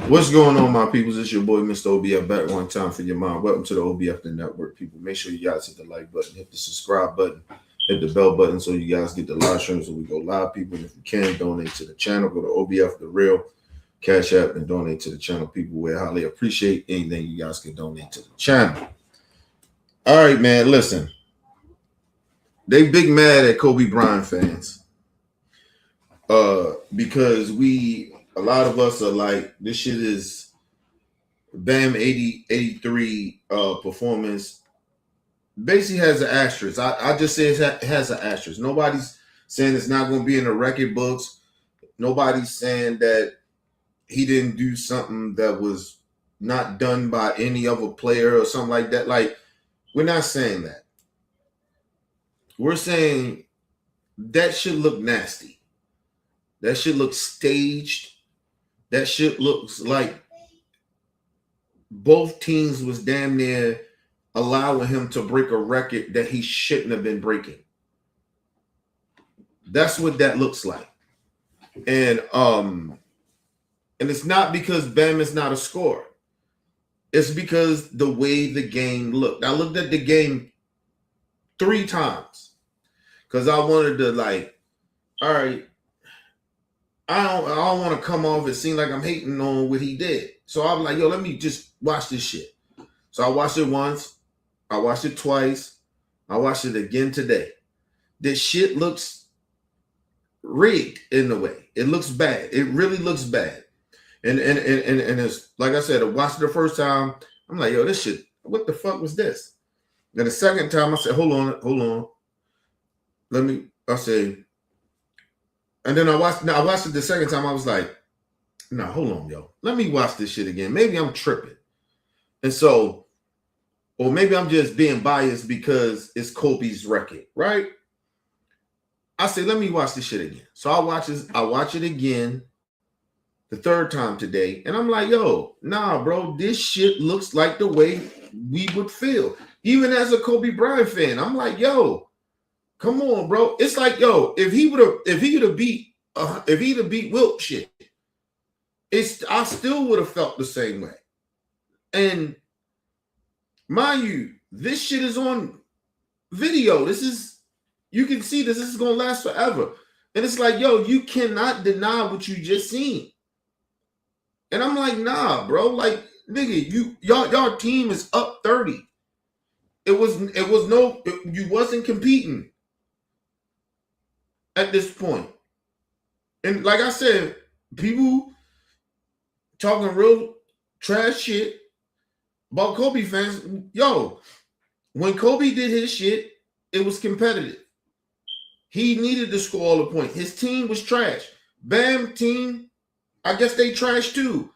What's going on, my peoples? It's your boy, Mr. OBF, back one time for your mind. Welcome to the OBF the Network, people. Make sure you guys hit the like button, hit the subscribe button, hit the bell button so you guys get the live streams when we go live, people. And if you can, donate to the channel. Go to OBF the Real Cash App and donate to the channel, people. We highly appreciate anything you guys can donate to the channel. All right, man. Listen, they big mad at Kobe Bryant fans, because a lot of us are like, this shit is Bam 83 performance basically has an asterisk. I just say it has an asterisk. Nobody's saying it's not going to be in the record books. Nobody's saying that he didn't do something that was not done by any other player or something like that. Like, we're not saying that. We're saying that should look nasty. That should look staged. That shit looks like both teams was damn near allowing him to break a record that he shouldn't have been breaking. That's what that looks like. And it's not because Bam is not a scorer. It's because the way the game looked. I looked at the game 3 times because I wanted to, like, all right, I don't want to come off and seem like I'm hating on what he did. So I was like, yo, let me just watch this shit. So I watched it once. I watched it twice. I watched it again today. This shit looks rigged in a way. It looks bad. It really looks bad. And it's like I said, I watched it the first time. I'm like, yo, this shit, what the fuck was this? Then the second time I said, hold on. I said, and then I watched it the second time. I was like, nah, hold on, yo. Let me watch this shit again. Maybe I'm tripping. And so, or maybe I'm just being biased because it's Kobe's record, right? I said, let me watch this shit again. So I watch it again the third time today. And I'm like, yo, nah, bro, this shit looks like the way we would feel. Even as a Kobe Bryant fan, I'm like, yo, come on, bro. It's like, yo, if he'd have beat Wilt shit, I still would have felt the same way. And mind you, this shit is on video. You can see this is gonna last forever. And it's like, yo, you cannot deny what you just seen. And I'm like, nah, bro. Like, nigga, y'all team is up 30. You wasn't competing at this point. And like I said, people talking real trash shit about Kobe fans. Yo, when Kobe did his shit, it was competitive. He needed to score all the points. His team was trash. Bam team, I guess they trash too.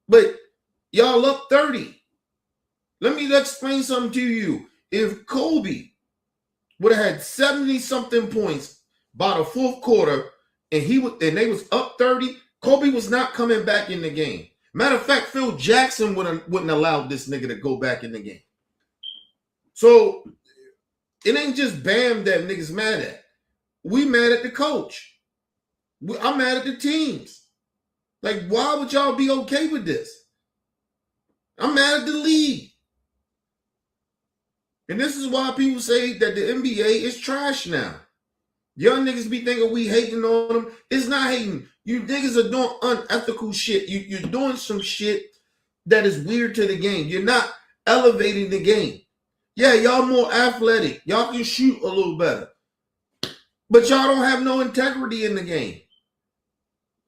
But y'all up 30. Let me explain something to you. If Kobe would have had 70-something points by the fourth quarter and they was up 30, Kobe was not coming back in the game. Matter of fact, Phil Jackson wouldn't allow this nigga to go back in the game. So it ain't just Bam that niggas mad at. We mad at the coach. I'm mad at the teams. Like, why would y'all be okay with this? I'm mad at the league. And this is why people say that the NBA is trash now. Young niggas be thinking we hating on them. It's not hating. You niggas are doing unethical shit. You're doing some shit that is weird to the game. You're not elevating the game. Yeah, y'all more athletic. Y'all can shoot a little better. But y'all don't have no integrity in the game.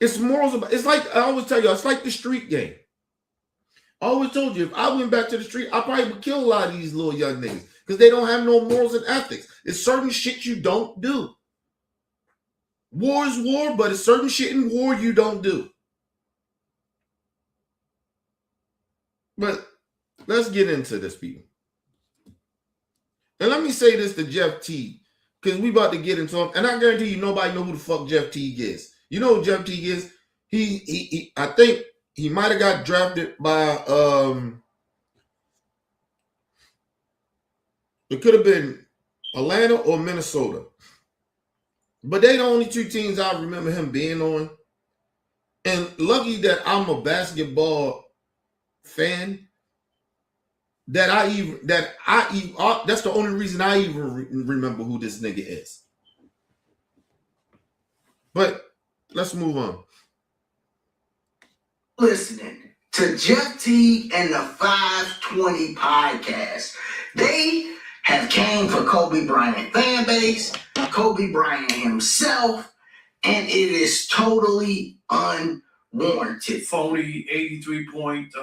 It's morals. It's like, I always tell y'all, it's like the street game. I always told you, if I went back to the street, I probably would kill a lot of these little young niggas because they don't have no morals and ethics. It's certain shit you don't do. War is war, but it's certain shit in war you don't do. But let's get into this, people. And let me say this to Jeff Teague, because we about to get into him. And I guarantee you nobody know who the fuck Jeff Teague is. You know who Jeff Teague is? He I think he might have got drafted by it could have been Atlanta or Minnesota. But they the only 2 teams I remember him being on. And lucky that I'm a basketball fan that's the only reason I even remember who this nigga is. But let's move on. Listening to Jeff T and the 520 podcast. They have came for Kobe Bryant fan base, Kobe Bryant himself, and it is totally unwarranted. Phony 83-point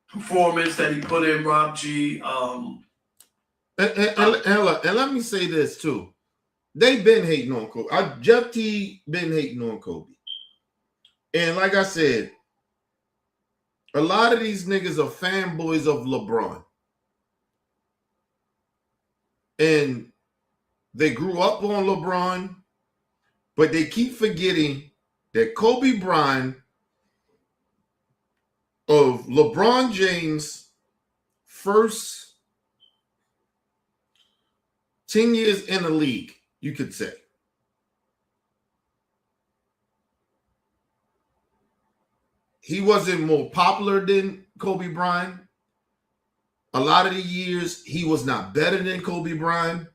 performance that he put in, Rob G. And let me say this too. They've been hating on Kobe. Jeff T been hating on Kobe. And like I said, a lot of these niggas are fanboys of LeBron. And they grew up on LeBron, but they keep forgetting that Kobe Bryant of LeBron James' first 10 years in the league, you could say. He wasn't more popular than Kobe Bryant. A lot of the years, he was not better than Kobe Bryant.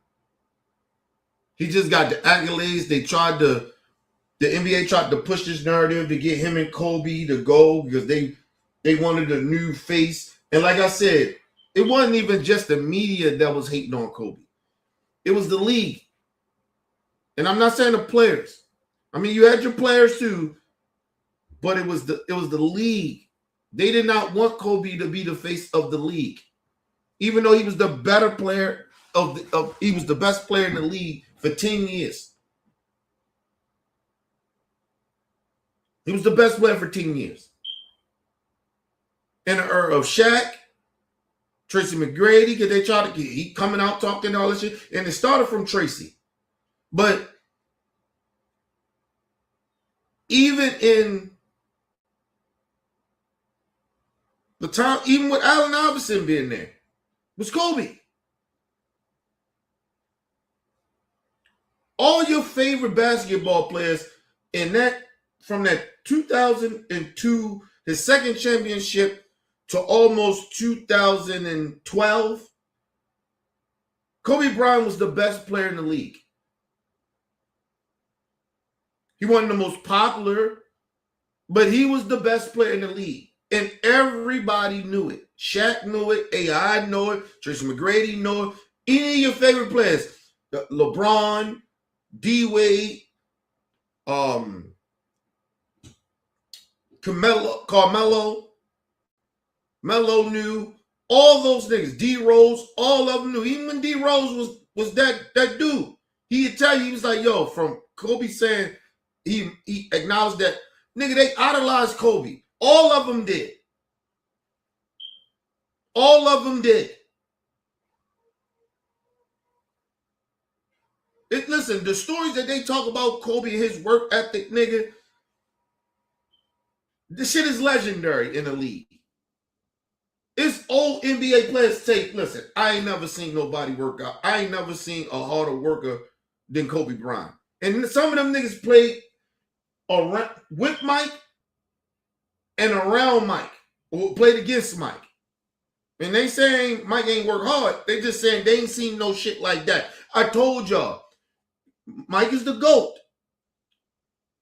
He just got the accolades. The NBA tried to push this narrative to get him and Kobe to go because they wanted a new face. And like I said, it wasn't even just the media that was hating on Kobe. It was the league. And I'm not saying the players. I mean, you had your players too, but it was the league. They did not want Kobe to be the face of the league, even though he was the better player he was the best player in the league for 10 years. He was the best player for 10 years. In the era of Shaq, Tracy McGrady, because they tried to get he coming out talking all this shit, and it started from Tracy. But even in the time, even with Allen Iverson being there, was Kobe. All your favorite basketball players from that 2002, his second championship to almost 2012, Kobe Bryant was the best player in the league. He wasn't the most popular, but he was the best player in the league. And everybody knew it. Shaq knew it. AI knew it. Tracy McGrady knew it. Any of your favorite players, LeBron, D-Wade, Carmelo, Melo knew. All those niggas, D-Rose, all of them knew. Even when D-Rose was that dude, he'd tell you, he was like, yo, from Kobe saying, he acknowledged that, nigga, they idolized Kobe. All of them did. All of them did. Listen, the stories that they talk about Kobe and his work ethic, nigga, this shit is legendary in the league. It's old NBA players take, listen, I ain't never seen nobody work out. I ain't never seen a harder worker than Kobe Bryant. And some of them niggas played around with Mike and around Mike, or played against Mike. And they saying Mike ain't work hard. They just saying they ain't seen no shit like that. I told y'all, Mike is the GOAT.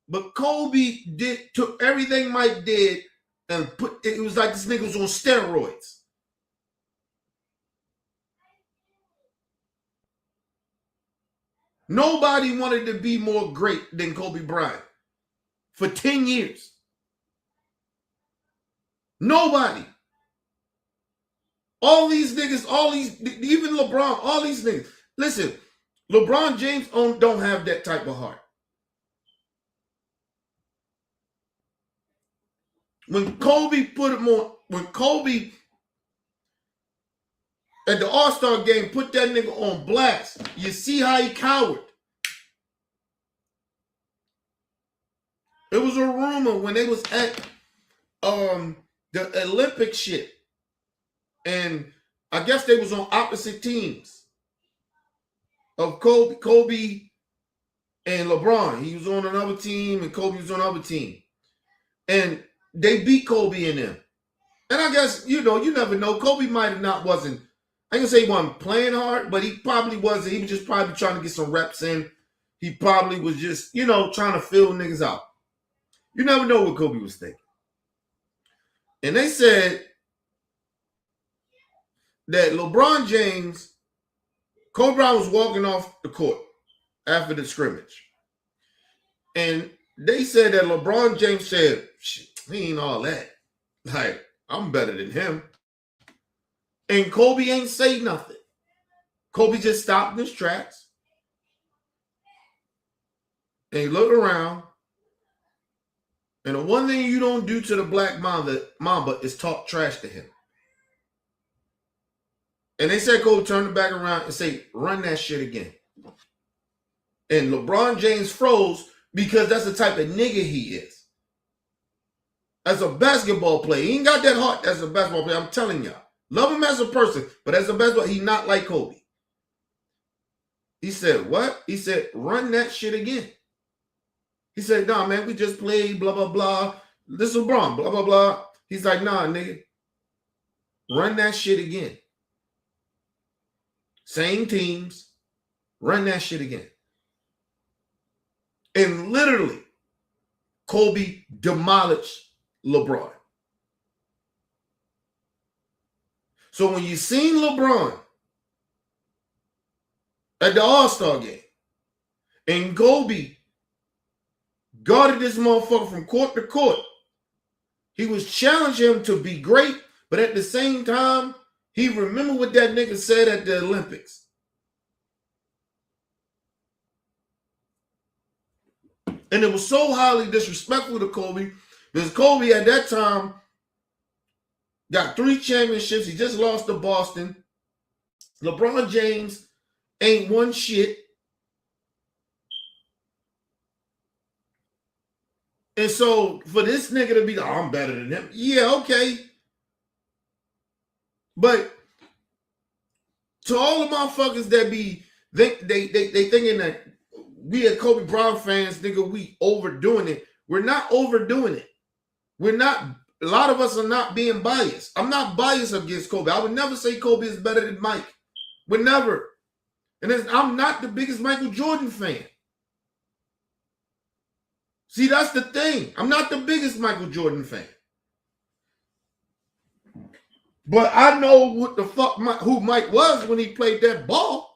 But Kobe took everything Mike did and it was like this nigga was on steroids. Nobody wanted to be more great than Kobe Bryant for 10 years. Nobody. All these niggas, even LeBron, all these niggas. Listen, LeBron James don't have that type of heart. When Kobe at the All-Star game put that nigga on blast, you see how he cowered. It was a rumor when they was at the Olympic shit. And I guess they was on opposite teams of Kobe and LeBron, he was on another team, and Kobe was on another team. And they beat Kobe and them. And I guess, you never know. Kobe might have not wasn't, I ain't gonna say he wasn't playing hard, but he probably wasn't. He was just probably trying to get some reps in. He probably was just, trying to fill niggas out. You never know what Kobe was thinking. And they said that LeBron James, Kobe Bryant was walking off the court after the scrimmage. And they said that LeBron James said, he ain't all that. Like, I'm better than him. And Kobe ain't say nothing. Kobe just stopped in his tracks. And he looked around. And the one thing you don't do to the Black Mamba is talk trash to him. And they said Kobe turned it back around and say, run that shit again. And LeBron James froze because that's the type of nigga he is. As a basketball player, he ain't got that heart as a basketball player. I'm telling y'all. Love him as a person, but as a basketball, he not like Kobe. He said, what? He said, run that shit again. He said, nah, man, we just played, blah, blah, blah. This is LeBron, blah, blah, blah. He's like, nah, nigga. Run that shit again. Same teams. Run that shit again. And literally, Kobe demolished LeBron. So when you seen LeBron at the All-Star game and Kobe guarded this motherfucker from court to court, he was challenging him to be great, but at the same time, he remembered what that nigga said at the Olympics. And it was so highly disrespectful to Kobe because Kobe at that time got 3 championships. He just lost to Boston. LeBron James ain't won shit. And so for this nigga to be like, I'm better than him. Yeah, okay. But to all the motherfuckers that be they thinking that we as Kobe Bryant fans, nigga, we overdoing it. We're not overdoing it. We're not, a lot of us are not being biased. I'm not biased against Kobe. I would never say Kobe is better than Mike. Would never. And I'm not the biggest Michael Jordan fan. See, that's the thing. I'm not the biggest Michael Jordan fan. But I know what the fuck who Mike was when he played that ball.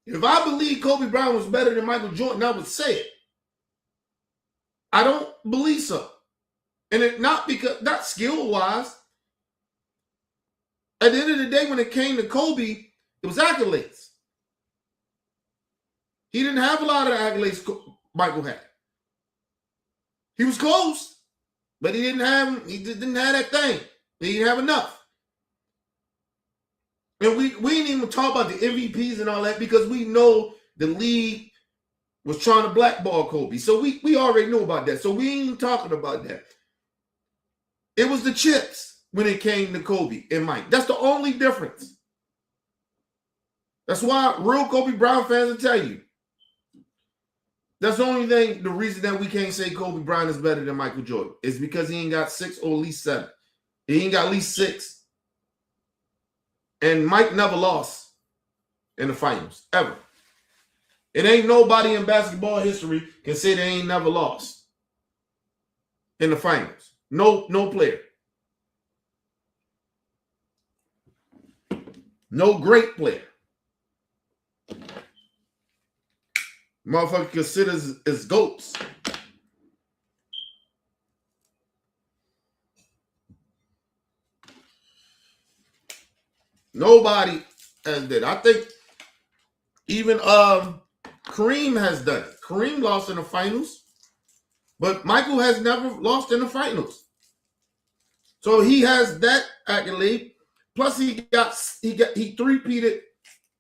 If I believe Kobe Bryant was better than Michael Jordan, I would say it. I don't believe so. And it not skill-wise. At the end of the day, when it came to Kobe, it was accolades. He didn't have a lot of accolades Michael had. He was close, but he didn't have that thing. He didn't have enough. And we didn't even talk about the MVPs and all that because we know the league was trying to blackball Kobe. So we already knew about that. So we ain't even talking about that. It was the chips when it came to Kobe and Mike. That's the only difference. That's why real Kobe Bryant fans will tell you. That's the only thing, the reason that we can't say Kobe Bryant is better than Michael Jordan is because he ain't got 6 or at least 7. He ain't got at least 6. And Mike never lost in the finals, ever. It ain't nobody in basketball history can say they ain't never lost in the finals. No player. No great player. Motherfucker considers as GOATs. Nobody has did. I think even Kareem has done it. Kareem lost in the finals, but Michael has never lost in the finals. So he has that accolade. Plus he three-peated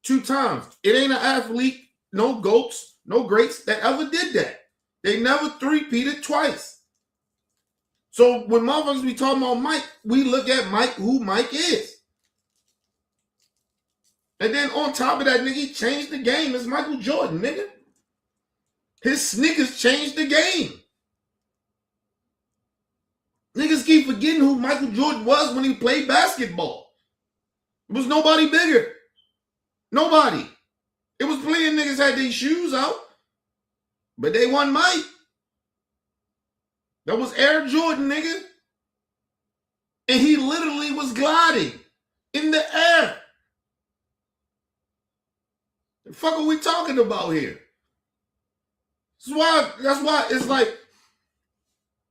2 times. It ain't an athlete, no GOATs, no greats that ever did that. They never three-peated twice. So when motherfuckers be talking about Mike, we look at Mike, who Mike is. And then on top of that, nigga, he changed the game. It's Michael Jordan, nigga. His sneakers changed the game. Niggas keep forgetting who Michael Jordan was when he played basketball. It was nobody bigger. Nobody. It was plenty of niggas had their shoes out, but they wasn't Mike. That was Air Jordan, nigga. And he literally was gliding in the air. The fuck are we talking about here? That's why it's like,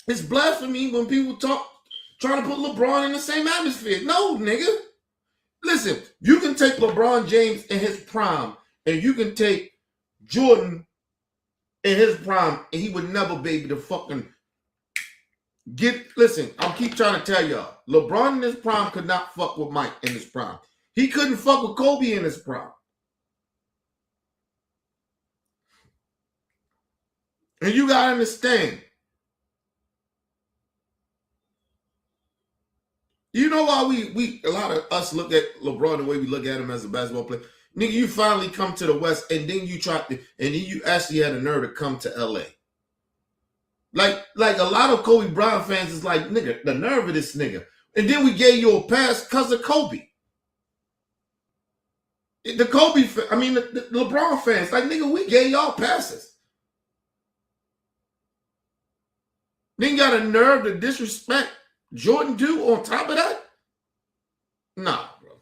it's blasphemy when people trying to put LeBron in the same atmosphere. No, nigga. Listen, you can take LeBron James in his prime, and you can take Jordan in his prime, and he would never be able to fucking listen, I'll keep trying to tell y'all. LeBron in his prime could not fuck with Mike in his prime. He couldn't fuck with Kobe in his prime. And you gotta understand. You know why we a lot of us look at LeBron the way we look at him as a basketball player? Nigga, you finally come to the West, and then you actually had a nerve to come to LA. Like a lot of Kobe Bryant fans is like, nigga, the nerve of this nigga. And then we gave you a pass because of Kobe. The LeBron fans, like, nigga, we gave y'all passes. Then got a nerve to disrespect Jordan too on top of that? Nah, bro.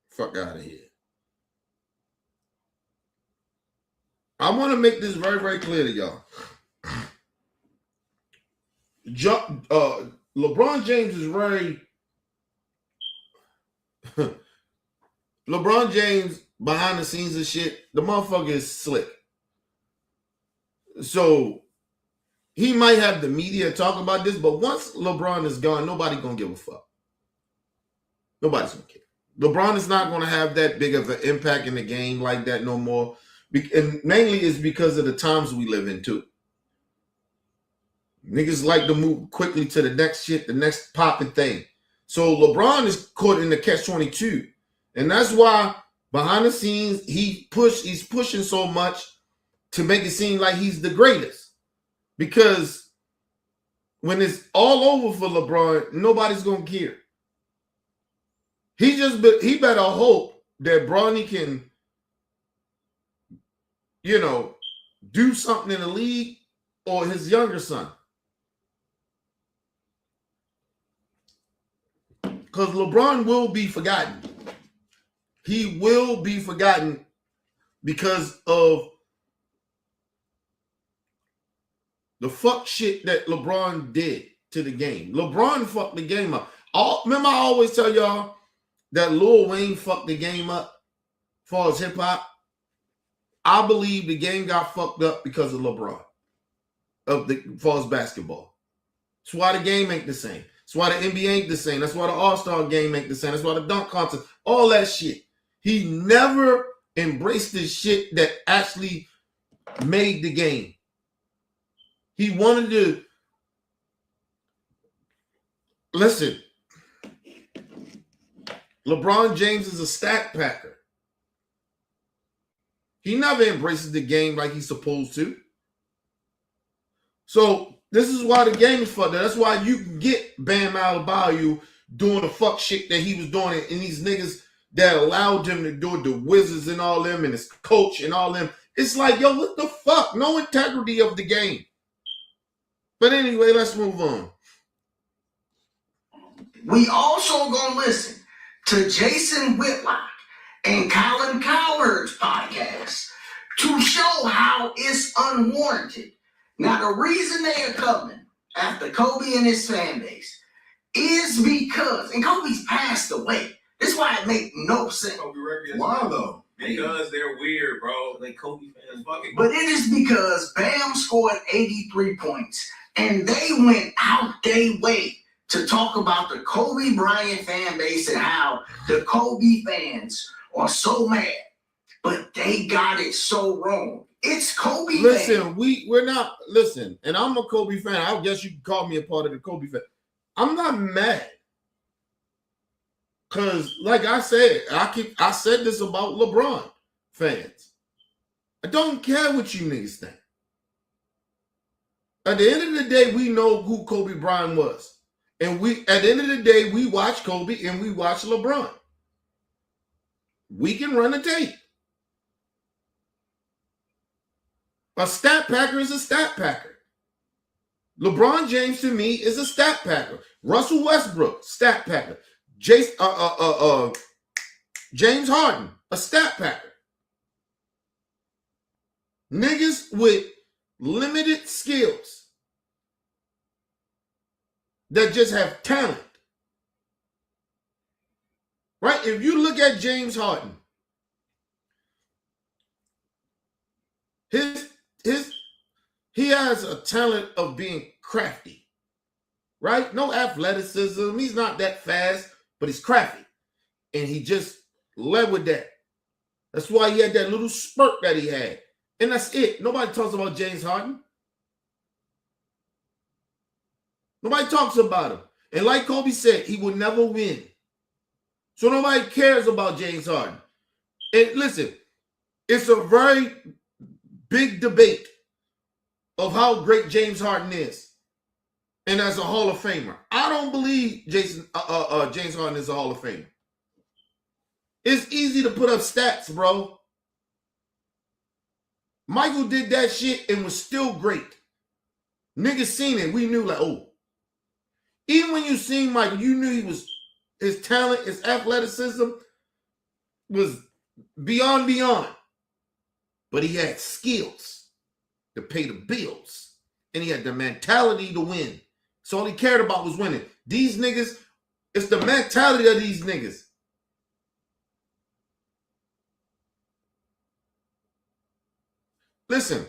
Fuck out of here. I want to make this very, very clear to y'all. LeBron James is very... LeBron James, behind the scenes and shit, the motherfucker is slick. So... he might have the media talk about this, but once LeBron is gone, nobody gonna give a fuck. Nobody's gonna care. LeBron is not gonna have that big of an impact in the game like that no more. And mainly it's because of the times we live in too. Niggas like to move quickly to the next shit, the next popping thing. So LeBron is caught in the catch-22. And that's why behind the scenes, he's pushing so much to make it seem like he's the greatest. Because when it's all over for LeBron, nobody's going to care. He better hope that Bronny can, do something in the league, or his younger son. Because LeBron will be forgotten. He will be forgotten because of the fuck shit that LeBron did to the game. LeBron fucked the game up. Remember I always tell y'all that Lil Wayne fucked the game up as far as hip-hop? I believe the game got fucked up because of LeBron, as far as basketball. That's why the game ain't the same. That's why the NBA ain't the same. That's why the All-Star game ain't the same. That's why the dunk contest, all that shit. He never embraced the shit that actually made the game. He wanted to... Listen, LeBron James is a stat packer. He never embraces the game like he's supposed to. So this is why the game is fucked up. That's why you can get Bam Adebayo doing the fuck shit that he was doing, and these niggas that allowed him to do it, the Wizards and all them, and his coach and all them. It's like, yo, what the fuck? No integrity of the game. But anyway, let's move on. We also gonna listen to Jason Whitlock and Colin Cowherd's podcast to show how it's unwarranted. Now, the reason they are coming after Kobe and his fan base is because, and Kobe's passed away. That's why it makes no sense. Why though? Because they're weird, bro. Like Kobe fans fucking. But it is because Bam scored 83 points, and they went out their way to talk about the Kobe Bryant fan base and how the Kobe fans are so mad. But they got it so wrong. It's Kobe. Listen, we're not, listen, and I'm a Kobe fan. I guess you can call me a part of the Kobe fan. I'm not mad. Because, like I said, I said this about LeBron fans. I don't care what you niggas think. At the end of the day, we know who Kobe Bryant was. And at the end of the day, we watch Kobe and we watch LeBron. We can run a tape. A stat packer is a stat packer. LeBron James to me is a stat packer. Russell Westbrook, stat packer. James Harden, a stat packer. Niggas with limited skills that just have talent. Right? If you look at James Harden, he has a talent of being crafty. Right? No athleticism. He's not that fast, but he's crafty. And he just led with that. That's why he had that little spurt that he had. And that's it. Nobody talks about James Harden. Nobody talks about him. And like Kobe said, he will never win. So nobody cares about James Harden. And listen, it's a very big debate of how great James Harden is. And as a Hall of Famer. I don't believe James Harden is a Hall of Famer. It's easy to put up stats, bro. Michael did that shit and was still great. Niggas seen it. We knew like, oh. Even when you seen Michael, you knew his talent, his athleticism was beyond. But he had skills to pay the bills. And he had the mentality to win. So all he cared about was winning. These niggas, it's the mentality of these niggas. Listen,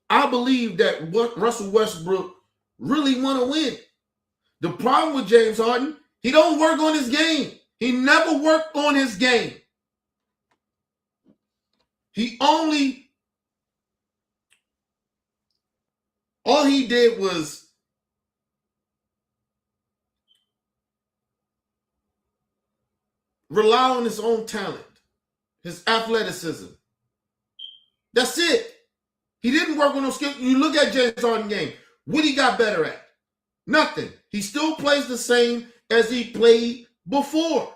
I believe that Russell Westbrook really want to win. The problem with James Harden, he don't work on his game. He never worked on his game. All he did was rely on his own talent, his athleticism. That's it. He didn't work on those skills. You look at James Harden game. What he got better at? Nothing. He still plays the same as he played before.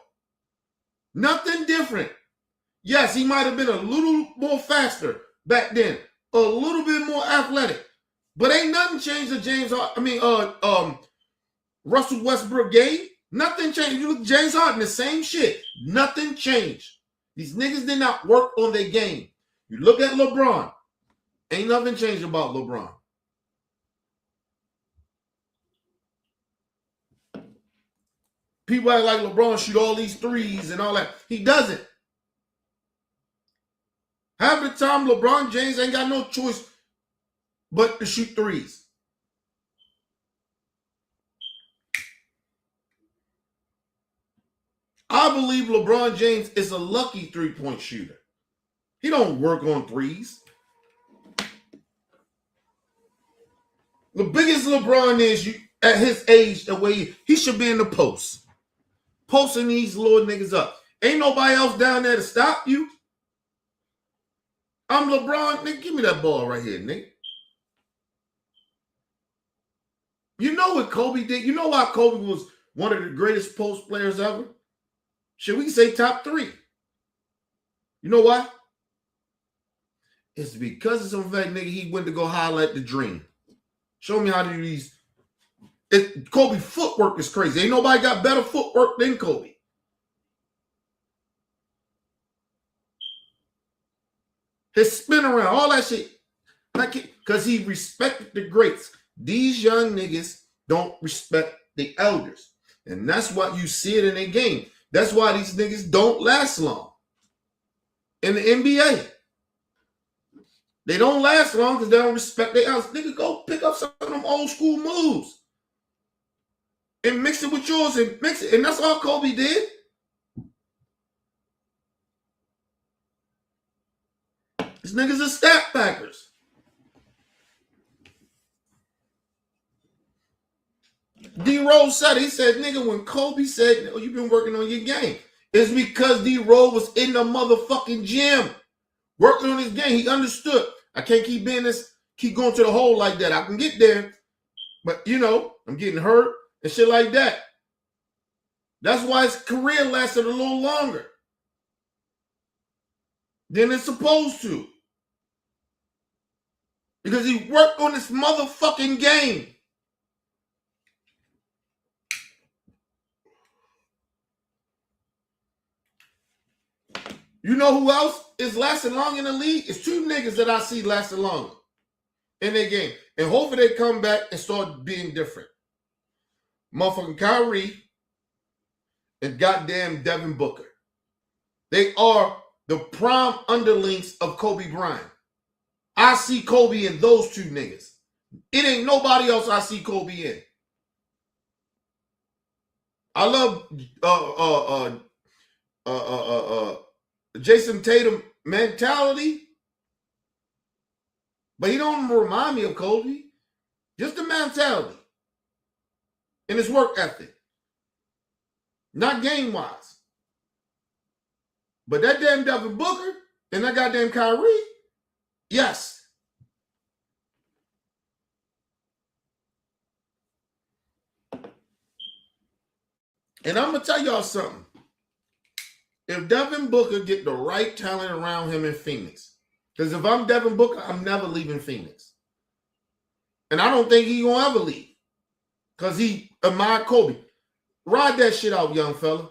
Nothing different. Yes, he might have been a little more faster back then, a little bit more athletic, but ain't nothing changed the Russell Westbrook game. Nothing changed. You look at James Harden, the same shit. Nothing changed. These niggas did not work on their game. You look at LeBron. Ain't nothing changed about LeBron. People act like LeBron shoot all these threes and all that. He doesn't. Half the time, LeBron James ain't got no choice but to shoot threes. I believe LeBron James is a lucky three-point shooter. He don't work on threes. The biggest LeBron is at his age, the way he should be in the post. Posting these little niggas up. Ain't nobody else down there to stop you. I'm LeBron. Nigga, give me that ball right here, nigga. You know what Kobe did? You know why Kobe was one of the greatest post players ever? Should we say top 3? You know why? It's because of some fact, nigga, he went to go highlight the dream. Show me how to do these. Kobe footwork is crazy. Ain't nobody got better footwork than Kobe. His spin around, all that shit. Because he respected the greats. These young niggas don't respect the elders. And that's why you see it in their game. That's why these niggas don't last long in the NBA. They don't last long because they don't respect their elders. Nigga, go pick up some of them old school moves and mix it with yours and mix it. And that's all Kobe did. These niggas are stat packers. D-Rose said it. He said, nigga, when Kobe said, oh, you've been working on your game, it's because D-Rose was in the motherfucking gym working on his game. He understood. I can't keep going to the hole like that. I can get there, but I'm getting hurt and shit like that. That's why his career lasted a little longer than it's supposed to. Because he worked on this motherfucking game. You know who else is lasting long in the league? It's two niggas that I see lasting longer in their game. And hopefully they come back and start being different. Motherfucking Kyrie and goddamn Devin Booker. They are the prime underlings of Kobe Bryant. I see Kobe in those two niggas. It ain't nobody else I see Kobe in. I love Jason Tatum mentality, but he don't remind me of Kobe. Just the mentality and his work ethic, not game wise. But that damn Devin Booker and that goddamn Kyrie, yes. And I'm gonna tell y'all something. If Devin Booker get the right talent around him in Phoenix, because if I'm Devin Booker, I'm never leaving Phoenix. And I don't think he gonna ever leave. Because he admired Kobe. Ride that shit out, young fella.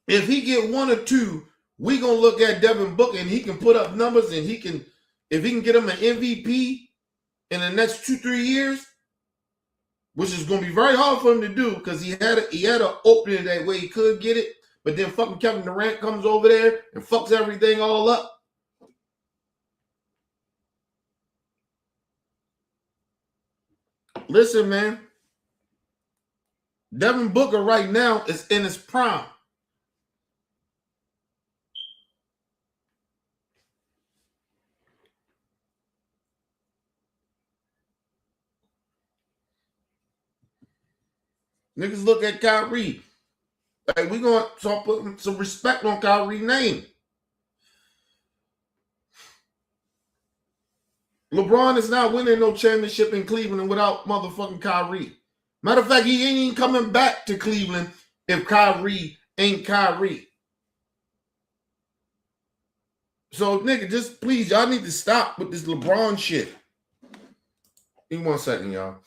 If he get one or two, we gonna look at Devin Booker and he can put up numbers and if he can get him an MVP in the next 2-3 years, which is gonna be very hard for him to do because he had an opening that way he could get it, but then fucking Kevin Durant comes over there and fucks everything all up. Listen, man. Devin Booker right now is in his prime. Niggas look at Kyrie. Like, we gonna start putting some respect on Kyrie's name. LeBron is not winning no championship in Cleveland without motherfucking Kyrie. Matter of fact, he ain't even coming back to Cleveland if Kyrie ain't Kyrie. So, nigga, just please, y'all need to stop with this LeBron shit. Give me 1 second, y'all.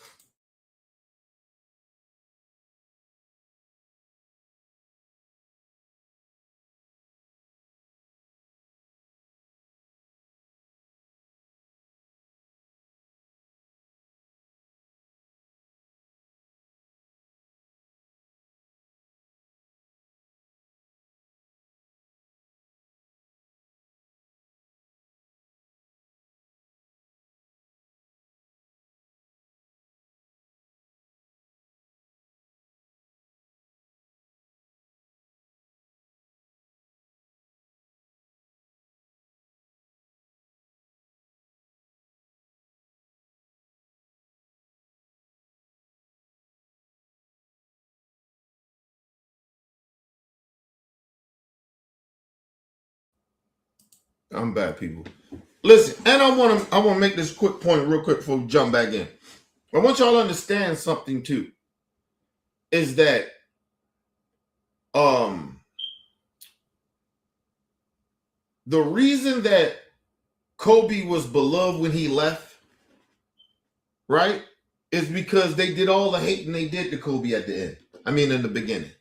I'm bad, people. Listen, and I want to make this quick point real quick before we jump back in. I want y'all to understand something too. Is that the reason that Kobe was beloved when he left, right, is because they did all the hating they did to Kobe at the end. I mean, in the beginning.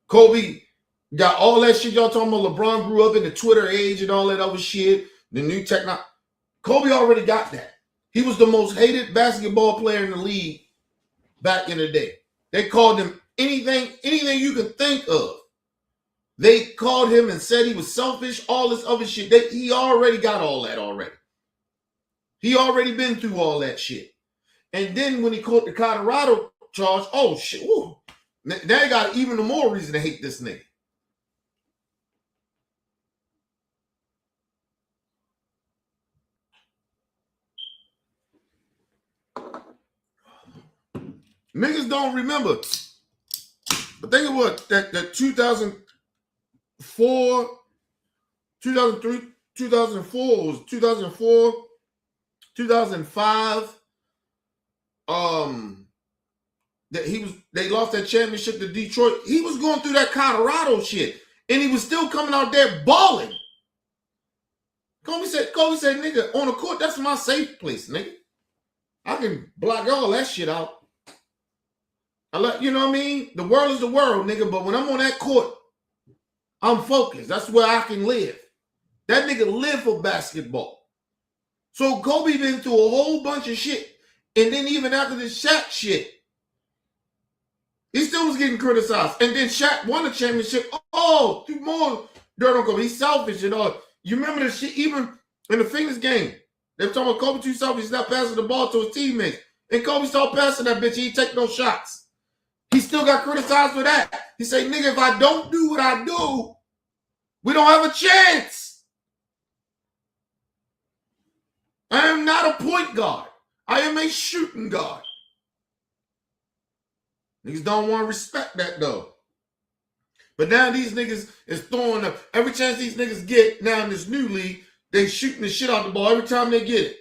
Kobe got all that shit y'all talking about. LeBron grew up in the Twitter age and all that other shit. The new technology. Kobe already got that. He was the most hated basketball player in the league back in the day. They called him anything you can think of. They called him and said he was selfish, all this other shit. He already got all that already. He already been through all that shit. And then when he caught the Colorado charge, oh shit, woo. Now they got even more reason to hate this nigga. Niggas don't remember. But think of what that 2004, 2003, 2004 was 2004, 2005. They lost that championship to Detroit. He was going through that Colorado shit, and he was still coming out there balling. Kobe said, nigga, on the court, that's my safe place, nigga. I can block all that shit out. You know what I mean? The world is the world, nigga, but when I'm on that court, I'm focused. That's where I can live. That nigga live for basketball. So Kobe been through a whole bunch of shit. And then even after the Shaq shit, he still was getting criticized. And then Shaq won the championship. Oh, threw more dirt on Kobe. He's selfish and all. You remember the shit even in the Phoenix game. They were talking about Kobe too selfish. He's not passing the ball to his teammates. And Kobe started passing that bitch. He ain't take no shots. He still got criticized for that. He said, nigga, if I don't do what I do, we don't have a chance. I am not a point guard. I am a shooting guard. Niggas don't want to respect that, though. But now these niggas is throwing up. Every chance these niggas get now in this new league, they shooting the shit out the ball every time they get it.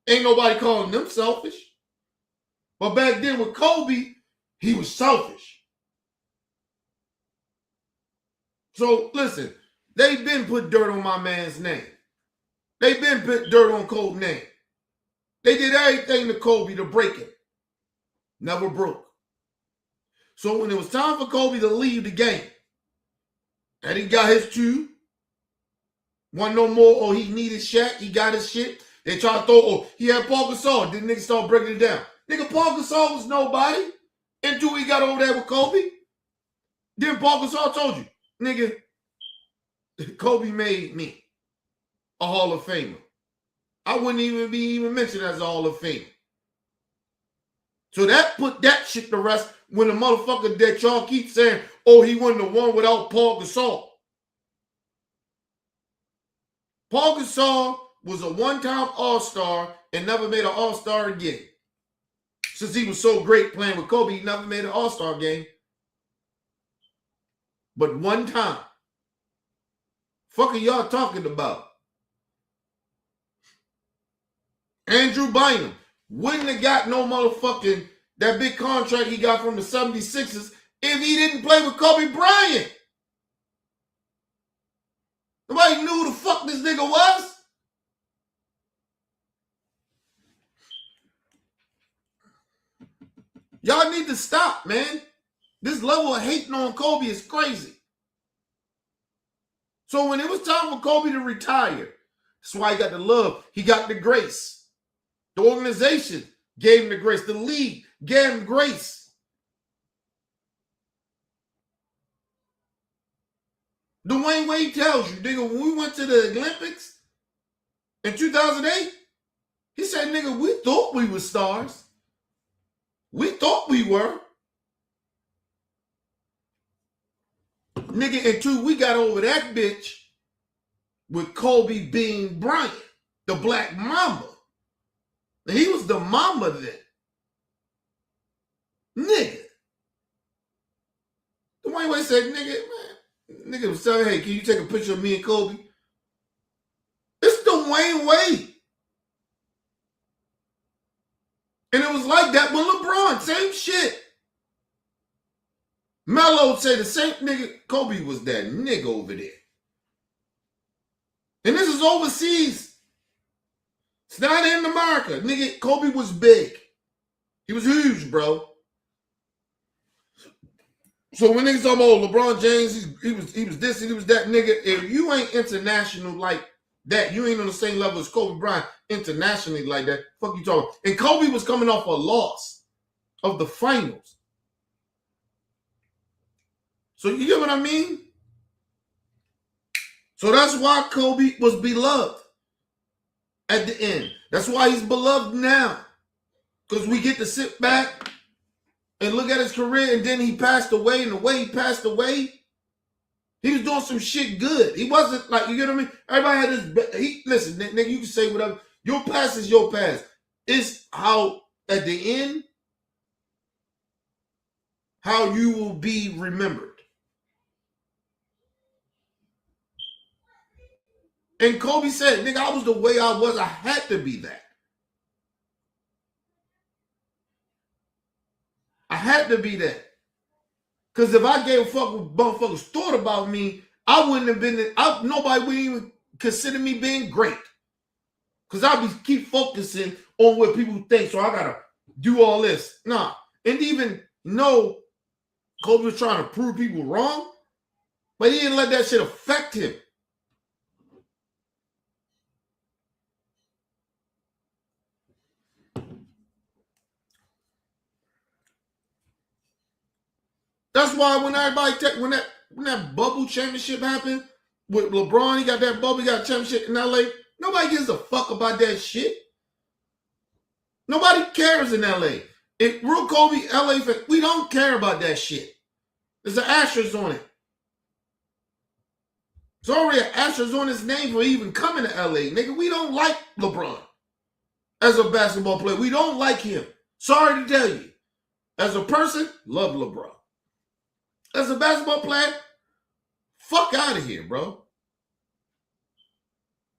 Ain't nobody calling them selfish. But back then with Kobe, he was selfish. So, listen, they've been put dirt on my man's name. They've been put dirt on Kobe's name. They did everything to Kobe to break him. Never broke. So when it was time for Kobe to leave the game, and he got his two, one no more, or he needed Shaq, he got his shit. They tried to throw, he had Paul Gasol. Then niggas start breaking it down. Nigga, Paul Gasol was nobody until he got over there with Kobe. Then Paul Gasol told you, nigga, Kobe made me a Hall of Famer. I wouldn't even be mentioned as a Hall of Famer. So that put that shit to rest when the motherfucker that y'all keep saying, oh, he wouldn't have won without Paul Gasol. Paul Gasol was a one-time All-Star and never made an All-Star again. Since he was so great playing with Kobe, he never made an All-Star game. But one time. Fuck are y'all talking about? Andrew Bynum wouldn't have got no motherfucking that big contract he got from the 76ers if he didn't play with Kobe Bryant. Nobody knew who the fuck this nigga was. Y'all need to stop, man. This level of hating on Kobe is crazy. So when it was time for Kobe to retire, that's why he got the love. He got the grace. The organization gave him the grace. The league gave him grace. Dwayne Wade tells you, nigga, when we went to the Olympics in 2008, he said, nigga, we thought we were stars. We thought we were. Nigga, until we got over that bitch with Kobe being Bryant, the Black Mamba. He was the Mamba then. Nigga. Dwayne Wade said, nigga was saying, hey, can you take a picture of me and Kobe? It's Dwayne Wade. And it was like that with LeBron. Same shit. Melo said the same nigga. Kobe was that nigga over there. And this is overseas. It's not in America. Nigga, Kobe was big. He was huge, bro. So when niggas talking about LeBron James, he was this and he was that, nigga. If you ain't international like that, you ain't on the same level as Kobe Bryant internationally like that. Fuck you talking. And Kobe was coming off a loss of the finals. So you get what I mean? So that's why Kobe was beloved at the end. That's why he's beloved now. Because we get to sit back and look at his career, and then he passed away, and the way he passed away, he was doing some shit good. He wasn't like, you get what I mean? Everybody had this, listen, nigga, you can say whatever. Your past is your past. It's how, at the end, how you will be remembered. And Kobe said, nigga, I was the way I was. I had to be that. I had to be that. Because if I gave a fuck what motherfuckers thought about me, I wouldn't have been, nobody would even consider me being great. Because I keep focusing on what people think. So I got to do all this. Nah. And even know Kobe was trying to prove people wrong, but he didn't let that shit affect him. That's why when everybody when that bubble championship happened with LeBron, he got that bubble, he got a championship in LA. Nobody gives a fuck about that shit. Nobody cares in LA. If real Kobe LA fan, we don't care about that shit. There's an asterisk on it. It's already an asterisk on his name for even coming to LA. Nigga, we don't like LeBron as a basketball player. We don't like him. Sorry to tell you. As a person, love LeBron. As a basketball player, fuck out of here, bro.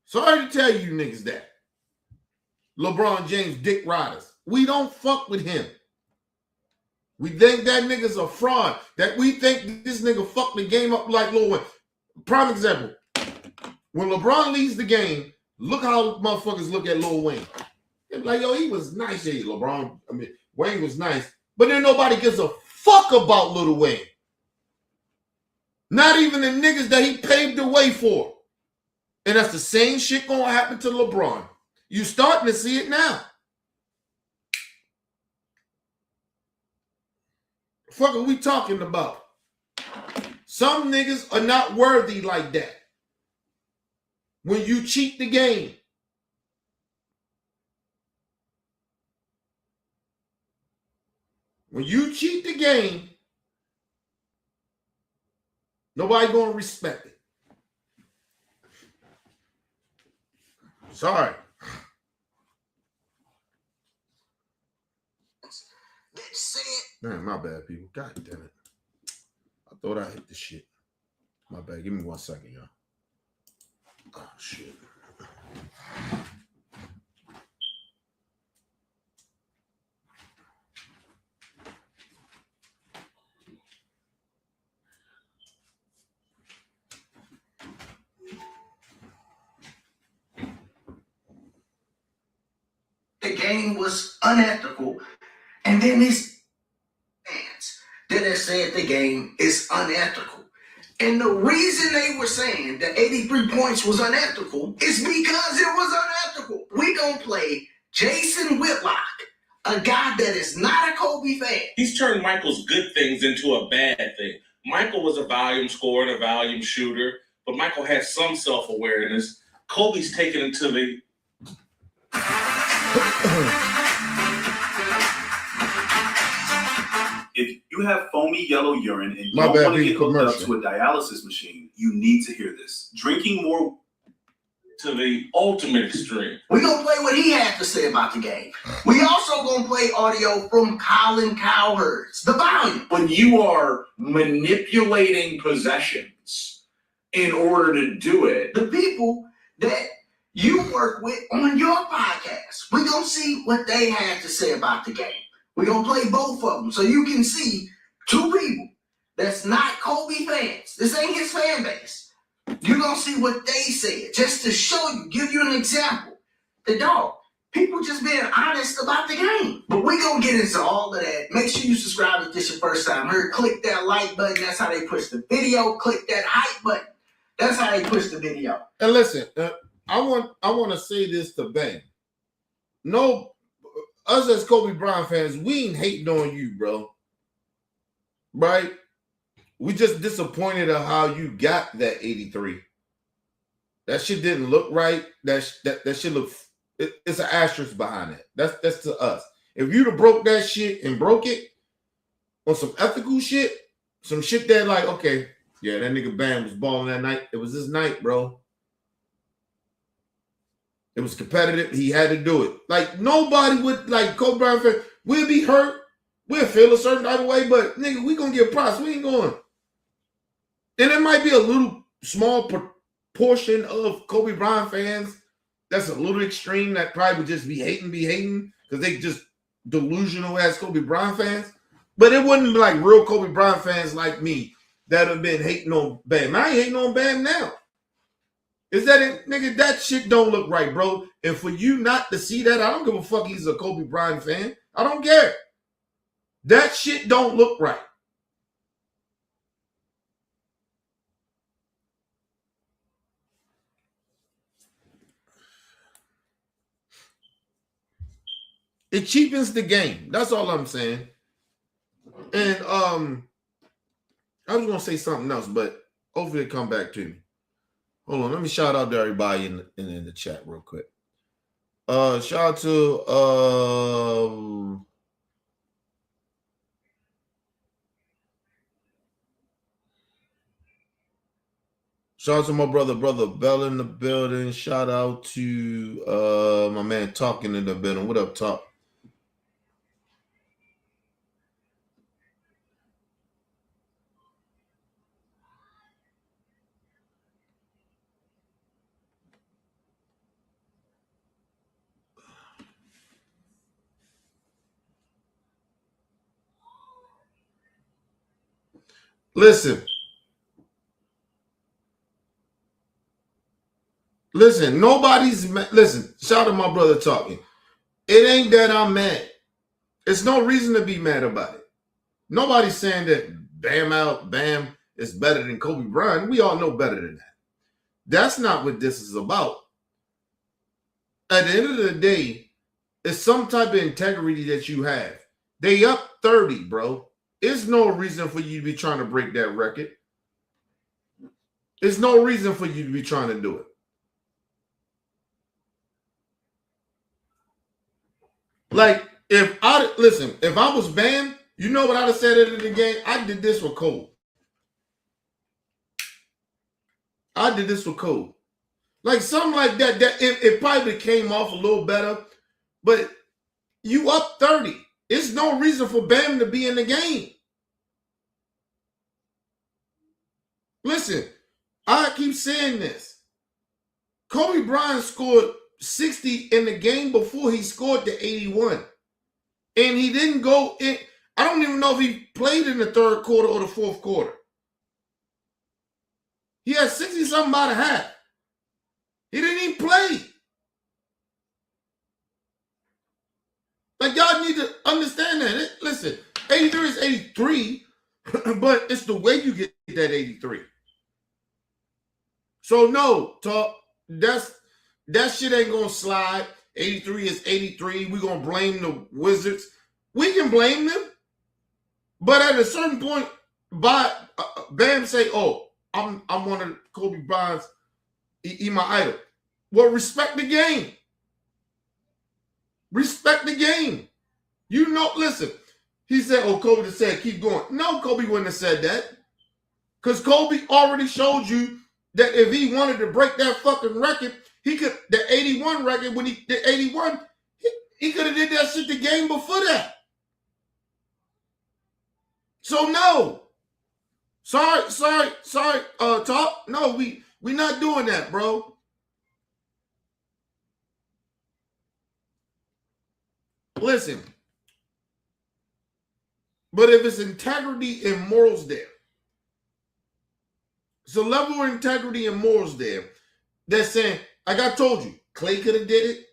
Sorry to tell you niggas that. LeBron James, Dick Riders. We don't fuck with him. We think that nigga's a fraud. That we think this nigga fucked the game up like Lil Wayne. Prime example. When LeBron leaves the game, look how motherfuckers look at Lil Wayne. They're like, yo, he was nice. Yeah, LeBron, Wayne was nice. But then nobody gives a fuck about Lil Wayne. Not even the niggas that he paved the way for. And that's the same shit gonna happen to LeBron. You starting to see it now. Fuck are we talking about? Some niggas are not worthy like that. When you cheat the game. When you cheat the game, nobody gonna respect it. Sorry. Man, my bad, people. God damn it. I thought I hit the shit. My bad. Give me 1 second, y'all. Oh, shit. The game was unethical, and then these fans that said the game is unethical. And the reason they were saying that 83 points was unethical is because it was unethical. We gonna play Jason Whitlock, a guy that is not a Kobe fan. He's turned Michael's good things into a bad thing. Michael was a volume scorer and a volume shooter, but Michael had some self-awareness. Kobe's taken it to the... If you have foamy yellow urine and you My don't bad, want to get hooked up commercial. to a dialysis machine, you need to hear this. Drinking more to the ultimate extreme. We're going to play what he had to say about the game. We also going to play audio from Colin Cowherd's, The Volume. When you are manipulating possessions in order to do it, The people that you work with on your podcast. We're going to see what they had to say about the game. We're going to play both of them so you can see two people that's not Kobe fans. This ain't his fan base. You're going to see what they said just to show you, give you an example. The dog, people just being honest about the game. But we're going to get into all of that. Make sure you subscribe if this is your first time here. Click that like button. That's how they push the video. Click that hype button. That's how they push the video. And listen, I want to say this to Bang. No, us as Kobe Bryant fans, we ain't hating on you, bro. Right? We just disappointed at how you got that 83. That shit didn't look right. That shit look. It's an asterisk behind it. That's to us. If you'd have broke that shit and broke it on some ethical shit, some shit that like, okay, yeah, that nigga Bam was balling that night. It was his night, bro. It was competitive. He had to do it. Like nobody would like Kobe Bryant fan. We'd be hurt. We'll feel a certain type of way, but nigga, we gonna get props. We ain't going. And it might be a little small portion of Kobe Bryant fans that's a little extreme that probably would just be hating because they just delusional as Kobe Bryant fans. But it wouldn't be like real Kobe Bryant fans like me that have been hating on Bam. I ain't hating on Bam now. Is that it? Nigga, that shit don't look right, bro. And for you not to see that, I don't give a fuck he's a Kobe Bryant fan. I don't care. That shit don't look right. It cheapens the game. That's all I'm saying. And I was gonna say something else, but hopefully it come back to me. Hold on, let me shout out to everybody in the chat real quick. Shout out to shout out to my brother Bell in the building. Shout out to my man Talking in the building. What up, Talk? Listen, nobody's listen. Shout out to my brother Talking. It ain't that I'm mad. It's no reason to be mad about it. Nobody's saying that Bam is better than Kobe Bryant. We all know better than that. That's not what this is about. At the end of the day, it's some type of integrity that you have. They up 30, bro. There's no reason for you to be trying to break that record. There's no reason for you to be trying to do it. Like, if I was Bam, you know what I'd have said at the game? I did this with Cole. Like something like that. That it probably came off a little better, but you up 30. It's no reason for Bam to be in the game. Listen, I keep saying this. Kobe Bryant scored 60 in the game before he scored the 81. And he didn't go in. I don't even know if he played in the third quarter or the fourth quarter. He had 60-something by the half. He didn't even play. Like, y'all need to understand that. Listen, 83 is 83, but it's the way you get that 83. So, no, Talk, that shit ain't going to slide. 83 is 83. We're going to blame the Wizards. We can blame them. But at a certain point, Bam say, oh, I'm one of Kobe Bryant's, he my idol. Well, respect the game. Respect the game. You know, listen, he said, oh, Kobe said, keep going. No, Kobe wouldn't have said that. Because Kobe already showed you that if he wanted to break that fucking record, he could, the 81 record, when he did 81, he could have did that shit the game before that. So no. Sorry, Talk. No, we not doing that, bro. Listen. But if it's integrity and morals there, it's a level of integrity and morals there that's saying, like I told you, Clay could have did it,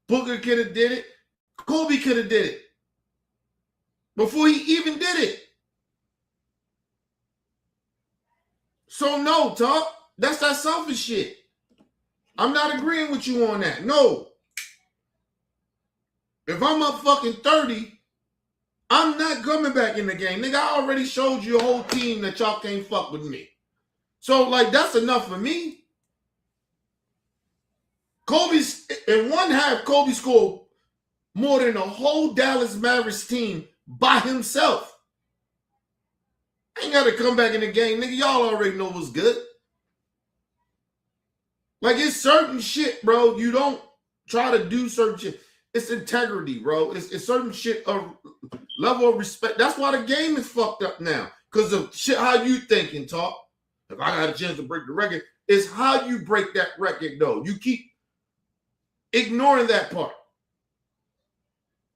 Booker could have did it, Kobe could have did it before he even did it. So no, Talk, that's that selfish shit. I'm not agreeing with you on that. No. If I'm up fucking 30, I'm not coming back in the game. Nigga, I already showed you a whole team that y'all can't fuck with me. So, like, that's enough for me. In one half, Kobe scored more than the whole Dallas Mavericks team by himself. I ain't got to come back in the game. Nigga, y'all already know what's good. Like, it's certain shit, bro. You don't try to do certain shit. It's integrity, bro. It's certain shit of level of respect. That's why the game is fucked up now. Because of shit, how you thinking, talk. If I got a chance to break the record, it's how you break that record, though. You keep ignoring that part.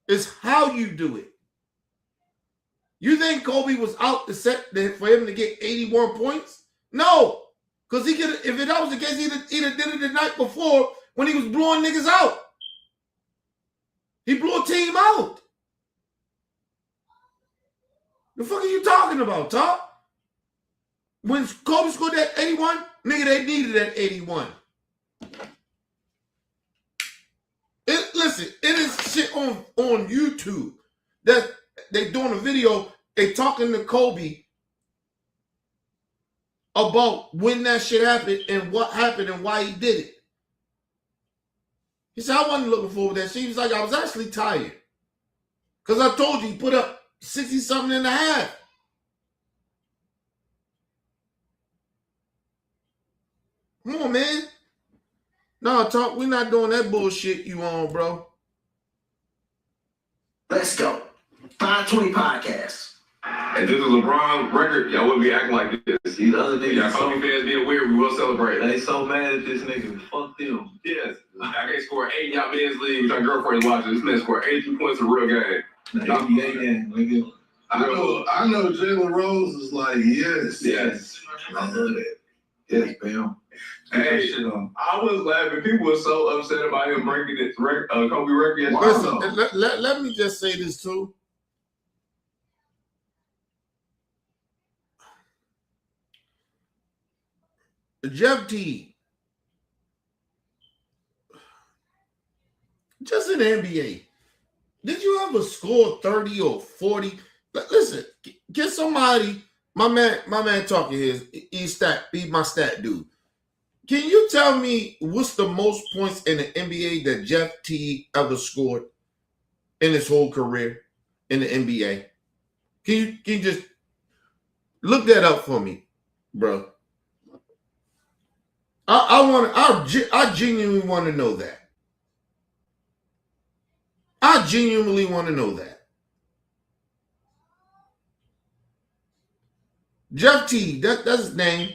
It's how you do it. You think Kobe was out to set for him to get 81 points? No. Because he could, if that was the case, he'd have did it the night before when he was blowing niggas out. He blew a team out. The fuck are you talking about, Top? When Kobe scored that 81, nigga, they needed that 81. Listen, it is shit on YouTube that they doing a video, they talking to Kobe about when that shit happened and what happened and why he did it. He said, I wasn't looking forward to that shit. He was like, I was actually tired. Because I told you, he put up 60-something and a half. Come on, man. No, Talk, we're not doing that bullshit you on, bro. Let's go. 520 podcast. If this was LeBron record, y'all wouldn't be acting like this. These other niggas, Y'all Kobe fans being weird, we will celebrate. they so mad at this nigga. Fuck them. Yes. I can't score 8 in y'all men's league. My girlfriend's watching. This man scored 82 points in a real game. The NBA game, nigga. I know Jalen Rose is like, yes. Yes. I love that. Yes, Bam. Hey, I was laughing. People were so upset about him breaking this Kobe record. Listen, let me just say this too. Jeff T, just in the NBA, did you ever score 30 or 40? Listen, get somebody, my man talking here, he's my stat dude. Can you tell me what's the most points in the NBA that Jeff T ever scored in his whole career in the NBA? Can you just look that up for me, bro? I genuinely want to know that. I genuinely want to know that. Jeff T, that's his name.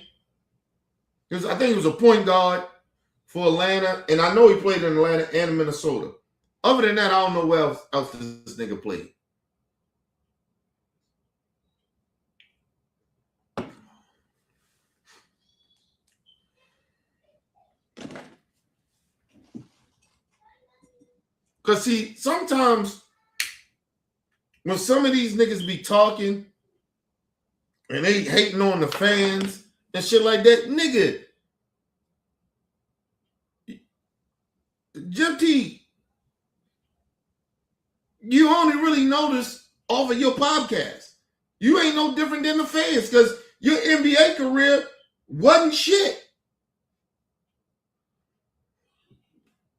Because I think he was a point guard for Atlanta, and I know he played in Atlanta and Minnesota. Other than that, I don't know where else this nigga played. Because, see, sometimes when some of these niggas be talking and they hating on the fans and shit like that, nigga, Jeff T, you only really notice off of your podcast. You ain't no different than the fans because your NBA career wasn't shit.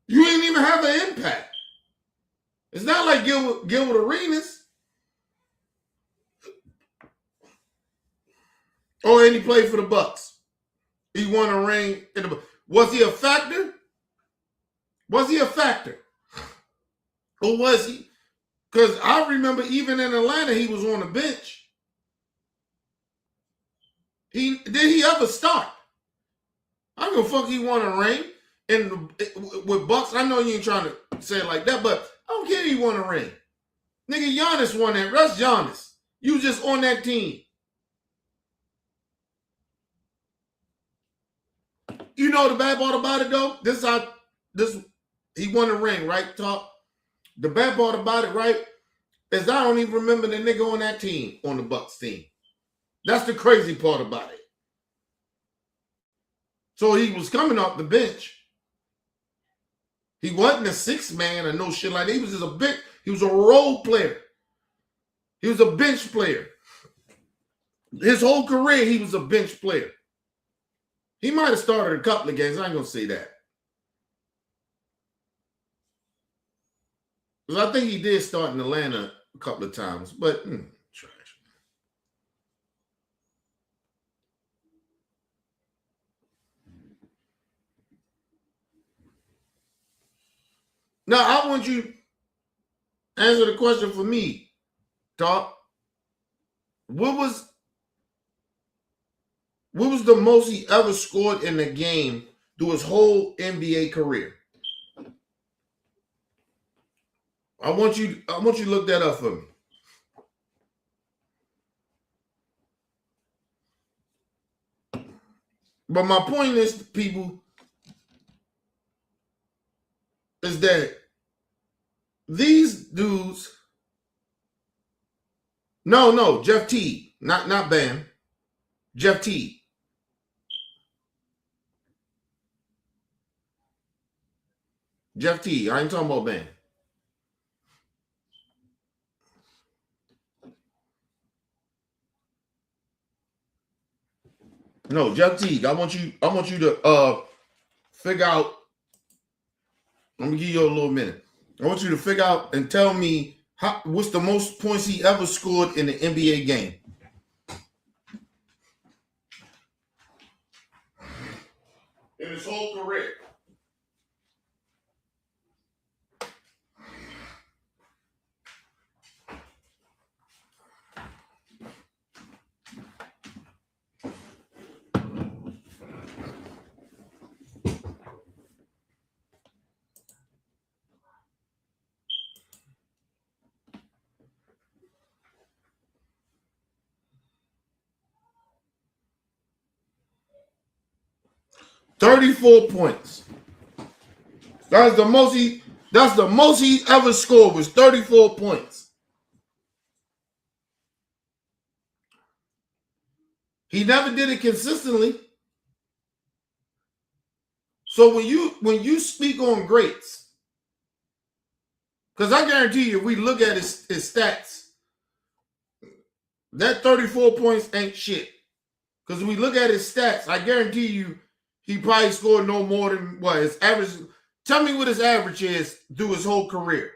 You ain't even have an impact. It's not like Gilbert Arenas. Oh, and he played for the Bucks. He won a ring. Was he a factor? Was he a factor? Or was he? Because I remember even in Atlanta, he was on the bench. Did he ever start? I don't give a fuck he won a ring. And with Bucks, I know you ain't trying to say it like that, but I don't care if he won a ring. Nigga, Giannis won that. That's Giannis. You was just on that team. You know the bad part about it, though? He won a ring, right, Talk? The bad part about it, right, is I don't even remember the nigga on that team, on the Bucks team. That's the crazy part about it. So he was coming off the bench. He wasn't a six man or no shit like that. He was just a bench. He was a role player. He was a bench player. His whole career, he was a bench player. He might have started a couple of games. I ain't gonna say that. Because I think he did start in Atlanta a couple of times, but trash. Now, I want you to answer the question for me, Talk. What was the most he ever scored in a game through his whole NBA career? I want you to look that up for me. But my point is, people, is that these dudes. No, Jeff Teague, not Bam. Jeff Teague. Jeff Teague. I ain't talking about Bam. No, Jeff Teague. I want you to figure out. Let me give you a little minute. I want you to figure out and tell me what's the most points he ever scored in an NBA game. In his whole career. $34 points. That's the most he ever scored was 34 points. He never did it consistently. So when you speak on greats, because I guarantee you, if we look at his stats, that 34 points ain't shit. Because when we look at his stats, I guarantee you, he probably scored no more than what his average. Tell me what his average is through his whole career.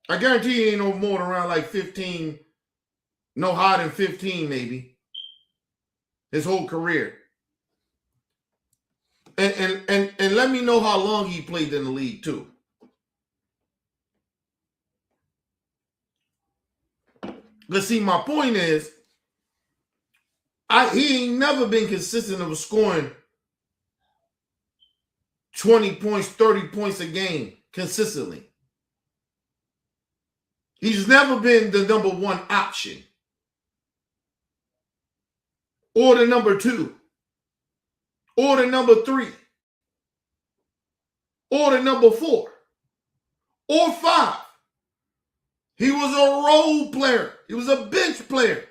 I guarantee he ain't no more than around like 15, no higher than 15 maybe. His whole career. And let me know how long he played in the league too. Let's see, my point is, he ain't never been consistent of scoring 20 points, 30 points a game consistently. He's never been the number one option. Or the number two. Or the number three. Or the number four. Or five. He was a role player. He was a bench player.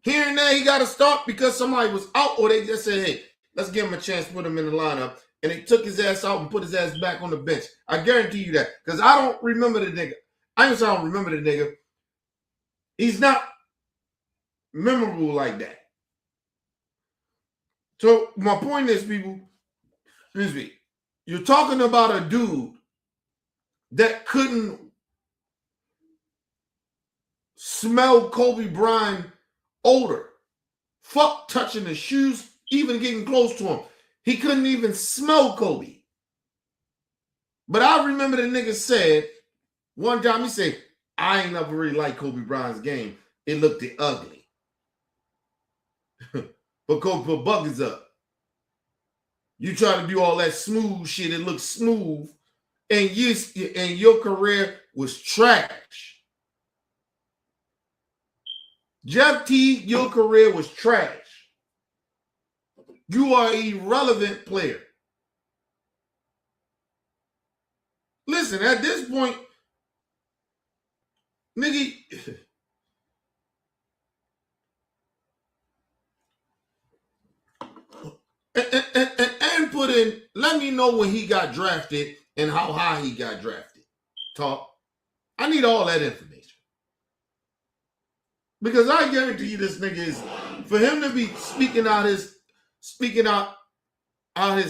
Here and there, he got to start because somebody was out, or they just said, hey, let's give him a chance to put him in the lineup. And they took his ass out and put his ass back on the bench. I guarantee you that. Because I don't remember the nigga. I don't remember the nigga. He's not memorable like that. So my point is, people, excuse me, you're talking about a dude that couldn't smell Kobe Bryant odor. Fuck touching his shoes, even getting close to him. He couldn't even smell Kobe. But I remember the nigga said, one time he said, I ain't never really liked Kobe Bryant's game. It looked ugly. But Kobe put buckets up. You try to do all that smooth shit, it looks smooth. And your career was trash. Jeff Teague, your career was trash. You are an irrelevant player. Listen, at this point, nigga, and put in, let me know when he got drafted and how high he got drafted. Talk. I need all that information. Because I guarantee you this nigga is, for him to be speaking out his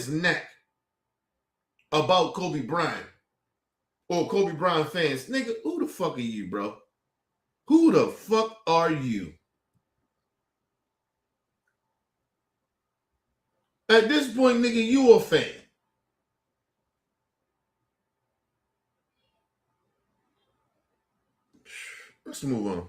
neck about Kobe Bryant or Kobe Bryant fans, nigga, who the fuck are you, bro? Who the fuck are you? At this point, nigga, you a fan. Let's move on.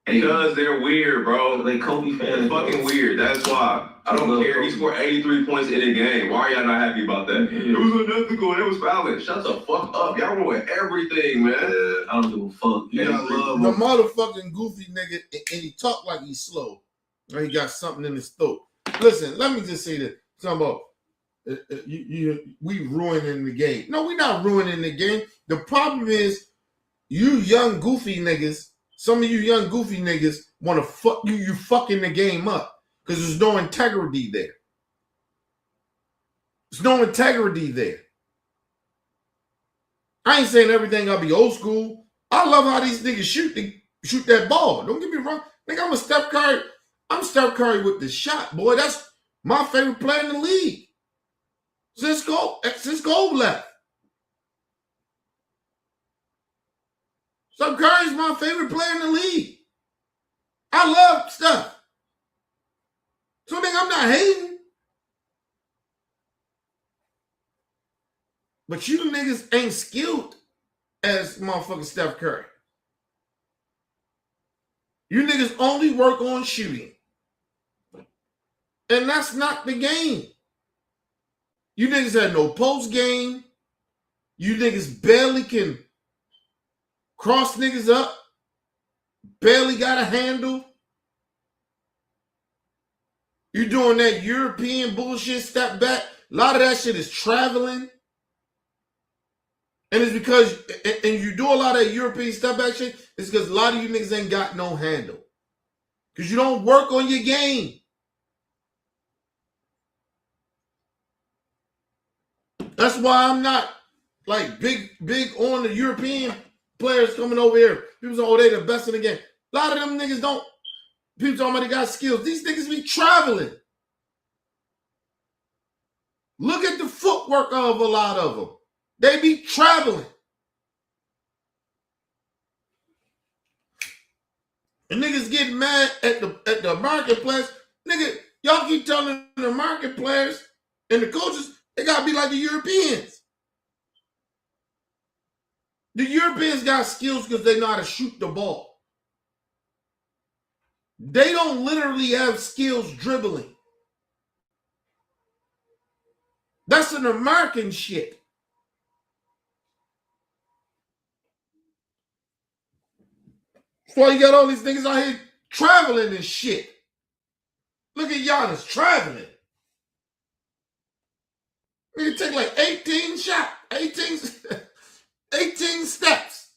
Because they're weird, bro. They Kobe They're fans. fucking weird. That's why. I don't care. He scored 83 points in a game. Why are y'all not happy about that? It was unethical. It was fouling. Shut the fuck up. Y'all ruin everything, man. I don't give a fuck. You gotta love The him. motherfucking goofy nigga, and he talk like he's slow. Or he got something in his throat. Listen, let me just say this. Something about we ruining the game. No, we're not ruining the game. The problem is you young goofy niggas, some of you young goofy niggas want to fuck you fucking the game up because there's no integrity there. There's no integrity there. I ain't saying everything gotta be old school. I love how these niggas shoot that ball. Don't get me wrong. Nigga, I'm Steph Curry with the shot, boy. That's my favorite player in the league. Since Gold left. Steph Curry's my favorite player in the league. I love Steph. So nigga, I'm not hating. But you niggas ain't skilled as motherfucking Steph Curry. You niggas only work on shooting. And that's not the game. You niggas had no post game. You niggas barely can cross niggas up. Barely got a handle. You doing that European bullshit, step back. A lot of that shit is traveling. And it's because, and you do a lot of that European step back shit, it's because a lot of you niggas ain't got no handle. Because you don't work on your game. That's why I'm not like big on the European players coming over here. People say, oh, they the best in the game. A lot of them niggas don't. People talking about they got skills. These niggas be traveling. Look at the footwork of a lot of them. They be traveling. And niggas getting mad at the American players. Nigga, y'all keep telling the American players and the coaches, they gotta be like the Europeans. The Europeans got skills because they know how to shoot the ball. They don't literally have skills dribbling. That's an American shit. That's why you got all these niggas out here traveling and shit. Look at Giannis traveling. Nigga take like 18 steps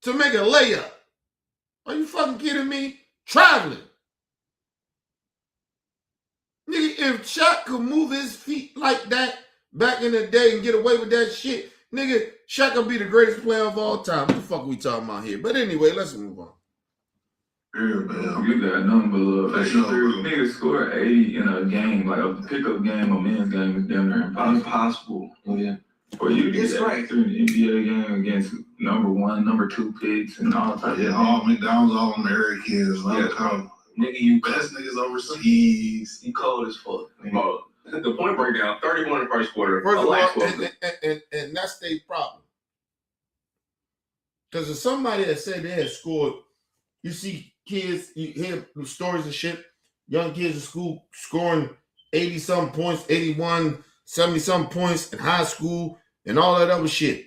to make a layup. Are you fucking kidding me? Traveling. Nigga, if Shaq could move his feet like that back in the day and get away with that shit, nigga, Shaq could be the greatest player of all time. What the fuck are we talking about here? But anyway, let's move on. Yeah, man. You got nothing but love. For sure. Niggas score 80 in a game, like a pickup game, a men's game is damn near impossible. Yeah. For you to It's get right. through an NBA game against number 1, number 2 picks and all type Yeah, of all McDonald's, all Americans. Yeah. Nigga, you Best niggas overseas. You cold as fuck. Bro, the point breakdown, 31 in the first quarter. First of Relax, all, welcome. and that's their problem. Because if somebody that said they had scored, you see kids, you hear stories and shit, young kids in school scoring 80-something points, 81, 70-something points in high school and all that other shit.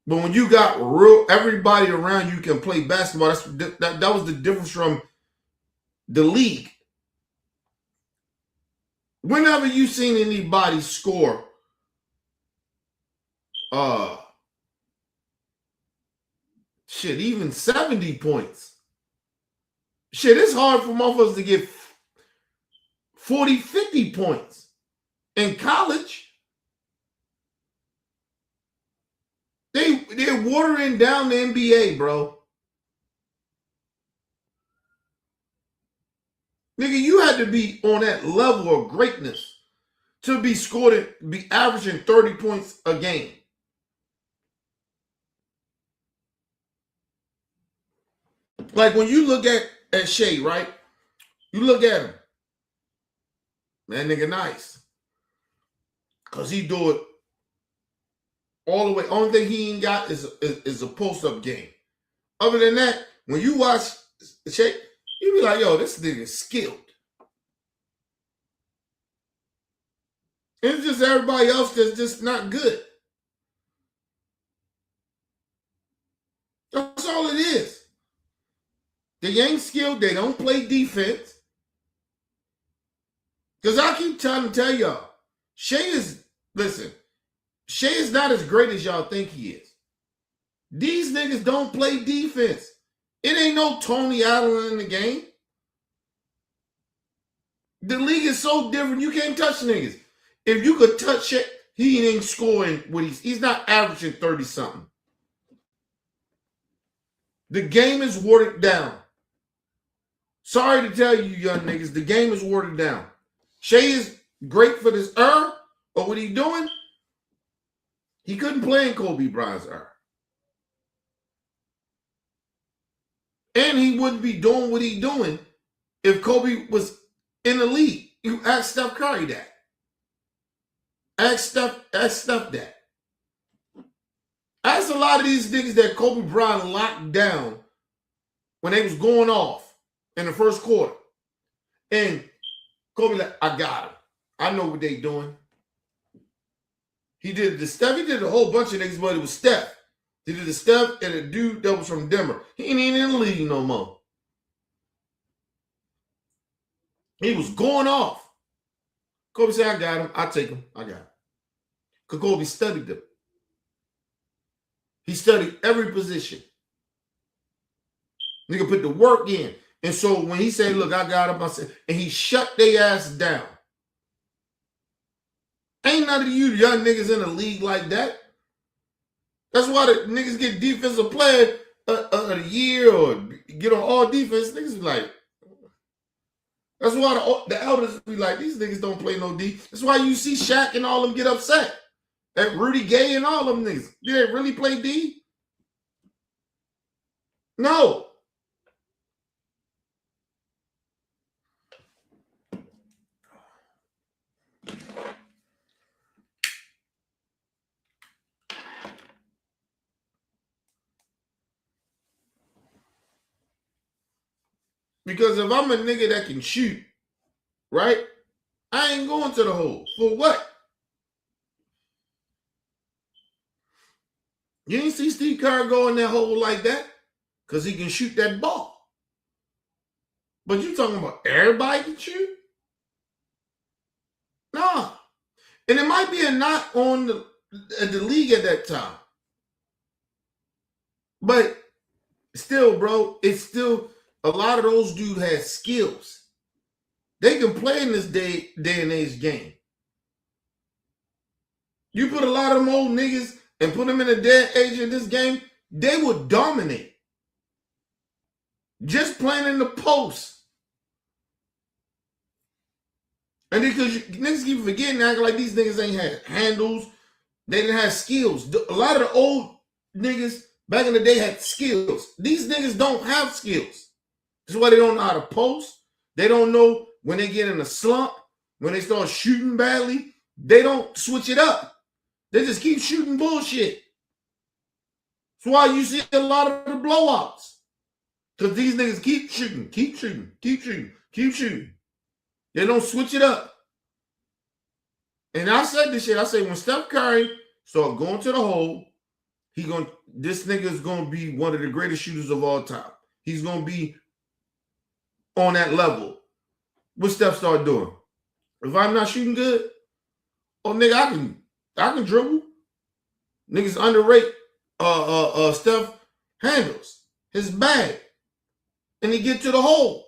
But when you got everybody around you can play basketball, that was the difference from the league. Whenever you seen anybody score even 70 points. Shit, it's hard for motherfuckers to get 40, 50 points. In college, they're watering down the NBA, bro. Nigga, you had to be on that level of greatness to be be averaging 30 points a game. Like when you look at Shea, right? You look at him. Man, nigga nice. Because he do it all the way. Only thing he ain't got is a post-up game. Other than that, when you watch Shea, you be like, yo, this nigga is skilled. It's just everybody else that's just not good. That's all it is. They ain't skilled. They don't play defense. Because I keep trying to tell y'all, Shea is not as great as y'all think he is. These niggas don't play defense. It ain't no Tony Allen in the game. The league is so different, you can't touch niggas. If you could touch Shea, he ain't scoring what he's not averaging 30-something. The game is watered down. Sorry to tell you, young niggas, the game is watered down. Shea is great for this era, but what he doing? He couldn't play in Kobe Bryant's era. And he wouldn't be doing what he's doing if Kobe was in the league. You ask Steph Curry that. Ask Steph that. Ask a lot of these niggas that Kobe Bryant locked down when they was going off in the first quarter. And Kobe like, I got him. I know what they doing. He did the Steph. He did a whole bunch of niggas, but it was Steph. He did the Steph and a dude that was from Denver. He ain't even in the league no more. He was going off. Kobe said, I got him. I take him. I got him. Because Kobe studied them. He studied every position. Nigga put the work in. And so when he said, look, I got him, I said, and he shut their ass down. Ain't none of you young niggas in a league like that. That's why the niggas get defensive player of the year or get on all defense. Niggas be like, that's why the elders be like, these niggas don't play no D. That's why you see Shaq and all them get upset. That Rudy Gay and all them niggas. Did they really play D? No. Because if I'm a nigga that can shoot, right? I ain't going to the hole. For what? You ain't see Steve Kerr go in that hole like that because he can shoot that ball. But you talking about everybody can shoot? Nah. And it might be a knock on the league at that time. But still, bro, it's still a lot of those dudes have skills. They can play in this day and age game. You put a lot of them old niggas and put them in a day and age in this game, they would dominate. Just playing in the post. And because niggas keep forgetting, acting like these niggas ain't had handles. They didn't have skills. A lot of the old niggas back in the day had skills. These niggas don't have skills. That's why they don't know how to post. They don't know when they get in a slump, when they start shooting badly. They don't switch it up. They just keep shooting bullshit. That's why you see a lot of the blowouts. Because these niggas keep shooting, keep shooting, keep shooting, keep shooting. They don't switch it up. And I said this shit. I say when Steph Curry start going to the hole, this nigga is gonna be one of the greatest shooters of all time. He's gonna be on that level. What Steph start doing? If I'm not shooting good, oh nigga, I can dribble. Niggas underrate Steph handles his bag. And he get to the hole.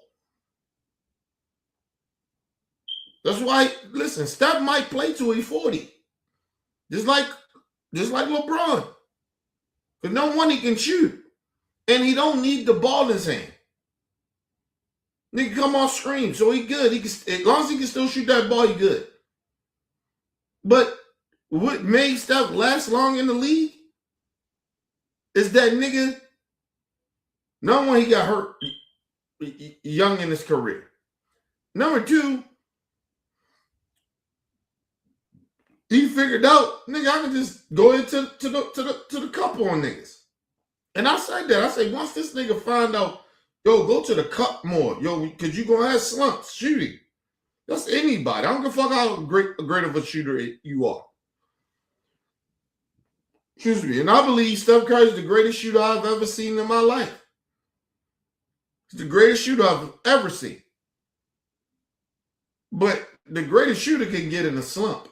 That's why, listen, Steph might play till he's 40. Just like LeBron. Because no one he can shoot. And he don't need the ball in his hand. Nigga come off screen, so he good. He can, as long as he can still shoot that ball, he good. But what made Steph last long in the league is that nigga, number one, he got hurt young in his career. Number two, he figured out, nigga, I can just go into the couple on niggas. And I said that. I say, once this nigga find out, yo, go to the cup more. Yo, because you going to have slumps shooting. That's anybody. I don't give a fuck how great of a shooter you are. Excuse me. And I believe Steph Curry is the greatest shooter I've ever seen in my life. He's the greatest shooter I've ever seen. But the greatest shooter can get in a slump.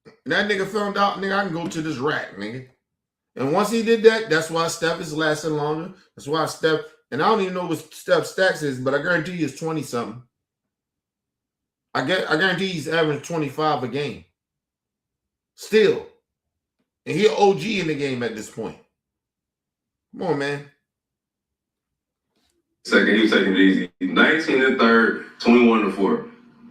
And that nigga found out, nigga, I can go to this rack, nigga. And once he did that, that's why Steph is lasting longer. That's why Steph, and I don't even know what Steph's stats is, but I guarantee you it's 20-something. I guarantee he's averaging 25 a game. Still. And he's OG in the game at this point. Come on, man. Second, he was taking it easy. 19 and third, 21 and fourth.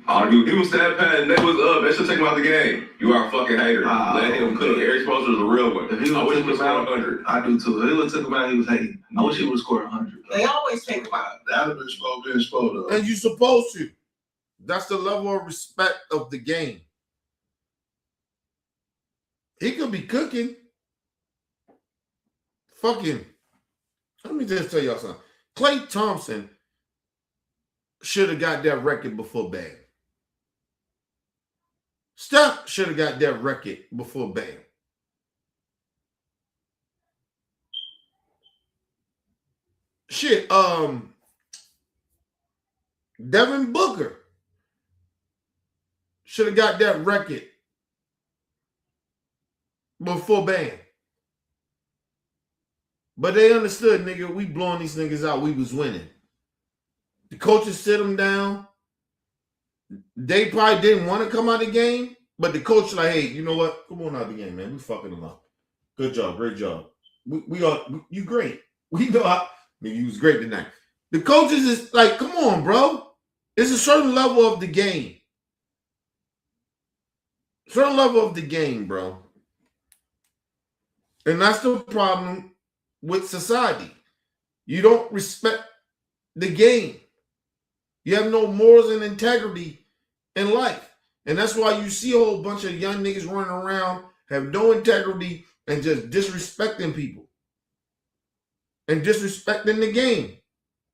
He was stat pad, neck was up. That should take him out the game. You are a fucking hater. Let him cook. Eric Spoelstra is a real one. If he I wish he would was have took him out, 100. I do too. If he would have took him out, he was hating. I wish he would have scored 100. They always take him out. That'd have been spoke. And you're supposed to. That's the level of respect of the game. He could be cooking. Fucking. Let me just tell y'all something. Klay Thompson should have got that record before Bam. Steph should have got that record before Bam. Shit, Devin Booker should have got that record before Bam. But they understood, nigga, we blowing these niggas out, we was winning. The coaches sit them down. They probably didn't want to come out of the game, but the coach like, hey, you know what? Come on out of the game, man. We fucking them up. Good job, great job. You great. We know how, nigga, you was great tonight. The coaches is like, come on, bro. It's a certain level of the game. Certain level of the game, bro. And that's the problem with society. You don't respect the game. You have no morals and integrity in life. And that's why you see a whole bunch of young niggas running around, have no integrity, and just disrespecting people. And disrespecting the game.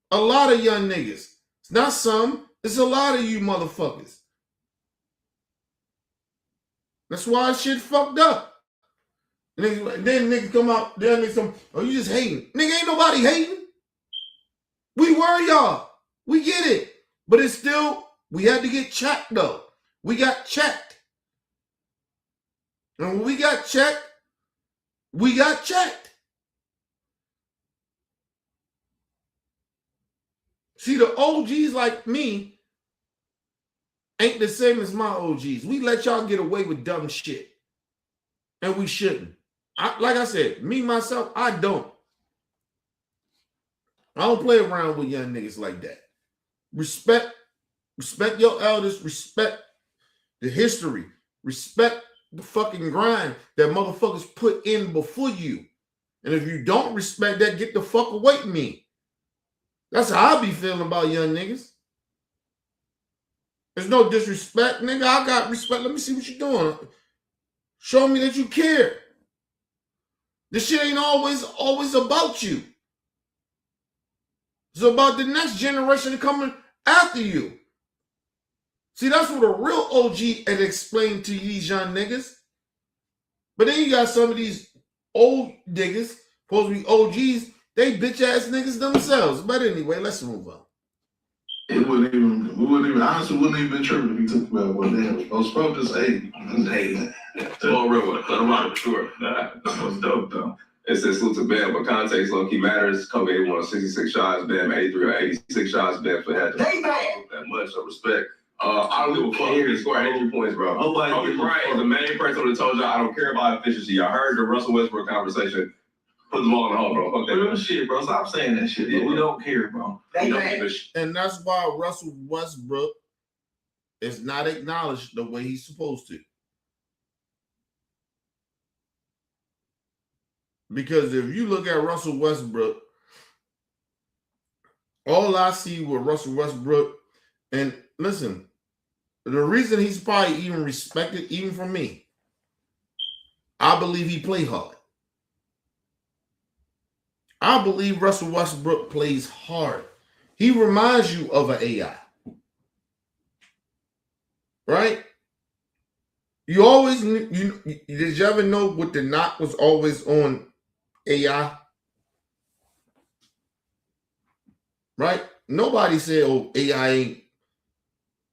A lot of young niggas. It's not some, it's a lot of you motherfuckers. That's why shit fucked up. And then niggas come out, then niggas come, oh, you just hating. Nigga, ain't nobody hating. We were y'all. We get it. But it's still, we had to get checked though. We got checked. And when we got checked, we got checked. See, the OGs like me ain't the same as my OGs. We let y'all get away with dumb shit. And we shouldn't. Like I said, me, myself, I don't play around with young niggas like that. Respect your elders, respect the history, respect the fucking grind that motherfuckers put in before you. And if you don't respect that, get the fuck away from me. That's how I be feeling about young niggas. There's no disrespect, nigga. I got respect. Let me see what you're doing. Show me that you care. This shit ain't always about you. It's about the next generation coming after you. See, that's what a real OG had explained to these young niggas. But then you got some of these old niggas, supposed to be OGs, they bitch ass niggas themselves. But anyway, let's move on. We wouldn't even been tripping if he took about what they was supposed to say. It's all real one. Let him out for sure. That was dope though. It says salute to Bam, but context low-key matters. Kobe 81 66 shots, Bam 83 or 86 shots, Bam for had that much, so respect. I don't give a fuck if he scored 83 points, bro. Kobe Bryant is the main person that told y'all I don't care about efficiency. I heard the Russell Westbrook conversation. Put them all in the hall, bro. Fuck that. Real shit, bro. Stop saying that shit. Bro. We don't care, bro. We don't give a shit. And that's why Russell Westbrook is not acknowledged the way he's supposed to. Because if you look at Russell Westbrook, all I see with Russell Westbrook, and listen, the reason he's probably even respected, even from me, I believe he play hard. I believe Russell Westbrook plays hard. He reminds you of an AI. Right? You always did you ever know what the knock was always on AI? Right? Nobody said, oh, AI ain't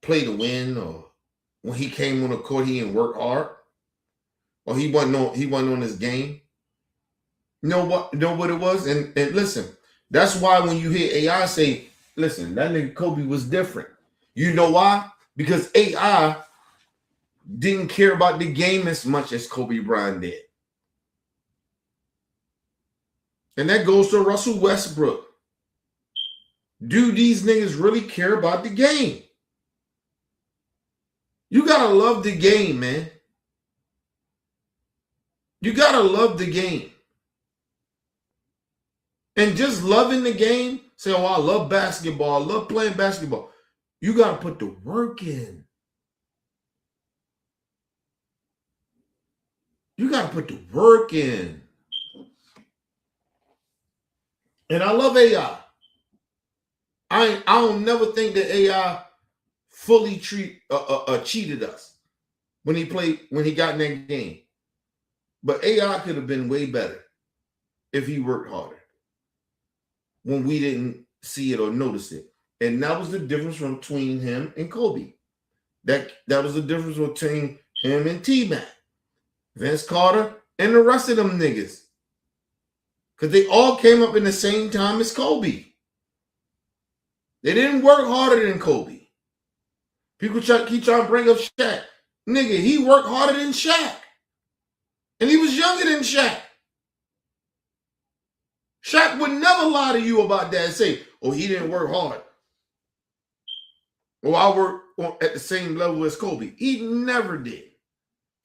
play to win, or when he came on the court, he didn't work hard, or he wasn't on his game. You know what it was? And listen, that's why when you hear AI say, listen, that nigga Kobe was different. You know why? Because AI didn't care about the game as much as Kobe Bryant did. And that goes to Russell Westbrook. Do these niggas really care about the game? You gotta love the game, man. You gotta love the game. And just loving the game, say, oh, I love basketball, I love playing basketball. You gotta put the work in. You gotta put the work in. And I love AI. I don't never think that AI fully cheated us when he got in that game. But AI could have been way better if he worked harder when we didn't see it or notice it. And that was the difference between him and Kobe. That was the difference between him and T-Mac, Vince Carter, and the rest of them niggas. Because they all came up in the same time as Kobe. They didn't work harder than Kobe. People keep trying to bring up Shaq. Nigga, he worked harder than Shaq. And he was younger than Shaq. Shaq would never lie to you about that and say, oh, he didn't work hard. Or I worked at the same level as Kobe. He never did.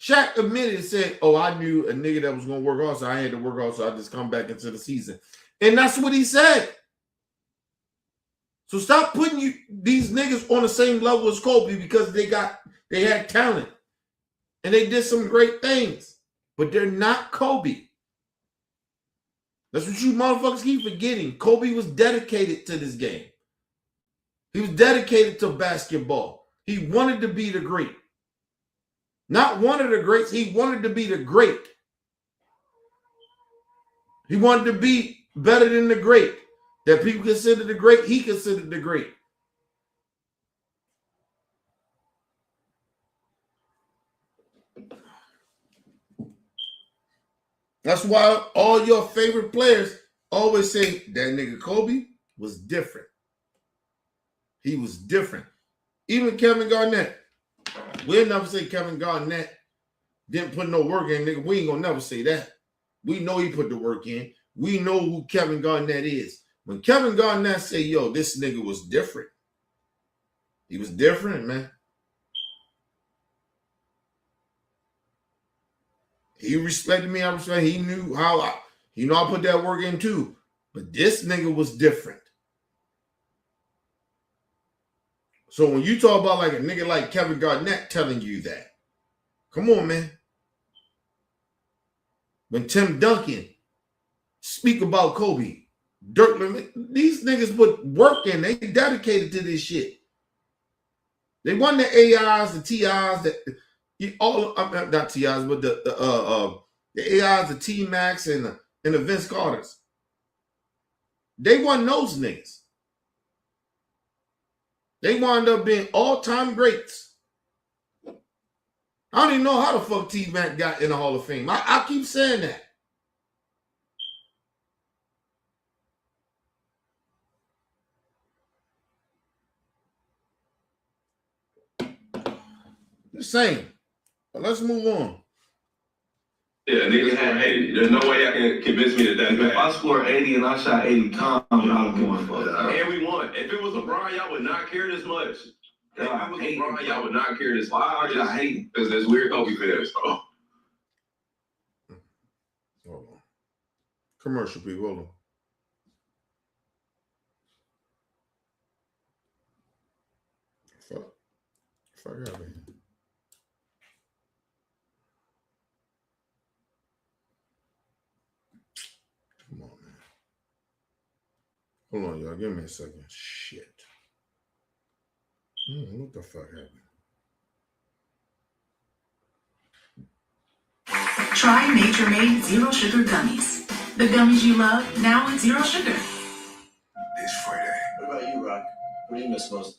Shaq admitted and said, oh, I knew a nigga that was going to work hard, so I had to work hard, so I just come back into the season. And that's what he said. So stop putting these niggas on the same level as Kobe because they had talent. And they did some great things. But they're not Kobe. That's what you motherfuckers keep forgetting. Kobe was dedicated to this game. He was dedicated to basketball. He wanted to be the great. Not one of the greats. He wanted to be the great. He wanted to be better than the great. That people consider the great, he considered the great. That's why all your favorite players always say that nigga Kobe was different. He was different. Even Kevin Garnett. We'll never say Kevin Garnett didn't put no work in, nigga. We ain't gonna never say that. We know he put the work in. We know who Kevin Garnett is. When Kevin Garnett say, yo, this nigga was different. He was different, man. He respected me. I respect. He knew how I put that work in too. But this nigga was different. So when you talk about like a nigga like Kevin Garnett telling you that, come on, man. When Tim Duncan speak about Kobe, Dirk, these niggas put work in. They dedicated to this shit. They won the AIs, the TIs, not TIs, but the AIs, the T-Max, and the Vince Carters. They won those niggas. They wound up being all-time greats. I don't even know how the fuck T-Mac got in the Hall of Fame. I keep saying that. Just saying. But let's move on. Yeah, niggas had 80. There's no way I can convince me that that's If bad. I score 80 and I shot 80 calm, I'm going for it. And we won. If it was LeBron, y'all would not care this much. If it was hate LeBron, him. y'all would not care this much. Why I hate him? Because there's weird Kobe fans. So. Hold on. Commercial people, hold on. Fuck out of here. Come on, man. Hold on, y'all. Give me a second. Shit. What the fuck happened? Try Nature Made Zero Sugar Gummies. The gummies you love, now with zero sugar. It's Friday. What about you, Rock? What are you supposed to?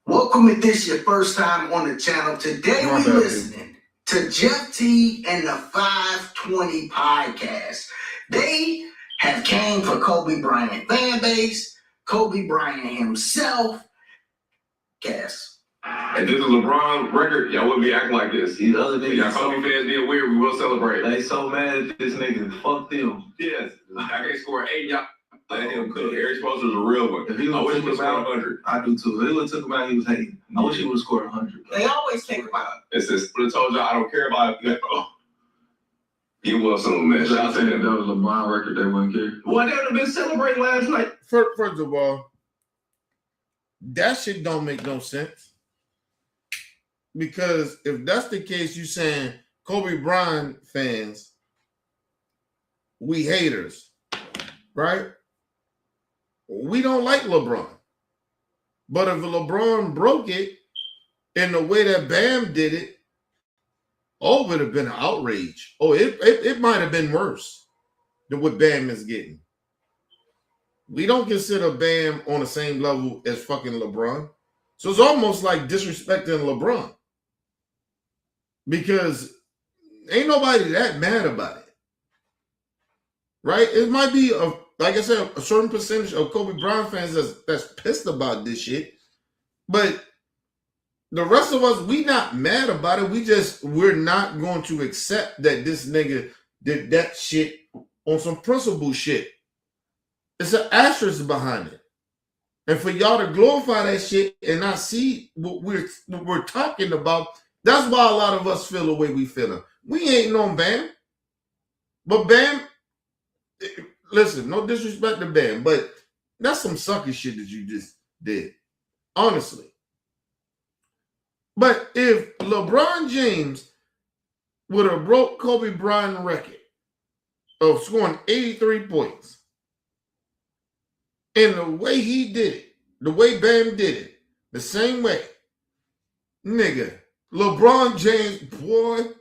Welcome if this your first time on the channel. Today we listening to Jeff T and the 520 podcast. They have came for Kobe Bryant fan base, Kobe Bryant himself. Guess. And this is LeBron record. Y'all wouldn't be acting like this. These other niggas, Y'all Kobe fans being weird. We will celebrate. they so mad at this nigga. Fuck them. Yes. I can't score 8. Y'all let him cook. Eric Spoelstra is a real one. If he I wish he would would have scored 100. I do too. If he would have took him out, he was hating. I wish he would have scored 100. They always take him out. It's this. But I told y'all I don't care about it. Oh. He was some man. Shout out to him. That was a LeBron record. They wouldn't care. Well, they would have been celebrating last night. First of all, that shit don't make no sense. Because if that's the case, you saying Kobe Bryant fans, we haters, right? We don't like LeBron. But if LeBron broke it in the way that Bam did it, it would have been an outrage. It might have been worse than what Bam is getting. We don't consider Bam on the same level as fucking LeBron. So it's almost like disrespecting LeBron. Because ain't nobody that mad about it. Right? It might be, like I said, a certain percentage of Kobe Bryant fans that's pissed about this shit. But the rest of us, we not mad about it. We're not going to accept that this nigga did that shit on some principle shit. It's an asterisk behind it. And for y'all to glorify that shit and not see what we're talking about, that's why a lot of us feel the way we feeling. We ain't no Bam. But Bam, listen, no disrespect to Bam, but that's some sucker shit that you just did. Honestly. But if LeBron James would have broke Kobe Bryant record of scoring 83 points, and the way he did it, the way Bam did it, the same way, nigga, LeBron James, boy,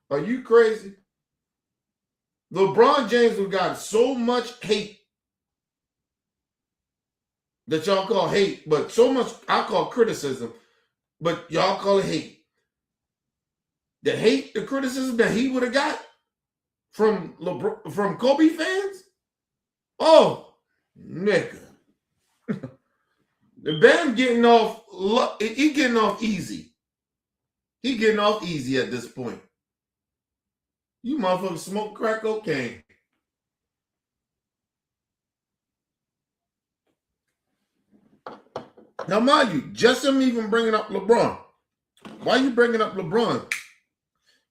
are you crazy? LeBron James would got so much hate that y'all call hate, but so much I call criticism, but y'all call it hate. The criticism that he would have got from Kobe fans? Oh, nigga. The Bam getting off, he getting off easy. He getting off easy at this point. You motherfuckers smoke crack cocaine. Now, mind you, just him even bringing up LeBron. Why are you bringing up LeBron?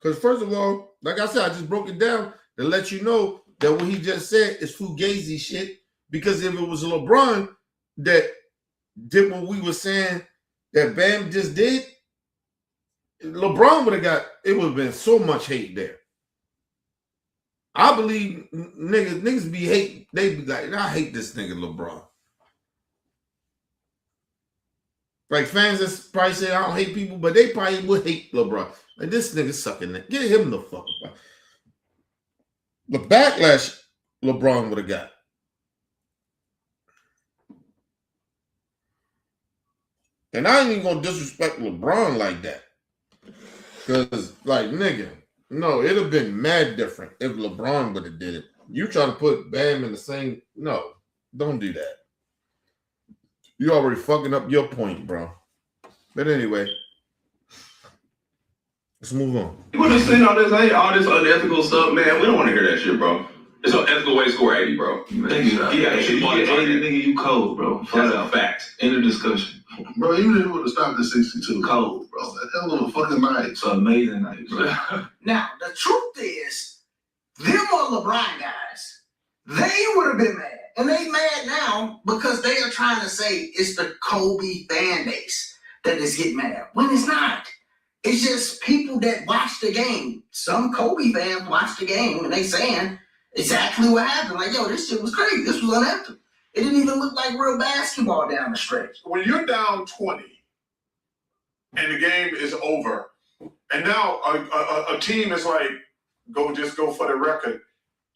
Because first of all, like I said, I just broke it down to let you know that what he just said is fugazi shit. Because if it was LeBron that did what we were saying that Bam just did, LeBron would have been so much hate there. I believe niggas be hate. They be like, I hate this nigga LeBron. Like fans that probably say I don't hate people, but they probably would hate LeBron. Like this nigga sucking that. Get him the fuck up. The backlash LeBron would have got. And I ain't even gonna disrespect LeBron like that. Because, like, nigga, no, it'd have been mad different if LeBron would have did it. You try to put Bam in the same, no, don't do that. You already fucking up your point, bro. But anyway, let's move on. You want to send all this unethical stuff, man? We don't want to hear that shit, bro. It's an ethical way to score 80, bro. Nigga, you get 80, nigga, you cold, bro. That's a fact. End of discussion. Bro, even if it would have stopped at 62. Cold, bro. That hell of a fucking night. It's an amazing night, bro. Now, the truth is, them are LeBron guys. They would have been mad. And they mad now because they are trying to say it's the Kobe fan base that is getting mad. When it's not. It's just people that watch the game. Some Kobe fans watch the game and they saying exactly what happened. Like, yo, this shit was crazy. This was unethical. It didn't even look like real basketball down the stretch. When you're down 20 and the game is over, and now a team is like, go for the record.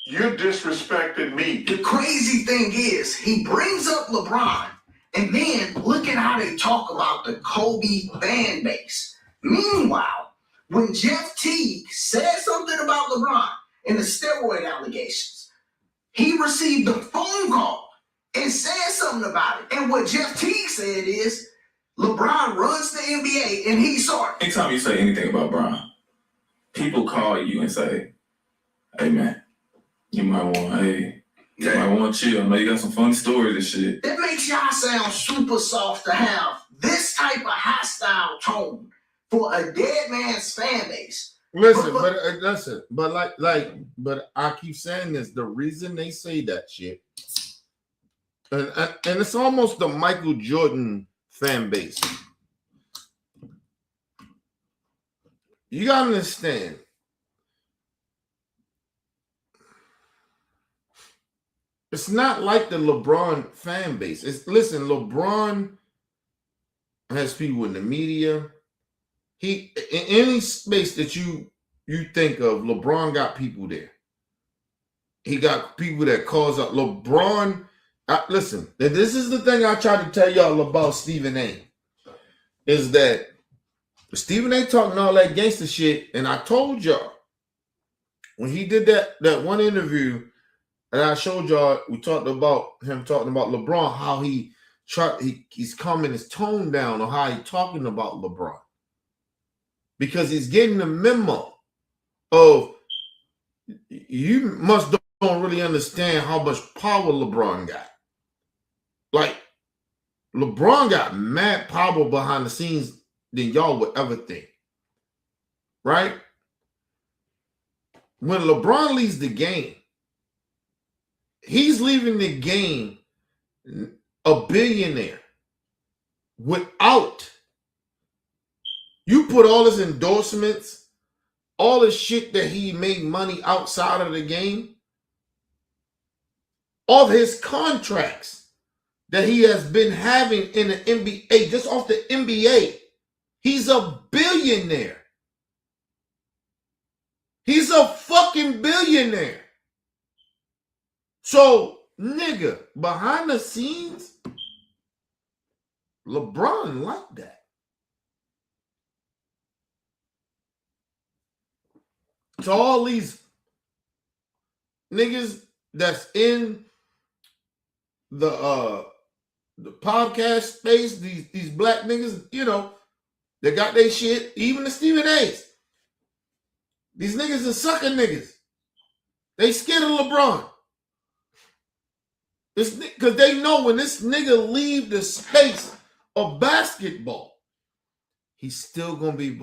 You're disrespecting me. The crazy thing is, he brings up LeBron, and then look at how they talk about the Kobe fan base. Meanwhile, when Jeff Teague said something about LeBron and the steroid allegations, he received a phone call and said something about it. And what Jeff Teague said is, LeBron runs the NBA and he's sorry. Anytime you say anything about Bron, people call you and say, hey man, you might want to chill. I know you got some funny stories and shit. That makes y'all sound super soft to have this type of hostile tone for a dead man's fan base. Listen, but I keep saying this. The reason they say that shit, and it's almost the Michael Jordan fan base. You gotta understand. It's not like the LeBron fan base. Listen, LeBron has people in the media. He in any space that you think of, LeBron got people there. He got people that calls up LeBron. Listen, this is the thing I tried to tell y'all about Stephen A. Is that Stephen A. talking all that gangster shit, and I told y'all when he did that one interview, and I showed y'all, we talked about him talking about LeBron, how he's calming his tone down on how he's talking about LeBron. Because he's getting the memo of you don't really understand how much power LeBron got. Like, LeBron got mad power behind the scenes than y'all would ever think. Right? When LeBron leaves the game, he's leaving the game a billionaire without. You put all his endorsements, all the shit that he made money outside of the game, all his contracts that he has been having in the NBA, just off the NBA, he's a billionaire. He's a fucking billionaire. So, nigga, behind the scenes, LeBron like that. To all these niggas that's in the podcast space, these black niggas, you know, they got their shit, even the Stephen A's. These niggas are sucker niggas. They scared of LeBron. Because they know when this nigga leave the space of basketball, he's still going to be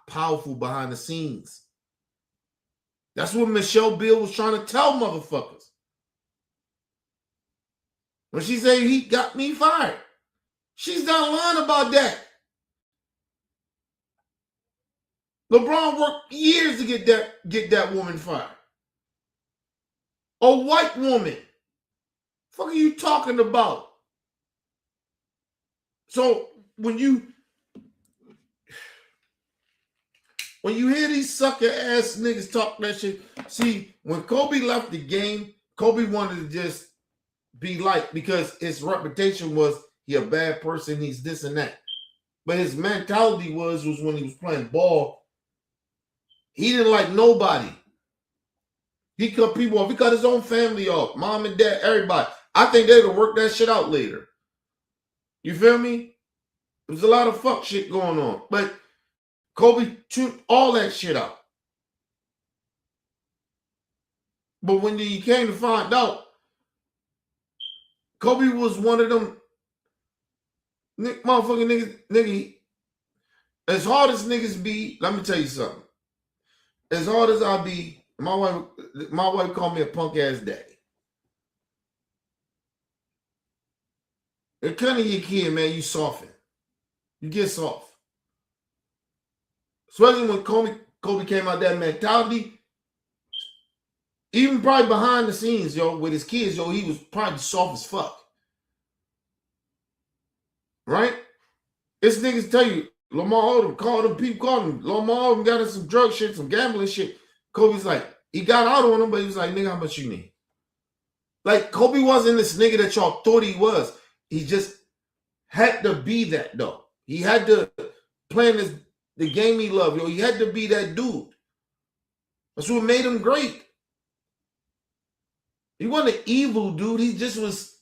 powerful behind the scenes. That's what Michelle Beale was trying to tell motherfuckers. When she said he got me fired. She's not lying about that. LeBron worked years to get that woman fired. A white woman. Fuck are you talking about? So when you hear these sucker ass niggas talk that shit, see, when Kobe left the game, Kobe wanted to just be liked because his reputation was he a bad person, he's this and that. But his mentality was when he was playing ball, he didn't like nobody. He cut people off. He cut his own family off. Mom and dad, everybody. I think they would work that shit out later. You feel me? There's a lot of fuck shit going on. But Kobe took all that shit out. But when you came to find out, Kobe was one of them motherfucking nigga. As hard as niggas be, let me tell you something. As hard as I be, my wife called me a punk ass daddy. It kind of your kid, man, you soften. You get soft. Especially when Kobe came out that mentality, Even probably behind the scenes, yo, with his kids, yo, he was probably soft as fuck. Right? This niggas tell you, Lamar Odom called him, people called him. Lamar Odom got in some drug shit, some gambling shit. Kobe's like, he got out on him, but he was like, nigga, how much you need? Like, Kobe wasn't this nigga that y'all thought he was. He just had to be that, though. He had to play the game he loved, yo. He had to be that dude. That's what made him great. He wasn't an evil dude. He just was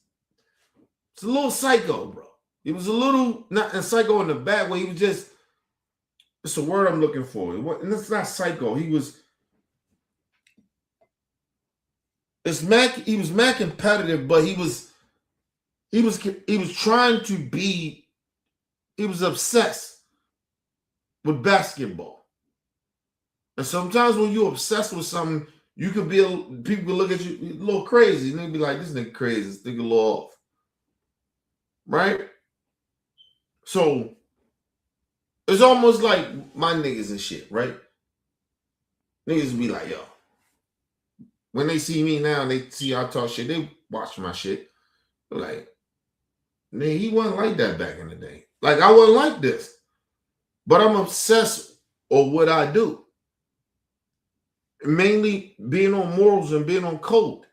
a little psycho, bro. He was a little, not a psycho in the bad way. He was just, it's a word I'm looking for. And it's not psycho. He was mad competitive, but he was trying to be, he was obsessed with basketball. And sometimes when you're obsessed with something, you could be, people could look at you a little crazy, and they'd be like, this nigga crazy, this nigga a little off. Right? So it's almost like my niggas and shit, right? Niggas be like, yo, when they see me now and they see I talk shit, they watch my shit. They're like, nigga, he wasn't like that back in the day. Like, I wasn't like this. But I'm obsessed with what I do. Mainly being on morals and being on code.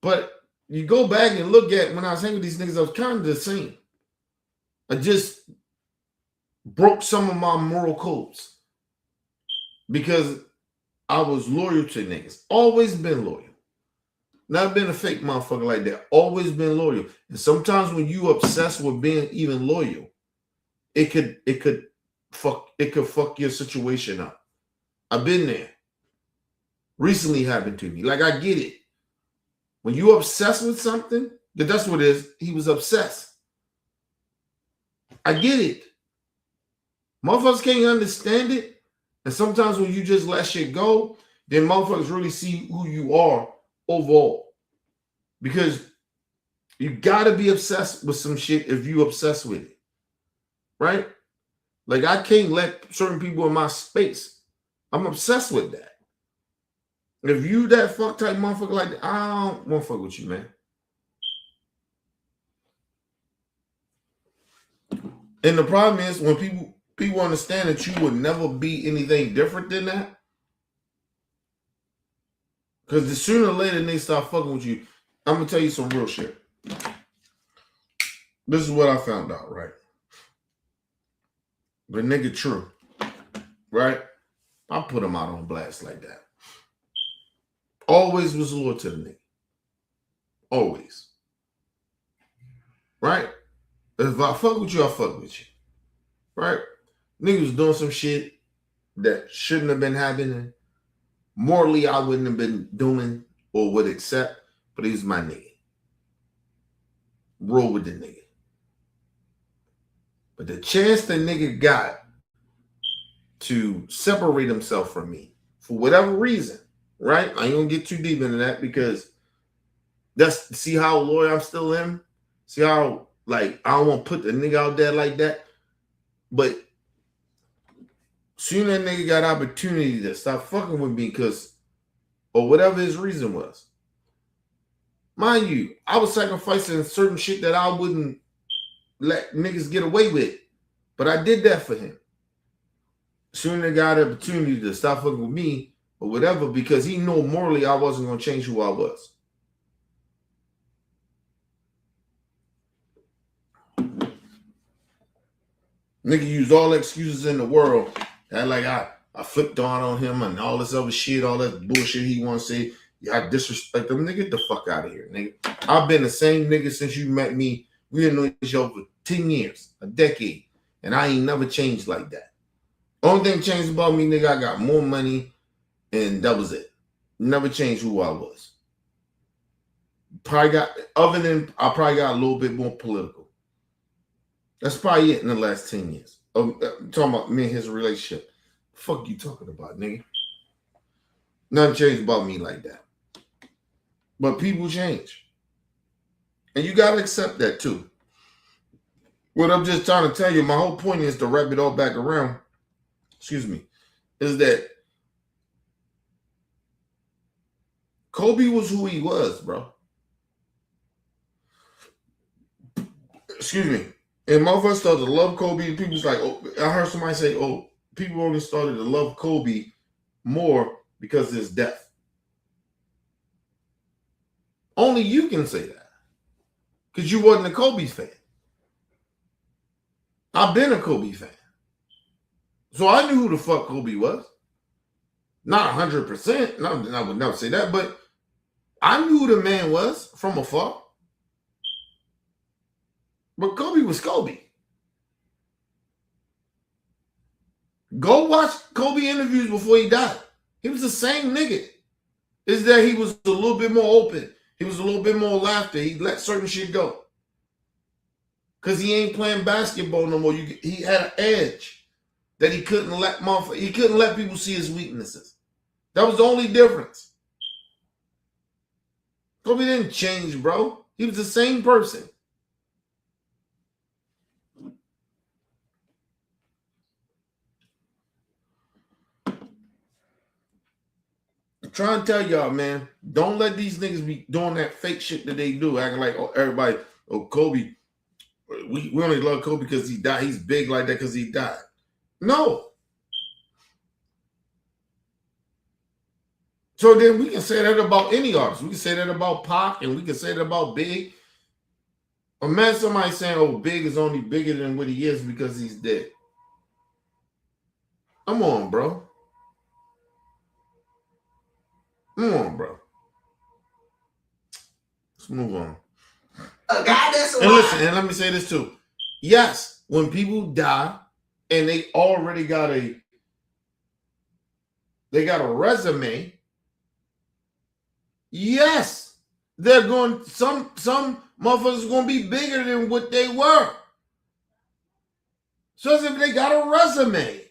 But you go back and look at when I was hanging with these niggas, I was kind of the same. I just broke some of my moral codes because I was loyal to niggas. Always been loyal. Not been a fake motherfucker like that. Always been loyal. And sometimes when you obsessed with being even loyal, it could fuck your situation up. I've been there. Recently happened to me. Like, I get it. When you obsessed with something, that's what it is. He was obsessed. I get it. Motherfuckers can't understand it. And sometimes when you just let shit go, then motherfuckers really see who you are overall. Because you gotta be obsessed with some shit if you obsessed with it. Right? Like, I can't let certain people in my space. I'm obsessed with that. If you that fuck type motherfucker like that, I don't want to fuck with you, man. And the problem is when people understand that you would never be anything different than that. Because the sooner or later they start fucking with you, I'm gonna tell you some real shit. This is what I found out, right? The nigga True, right? I put him out on blast like that. Always was loyal to the nigga. Always. Right? If I fuck with you, I fuck with you. Right? Nigga was doing some shit that shouldn't have been happening. Morally, I wouldn't have been doing or would accept, but he was my nigga. Roll with the nigga. But the chance the nigga got to separate himself from me, for whatever reason, right? I ain't gonna get too deep into that because see how loyal I'm still in? See how, like, I don't want to put the nigga out there like that? But soon that nigga got opportunity to stop fucking with me because, or whatever his reason was. Mind you, I was sacrificing certain shit that I wouldn't let niggas get away with. But I did that for him. Soon they got an opportunity to stop fucking with me or whatever because he knew morally I wasn't going to change who I was. Nigga used all the excuses in the world. That like I flipped on him and all this other shit, all that bullshit he want to say. Yeah, I disrespect him. Nigga, get the fuck out of here, nigga. I've been the same nigga since you met me. We didn't know each other for 10 years, a decade. And I ain't never changed like that. Only thing changed about me, nigga, I got more money and that was it. Never changed who I was. I probably got a little bit more political. That's probably it in the last 10 years. I'm talking about me and his relationship. The fuck you talking about, nigga? Nothing changed about me like that. But people change. And you got to accept that too. What I'm just trying to tell you, my whole point is to wrap it all back around, is that Kobe was who he was, bro. Excuse me. And motherfuckers started to love Kobe. People was like, oh, I heard somebody say, oh, people only started to love Kobe more because of his death. Only you can say that. Because you wasn't a Kobe fan. I've been a Kobe fan. So I knew who the fuck Kobe was. Not 100%. I would never say that, but I knew who the man was from afar. But Kobe was Kobe. Go watch Kobe interviews before he died. He was the same nigga. It's that he was a little bit more open. He was a little bit more laughter. He let certain shit go. Because he ain't playing basketball no more. He had an edge that he couldn't let people see his weaknesses. That was the only difference. Kobe didn't change, bro. He was the same person. I'm trying to tell y'all, man, don't let these niggas be doing that fake shit that they do, acting like everybody, Kobe, we only love Kobe because he died. He's big like that because he died. No. So then we can say that about any artist. We can say that about Pac, and we can say that about Big. Imagine somebody saying, oh, Big is only bigger than what he is because he's dead. Come on, bro. Come on, bro. Let's move on. A guy that's alive. And listen, and let me say this too. Yes, when people die and they already got a resume, yes, they're going, some motherfuckers are going to be bigger than what they were. So as if they got a resume.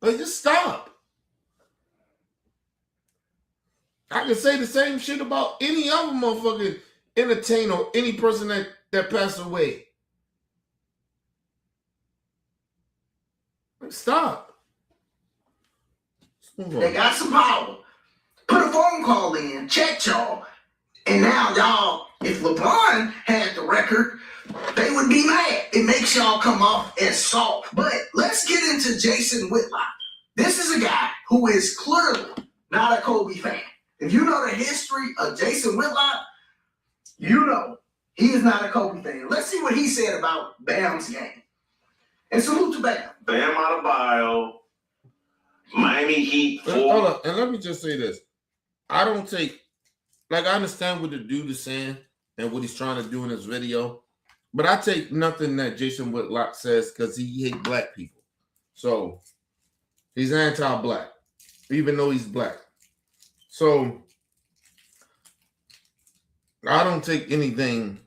Like, just stop. I can say the same shit about any other motherfucking entertainer or any person that passed away. Like, stop. They got some power. Put a phone call in, check y'all. And now y'all, if LeBron had the record, they would be mad. It makes y'all come off as soft. But let's get into Jason Whitlock. This is a guy who is clearly not a Kobe fan. If you know the history of Jason Whitlock, you know he is not a Kobe fan. Let's see what he said about Bam's game. And salute to Bam. Bam Adebayo, Miami Heat. Hold on, and let me just say this. I don't take, like, I understand what the dude is saying and what he's trying to do in his video, but I take nothing that Jason Whitlock says because he hates black people. So he's anti-black, even though he's black. So I don't take anything.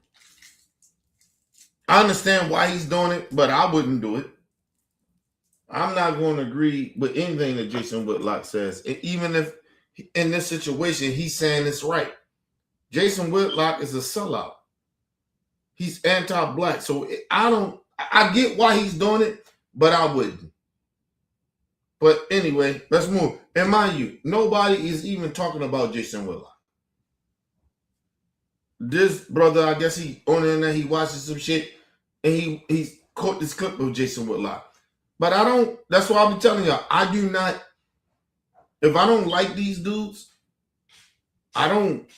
I understand why he's doing it, but I wouldn't do it. I'm not going to agree with anything that Jason Whitlock says, even if in this situation he's saying it's right. Jason Whitlock is a sellout. He's anti-black, so I get why he's doing it, but I wouldn't. But anyway, let's move. And mind you, nobody is even talking about Jason Whitlock. This brother, I guess he on the internet, he watches some shit, and he's caught this clip of Jason Whitlock. But I don't, that's why I'll be telling y'all, I do not, if I don't like these dudes, I don't,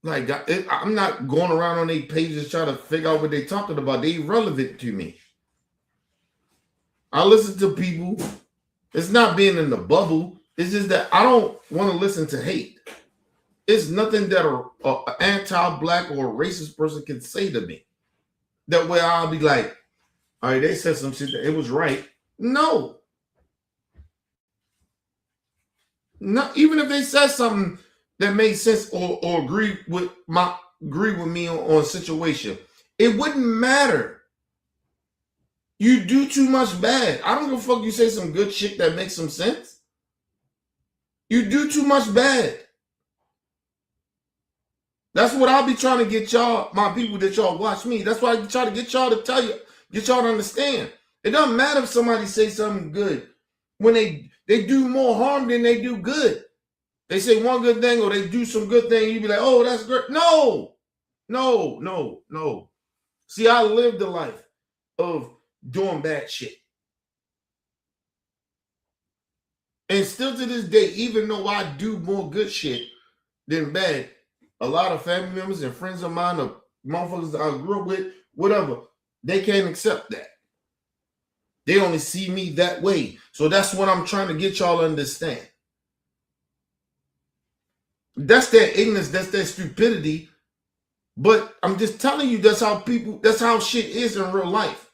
like, I'm not going around on their pages trying to figure out what they're talking about. They irrelevant to me. I listen to people. It's not being in the bubble. It's just that I don't want to listen to hate. It's nothing that an anti-black or a racist person can say to me. That way I'll be like, all right, they said some shit that it was right. No. Even if they said something that made sense or agree with me on a situation, it wouldn't matter. You do too much bad. I don't give a fuck you say some good shit that makes some sense. You do too much bad. That's what I'll be trying to get y'all, my people that y'all watch me. That's why I try to get y'all to tell you, get y'all to understand. It doesn't matter if somebody say something good. When they They do more harm than they do good. They say one good thing or they do some good thing, you be like, oh, that's great. No. See, I lived the life of doing bad shit. And still to this day, even though I do more good shit than bad, a lot of family members and friends of mine, or motherfuckers I grew up with, whatever, they can't accept that. They only see me that way. So that's what I'm trying to get y'all to understand. That's their ignorance, that's their stupidity. But I'm just telling you, that's how shit is in real life.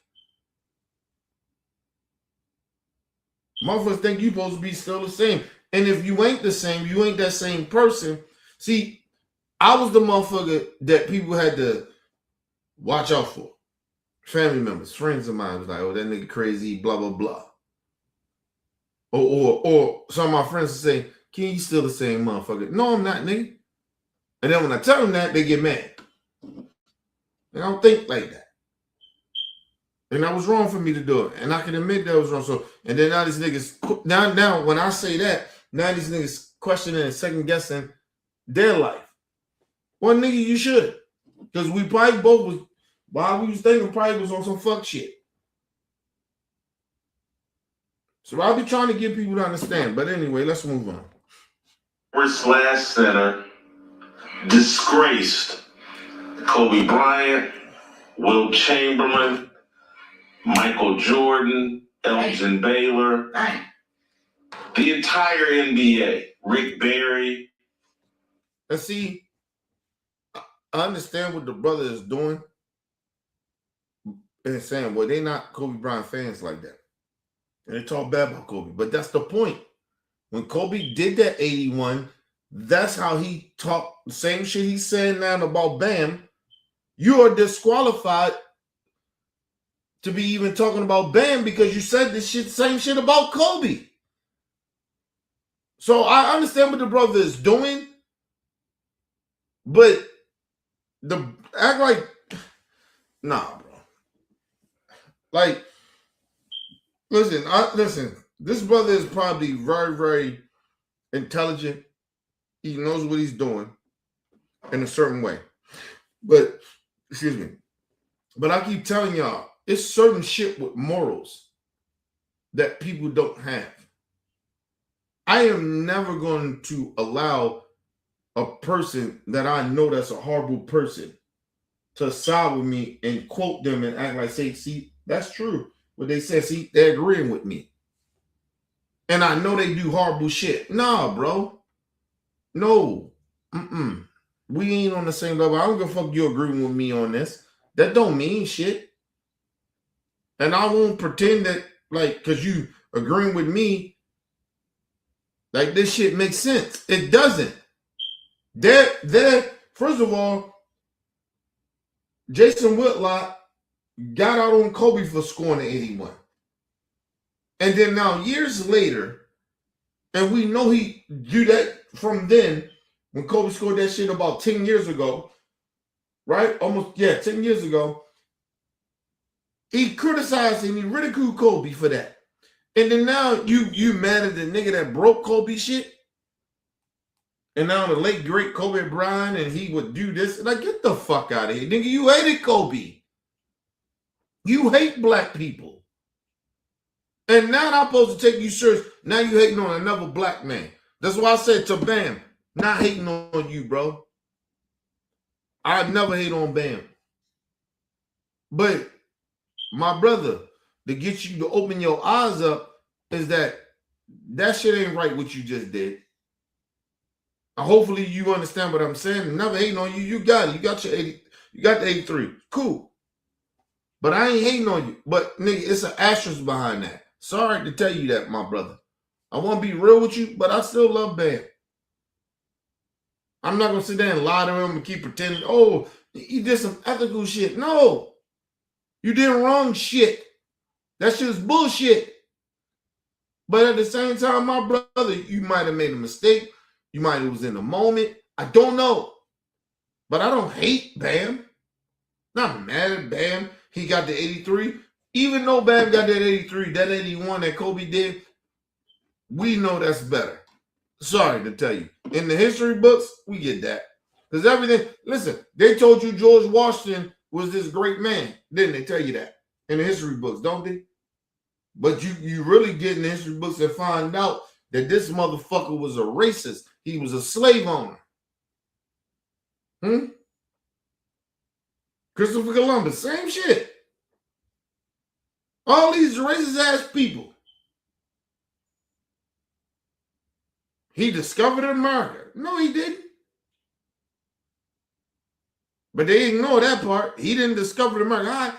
Motherfuckers think you supposed to be still the same. And if you ain't the same, you ain't that same person. See, I was the motherfucker that people had to watch out for. Family members, friends of mine was like, oh, that nigga crazy, blah, blah, blah. Or some of my friends would say, Ken, you still the same motherfucker. No, I'm not, nigga. And then when I tell them that, they get mad. They don't think like that. And that was wrong for me to do it. And I can admit that was wrong. So, and then now these niggas, now when I say that, now these niggas questioning and second guessing their life. Well, nigga, you should. Because we probably both was, while we was thinking, probably was on some fuck shit. So I'll be trying to get people to understand. But anyway, let's move on. /center disgraced Kobe Bryant, Wilt Chamberlain, Michael Jordan, Elgin Baylor, the entire NBA, Rick Barry. And see, I understand what the brother is doing and saying, well, they not Kobe Bryant fans like that. And they talk bad about Kobe. But that's the point. When Kobe did that 81, that's how he talked. The same shit he's saying now about Bam. You are disqualified to be even talking about Bam because you said this shit, same shit about Kobe. So I understand what the brother is doing, but act like, nah, bro. Like, listen, this brother is probably very, very intelligent. He knows what he's doing in a certain way. But, excuse me. But I keep telling y'all, it's certain shit with morals that people don't have. I am never going to allow a person that I know that's a horrible person to side with me and quote them and act like, say, see, that's true. What they said, see, they're agreeing with me. And I know they do horrible shit. Nah, bro. No. We ain't on the same level. I don't give a fuck you agreeing with me on this. That don't mean shit. And I won't pretend that, like, because you agreeing with me, like, this shit makes sense. It doesn't. First of all, Jason Whitlock got out on Kobe for scoring the 81. And then now, years later, and we know he do that from then, when Kobe scored that shit about 10 years ago, right? 10 years ago. He criticized and he ridiculed Kobe for that. And then now you mad at the nigga that broke Kobe shit? And now the late great Kobe Bryant and he would do this. Like, get the fuck out of here. Nigga, you hated Kobe. You hate black people. And now I'm supposed to take you serious. Now you hating on another black man. That's why I said to Bam, not hating on you, bro. I'd never hate on Bam. But my brother, to get you to open your eyes up is that shit ain't right what you just did. Hopefully you understand what I'm saying. Never hating on you. You got it. You got your 80. You got the 83. Cool. But I ain't hating on you. But nigga, it's an asterisk behind that. Sorry to tell you that, my brother. I want to be real with you, but I still love Bam. I'm not gonna sit there and lie to him and keep pretending, oh, he did some ethical shit. No. You did wrong shit. That shit is bullshit. But at the same time, my brother, you might have made a mistake. You might have was in a moment. I don't know. But I don't hate Bam. Not mad at Bam. He got the 83. Even though Bam got that 83, that 81 that Kobe did, We know that's better. Sorry to tell you. In the history books, we get that. Because everything, listen, they told you George Washington was this great man. Didn't they tell you that? In the history books, don't they? But you really get in the history books and find out that this motherfucker was a racist. He was a slave owner. Christopher Columbus, same shit. All these racist ass people. He discovered America. No, he didn't. But they ignore that part. He didn't discover America.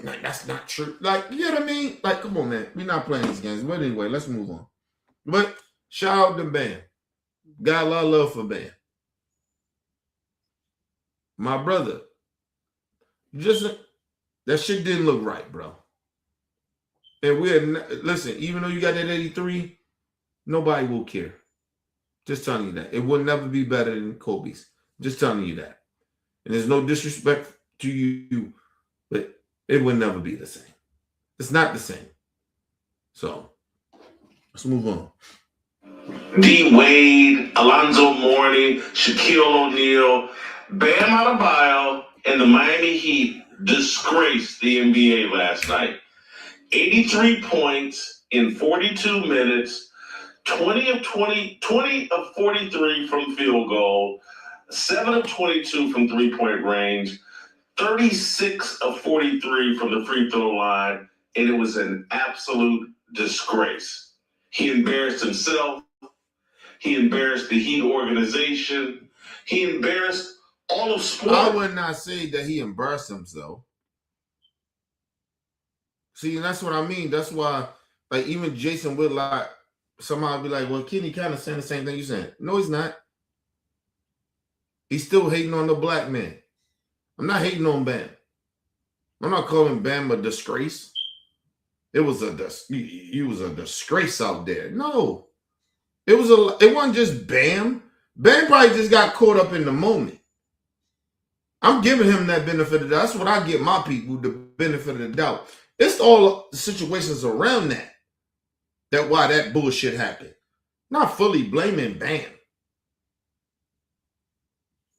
That's not true. Like, you know what I mean? Like, come on, man. We're not playing these games. But anyway, let's move on. But shout out to Bam. Got a lot of love for Bam. My brother. That shit didn't look right, bro. And listen, even though you got that 83, nobody will care. Just telling you that. It will never be better than Kobe's. Just telling you that. And there's no disrespect to you, but it will never be the same. It's not the same. So, let's move on. D. Wade, Alonzo Mourning, Shaquille O'Neal, Bam Adebayo, and the Miami Heat disgraced the NBA last night. 83 points in 42 minutes, 20 of 43 from field goal, 7 of 22 from three-point range, 36 of 43 from the free throw line, and it was an absolute disgrace. He embarrassed himself. He embarrassed the Heat organization. He embarrassed all of sports. I would not say that he embarrassed himself. See, that's what I mean. That's why, like, even Jason would like somehow be like, well, Kenny kind of saying the same thing you're saying. No, he's not. He's still hating on the black man. I'm not hating on Bam. I'm not calling Bam a disgrace. He was a disgrace out there. No. It wasn't just Bam. Bam probably just got caught up in the moment. I'm giving him that benefit of the doubt. That's what I give my people, the benefit of the doubt. It's all the situations around that why that bullshit happened. Not fully blaming Bam.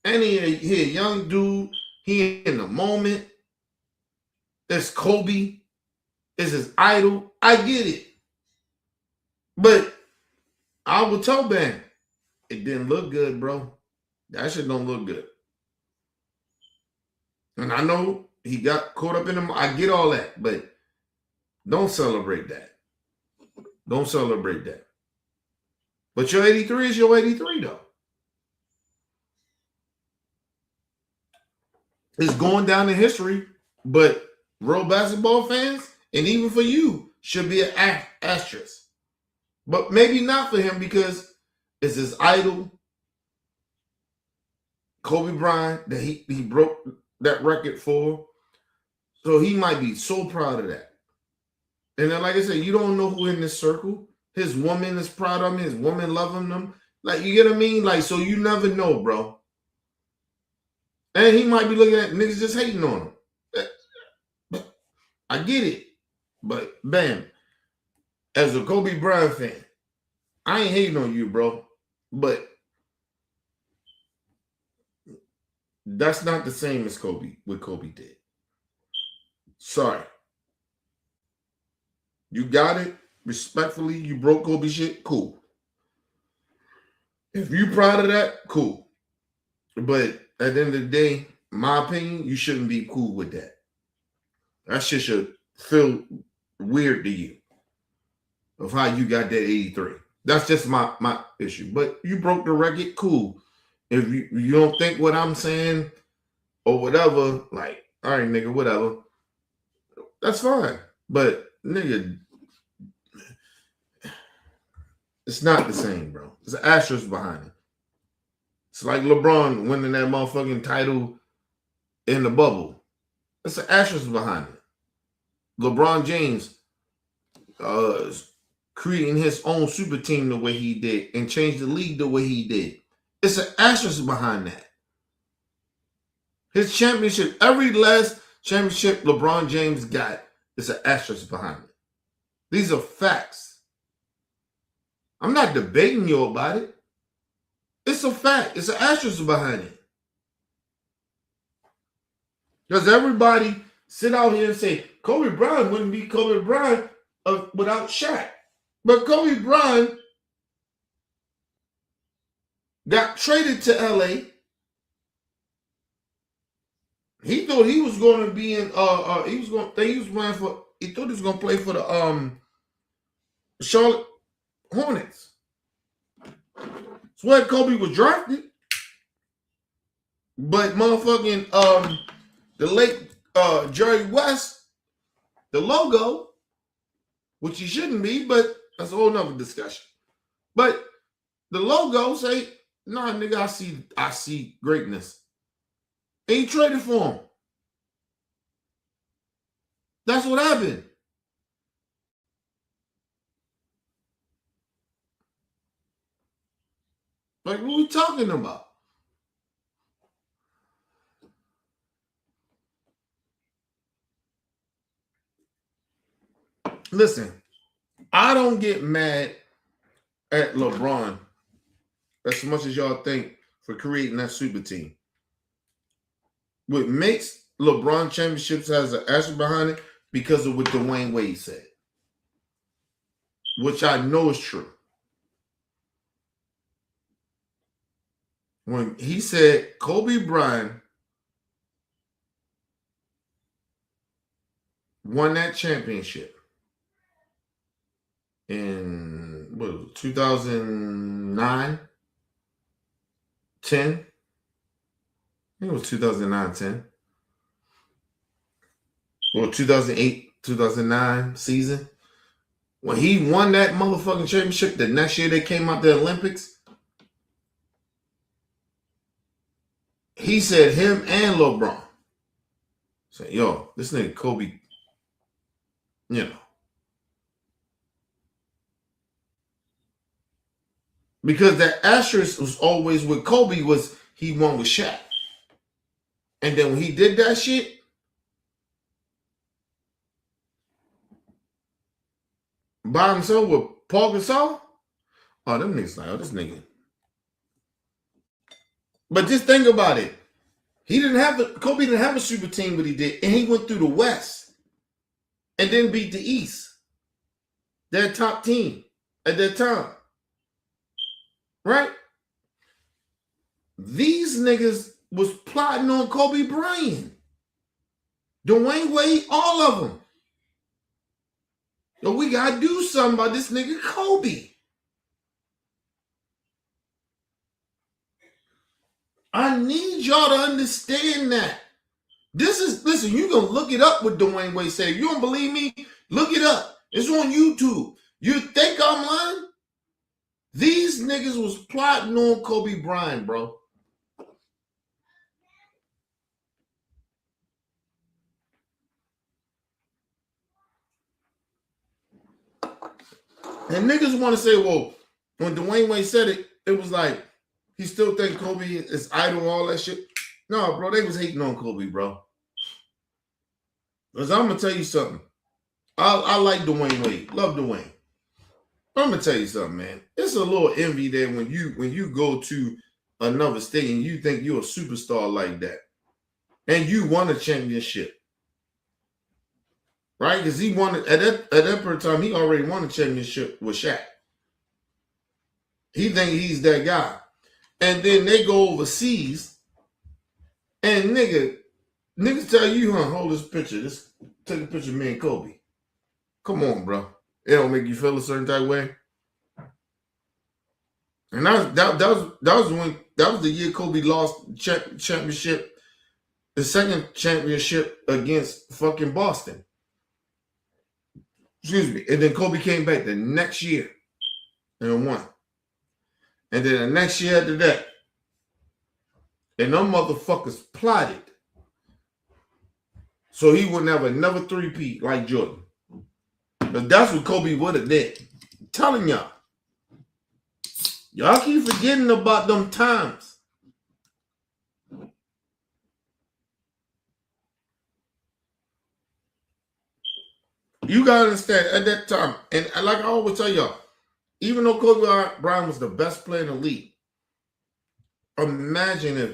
And he a young dude. He in the moment. It's Kobe. It's his idol. I get it. But I would tell Bam, it didn't look good, bro. That shit don't look good. And I know he got caught up in them. I get all that, but don't celebrate that. Don't celebrate that. But your 83 is your 83, though. It's going down in history, but real basketball fans, and even for you, should be an asterisk. But maybe not for him because it's his idol, Kobe Bryant, that he broke that record for. So he might be so proud of that. And then, like I said, you don't know who in this circle. His woman is proud of him. His woman loving him. Like, you get what I mean? Like, so you never know, bro. And he might be looking at niggas just hating on him. I get it. But, Bam, as a Kobe Bryant fan, I ain't hating on you, bro. But that's not the same as what Kobe did. Sorry. You got it. Respectfully, you broke Kobe shit. Cool. If you proud of that, cool. But at the end of the day, my opinion, you shouldn't be cool with that. That shit should feel weird to you of how you got that 83. That's just my issue. But you broke the record, cool. If you don't think what I'm saying or whatever, like, all right, nigga, whatever, that's fine. But, nigga, it's not the same, bro. There's an asterisk behind it. It's like LeBron winning that motherfucking title in the bubble. There's an asterisk behind it. LeBron James creating his own super team the way he did and changed the league the way he did. It's an asterisk behind that. His championship, every last championship LeBron James got, is an asterisk behind it. These are facts. I'm not debating you about it. It's a fact. It's an asterisk behind it. Does everybody sit out here and say Kobe Bryant wouldn't be Kobe Bryant without Shaq? But Kobe Bryant got traded to LA. He thought he was going to be in. He thought he was going to play for the Charlotte Hornets. That's where Kobe was drafted. But motherfucking the late Jerry West, the logo, which he shouldn't be, but that's a whole nother discussion. But the logo say, nah, nigga, I see greatness. And he traded for him. That's what happened. Like, what are we talking about? Listen, I don't get mad at LeBron as much as y'all think for creating that super team. What makes LeBron championships has an asterisk behind it because of what Dwayne Wade said, which I know is true. When he said Kobe Bryant won that championship in what was it, 2009, 10? I think it was 2009, 10. Or 2008, 2009 season. When he won that motherfucking championship, the next year they came out the Olympics, he said him and LeBron said, yo, this nigga Kobe, you know. Because that asterisk was always with Kobe was he won with Shaq. And then when he did that shit, by himself with Paul Gasol, oh, them niggas like, oh, this nigga. But just think about it. Kobe didn't have a super team, but he did. And he went through the West and then beat the East. Their top team at that time. Right? These niggas was plotting on Kobe Bryant. Dwayne Wade, all of them. Yo, we gotta do something about this nigga Kobe. I need y'all to understand that. Listen, you gonna look it up what Dwayne Wade said. If you don't believe me, look it up. It's on YouTube. You think I'm lying? These niggas was plotting on Kobe Bryant, bro. And niggas want to say, well, when Dwayne Wade said it, it was like, he still think Kobe is idol, all that shit. No, bro, they was hating on Kobe, bro. Because I'm going to tell you something. I like Dwayne Wade. Love Dwayne. I'm going to tell you something, man. It's a little envy there when you go to another state and you think you're a superstar like that. And you won a championship. Right? Because he won it at that point in time, he already won a championship with Shaq. He think he's that guy. And then they go overseas and niggas tell you, hold this picture. Just take a picture of me and Kobe. Come on, bro. It don't make you feel a certain type of way. And that was the year Kobe lost championship, the second championship against fucking Boston. Excuse me. And then Kobe came back the next year and won. And then the next year after that, and them motherfuckers plotted so he wouldn't have another three-peat like Jordan. But that's what Kobe would have did. I'm telling y'all. Y'all keep forgetting about them times. You gotta understand, at that time, and like I always tell y'all, even though Kobe Bryant was the best player in the league, imagine if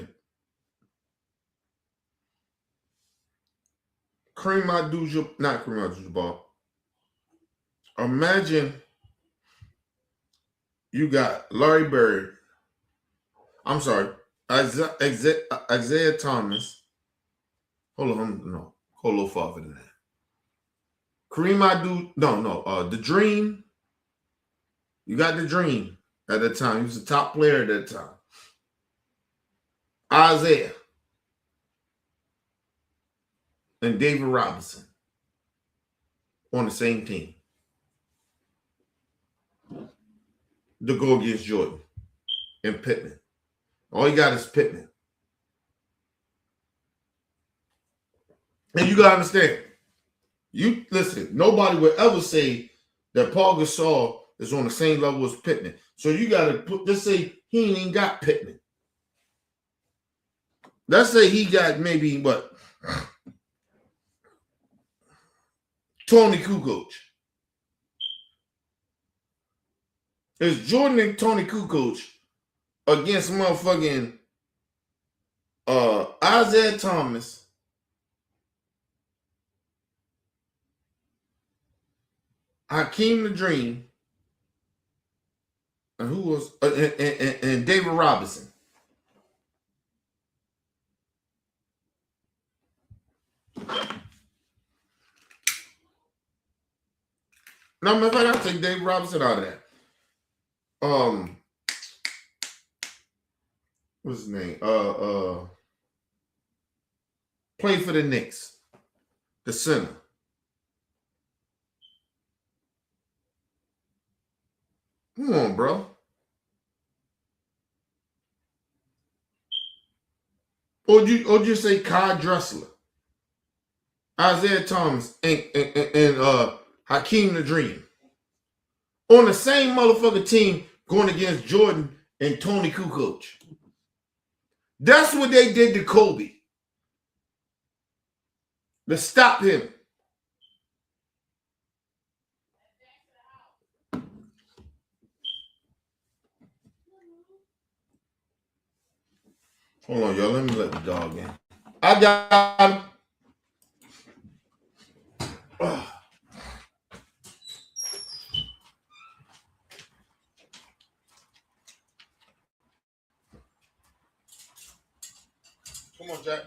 not Kareem Abdul-Jabbar, imagine you got Larry Bird, I'm sorry, Isaiah Thomas. Hold on, no, go a little farther than that. The Dream. You got the Dream at the time. He was the top player at that time. Isaiah and David Robinson on the same team to go against Jordan and Pittman. All you got is Pittman. And you got to understand, nobody would ever say that Paul Gasol is on the same level as Pittman. So you got to just say he ain't even got Pittman. Let's say he got maybe Tony Kukoc. It's Jordan and Tony Kukoc against motherfucking Isaiah Thomas, Hakeem the Dream, and who was and David Robinson. No, matter of fact, I'll take David Robinson out of that. What's his name? Played for the Knicks, the center. Come on, bro. Or just say Kai Dressler, Isaiah Thomas, and Hakeem the Dream on the same motherfucking team going against Jordan and Tony Kukoc. That's what they did to Kobe to stop him. Hold on, y'all. Let me let the dog in. I got him. Come on, Jack.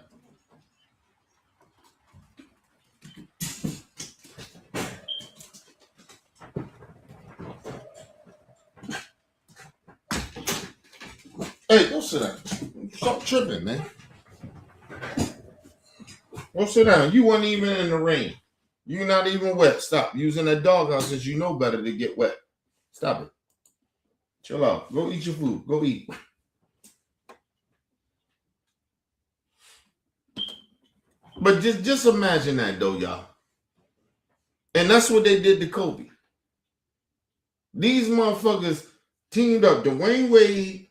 Hey, go sit down. Stop tripping, man. Go sit down. You weren't even in the rain. You're not even wet. Stop using that doghouse as you know better to get wet. Stop it. Chill out. Go eat your food. Go eat. But just imagine that, though, y'all. And that's what they did to Kobe. These motherfuckers teamed up. Dwayne Wade,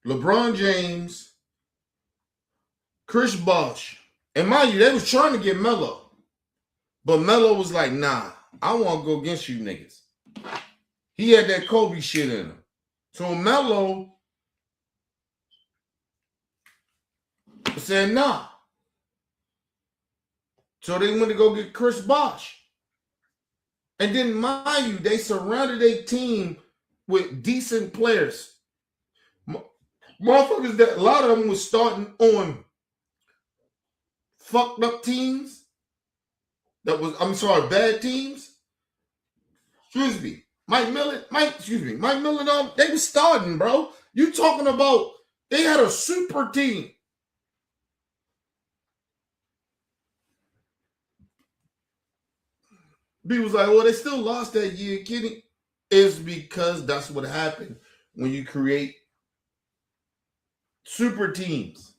LeBron James, Chris Bosh. And mind you, they was trying to get Melo. But Melo was like, nah, I want to go against you niggas. He had that Kobe shit in him. So Melo said, nah. So they went to go get Chris Bosh. And then, mind you, they surrounded their team with decent players. Motherfuckers that a lot of them was starting on fucked up teams. Bad teams. Excuse me. Mike Miller, they was starting, bro. You talking about they had a super team. People was like, well, they still lost that year, kidding. It's because that's what happened when you create super teams.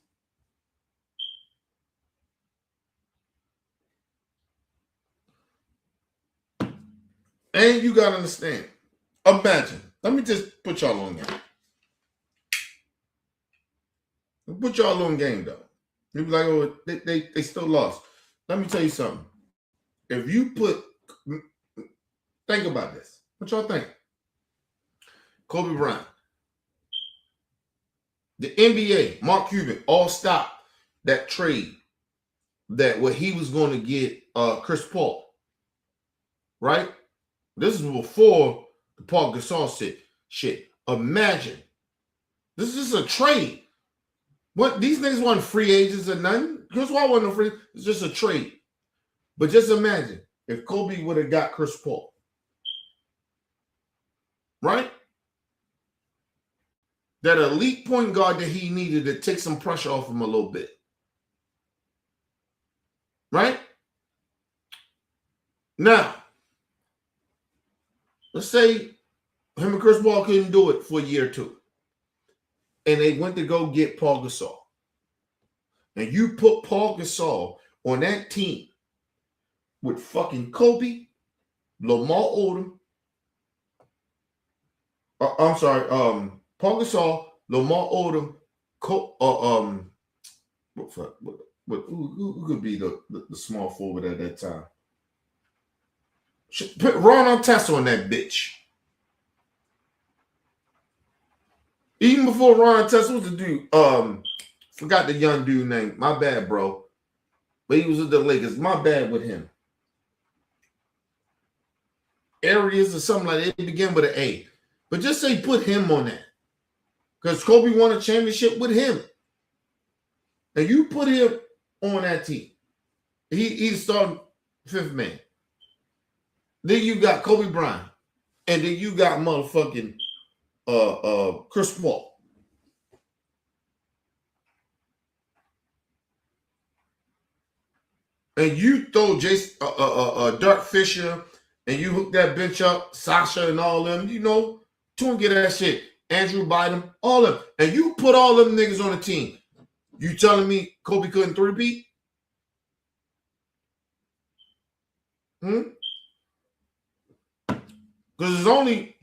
And you got to understand. Imagine. Let me just put y'all on game. Put y'all on game, though. You be like, oh, they still lost. Let me tell you something. If you put Think about this. What y'all think? Kobe Bryant. The NBA, Mark Cuban, all stopped that trade that where he was going to get Chris Paul. Right? This is before the Paul Gasol shit. Imagine. This is a trade. What these niggas weren't free agents or nothing. Chris Paul wasn't a free. It's just a trade. But just imagine if Kobe would have got Chris Paul. Right? That elite point guard that he needed to take some pressure off him a little bit. Right? Now, let's say him and Chris Paul couldn't do it for a year or two. And they went to go get Paul Gasol. And you put Paul Gasol on that team with fucking Kobe, Lamar Odom. Paul Gasol, Lamar Odom, who could be the small forward at that time? Put Ron Artest on that bitch. Even before Ron Artest, what's the dude? Forgot the young dude name. My bad, bro. But he was with the Lakers. My bad with him. Arias or something like that. It began with an A. But just say put him on that. Because Kobe won a championship with him. And you put him on that team. He's starting fifth man. Then you got Kobe Bryant. And then you got motherfucking Chris Paul. And you throw Dirk Fisher, and you hook that bench up, Sasha and all them, to and get that shit. Andrew Bynum, all of them. And you put all them niggas on the team. You telling me Kobe couldn't three-peat? Because there's only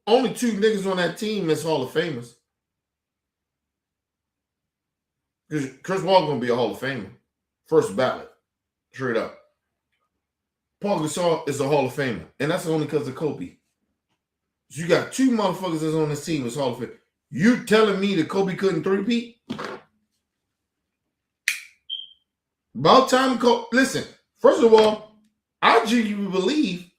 two niggas on that team that's Hall of Famers. Because Chris Paul gonna be a Hall of Famer. First ballot. Straight up. Paul Gasol is a Hall of Famer. And that's only because of Kobe. So you got two motherfuckers that's on this team that's Hall of Fame. You telling me that Kobe couldn't three-peat? About time listen, first of all, I genuinely believe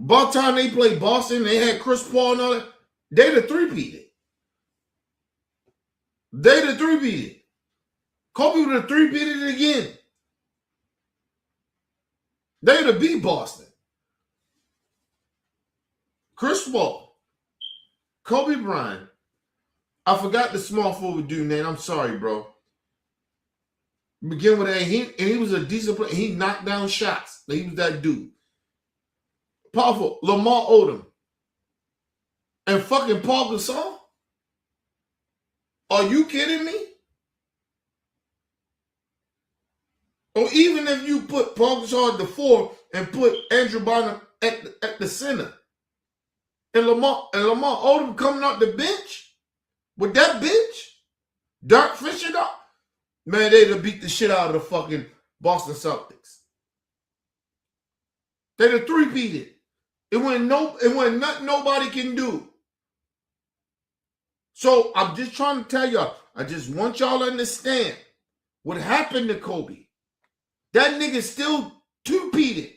about time they played Boston, they had Chris Paul and all that, they'd have three-peated. They'd have three-peated. Kobe would have three-peated it again. They'd have beat Boston. Chris Paul, Kobe Bryant, I forgot the small forward dude name. I'm sorry, bro. Begin with A. He was a decent player. He knocked down shots. He was that dude. Powerful. Lamar Odom. And fucking Paul Gasol? Are you kidding me? Or even if you put Paul Gasol at the 4 and put Andrew Bynum at the center. And Lamar Odom coming off the bench with that bench, Dirk Fisher, man, they'd have beat the shit out of the fucking Boston Celtics. They'd have three-peated. It wasn't nothing nobody can do. So I'm just trying to tell y'all, I just want y'all to understand what happened to Kobe. That nigga still two-peated.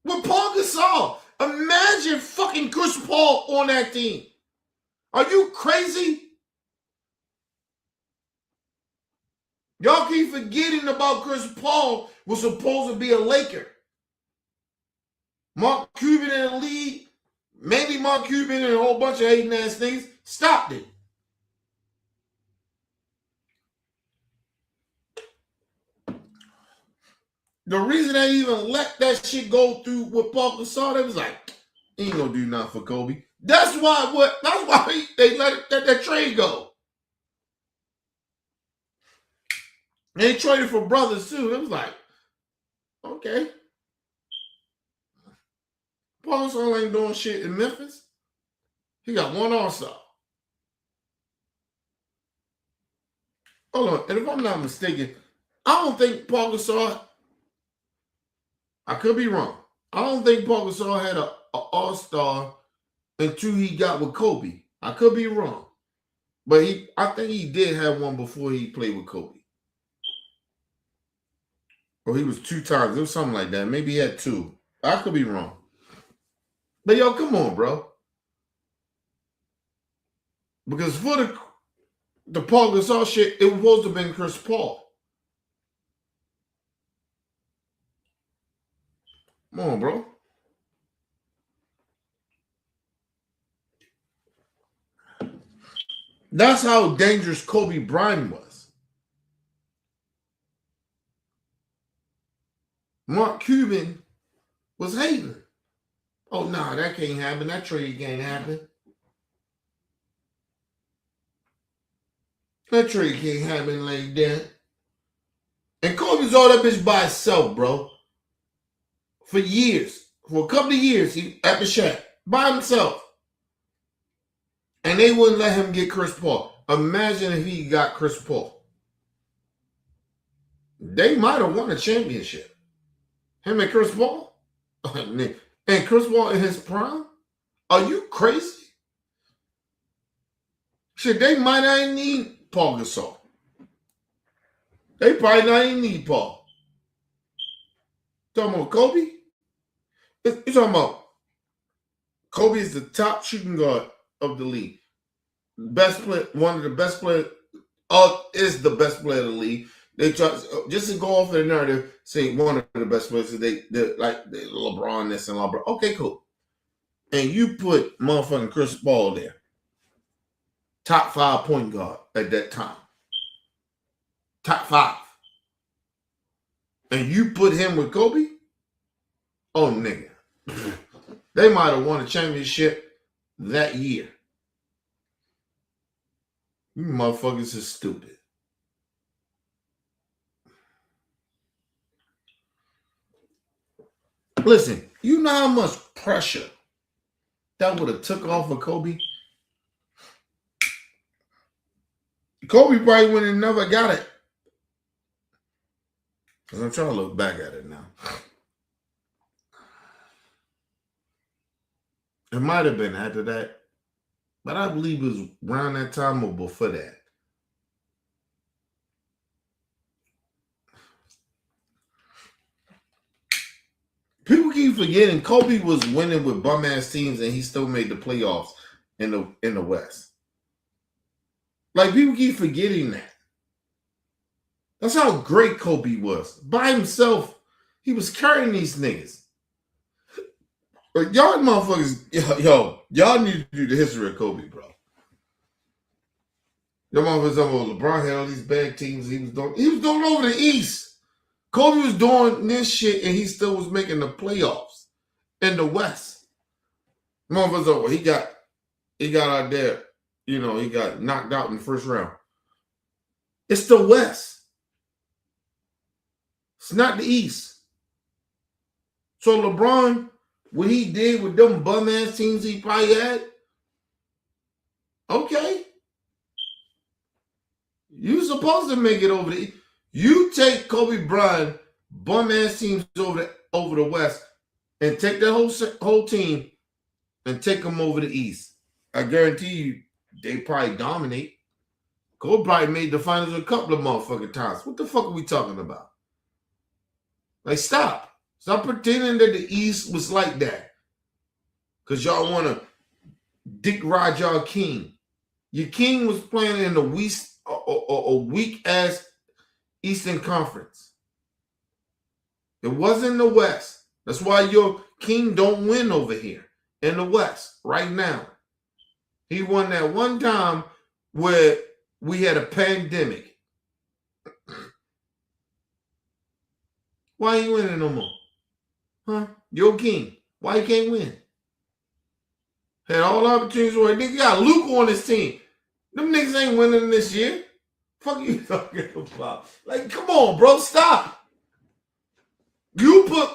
With Paul Gasol, imagine fucking Chris Paul on that team. Are you crazy? Y'all keep forgetting about Chris Paul was supposed to be a Laker. Mark Cuban in the league, maybe Mark Cuban and a whole bunch of hating ass things, stopped it. The reason they even let that shit go through with Paul Gasol, they was like, he ain't gonna do nothing for Kobe. That's why they let that trade go. They traded for brothers too. It was like, okay. Paul Gasol ain't doing shit in Memphis. He got one All-Star. Hold on, and if I'm not mistaken, I don't think Paul Gasol, I could be wrong. I don't think Paul Gasol had a all-star until he got with Kobe. I could be wrong. But I think he did have one before he played with Kobe. Or he was 2 times. It was something like that. Maybe he had 2. I could be wrong. But yo, come on, bro. Because for the Paul Gasol shit, it was supposed to have been Chris Paul. Come on, bro. That's how dangerous Kobe Bryant was. Mark Cuban was hating. Oh, nah, that can't happen. That trade can't happen. That trade can't happen like that. And Kobe's all that bitch by himself, bro. For years. For a couple of years, he at the shack. By himself. And they wouldn't let him get Chris Paul. Imagine if he got Chris Paul. They might have won a championship. Him and Chris Paul? And Chris Paul in his prime? Are you crazy? Shit, they might not even need Paul Gasol. They probably not even need Paul. Talking about Kobe? You're talking about Kobe is the top shooting guard of the league. Best player, one of the best players, is the best player of the league. They try just to go off the narrative, say one of the best players. They're like LeBron this and LeBron. Okay, cool. And you put motherfucking Chris Paul there, top 5 point guard at that time, top 5, and you put him with Kobe. Oh, nigga, they might have won a championship that year. You motherfuckers are stupid. Listen, you know how much pressure that would have took off of Kobe? Kobe probably would have never got it. Because I'm trying to look back at it now. It might have been after that. But I believe it was around that time or before that. People keep forgetting Kobe was winning with bum-ass teams and he still made the playoffs in the West. Like, people keep forgetting that. That's how great Kobe was. By himself, he was carrying these niggas. But y'all motherfuckers, y'all need to do the history of Kobe, bro. Your motherfuckers talking about LeBron had all these bad teams he was doing over the East. Kobe was doing this shit and he still was making the playoffs in the West. Motherfuckers, well, he got out there, he got knocked out in the first round. It's the West. It's not the East. So LeBron, what he did with them bum-ass teams he probably had, okay. You supposed to make it over the East. You take Kobe Bryant, bum-ass teams over the West, and take that whole team and take them over the East. I guarantee you, they probably dominate. Kobe probably made the finals a couple of motherfucking times. What the fuck are we talking about? Like, stop. Stop pretending that the East was like that. Because y'all want to dick ride y'all king. Your king was playing in the West, a weak-ass Eastern Conference. It wasn't the West. That's why your king don't win over here in the West right now. He won that one time where we had a pandemic. Why ain't winning no more? Huh? Your king. Why he can't win? Had all the opportunities where nigga got Luke on his team. Them niggas ain't winning this year. Fuck you talking about? Like, come on, bro, stop. You put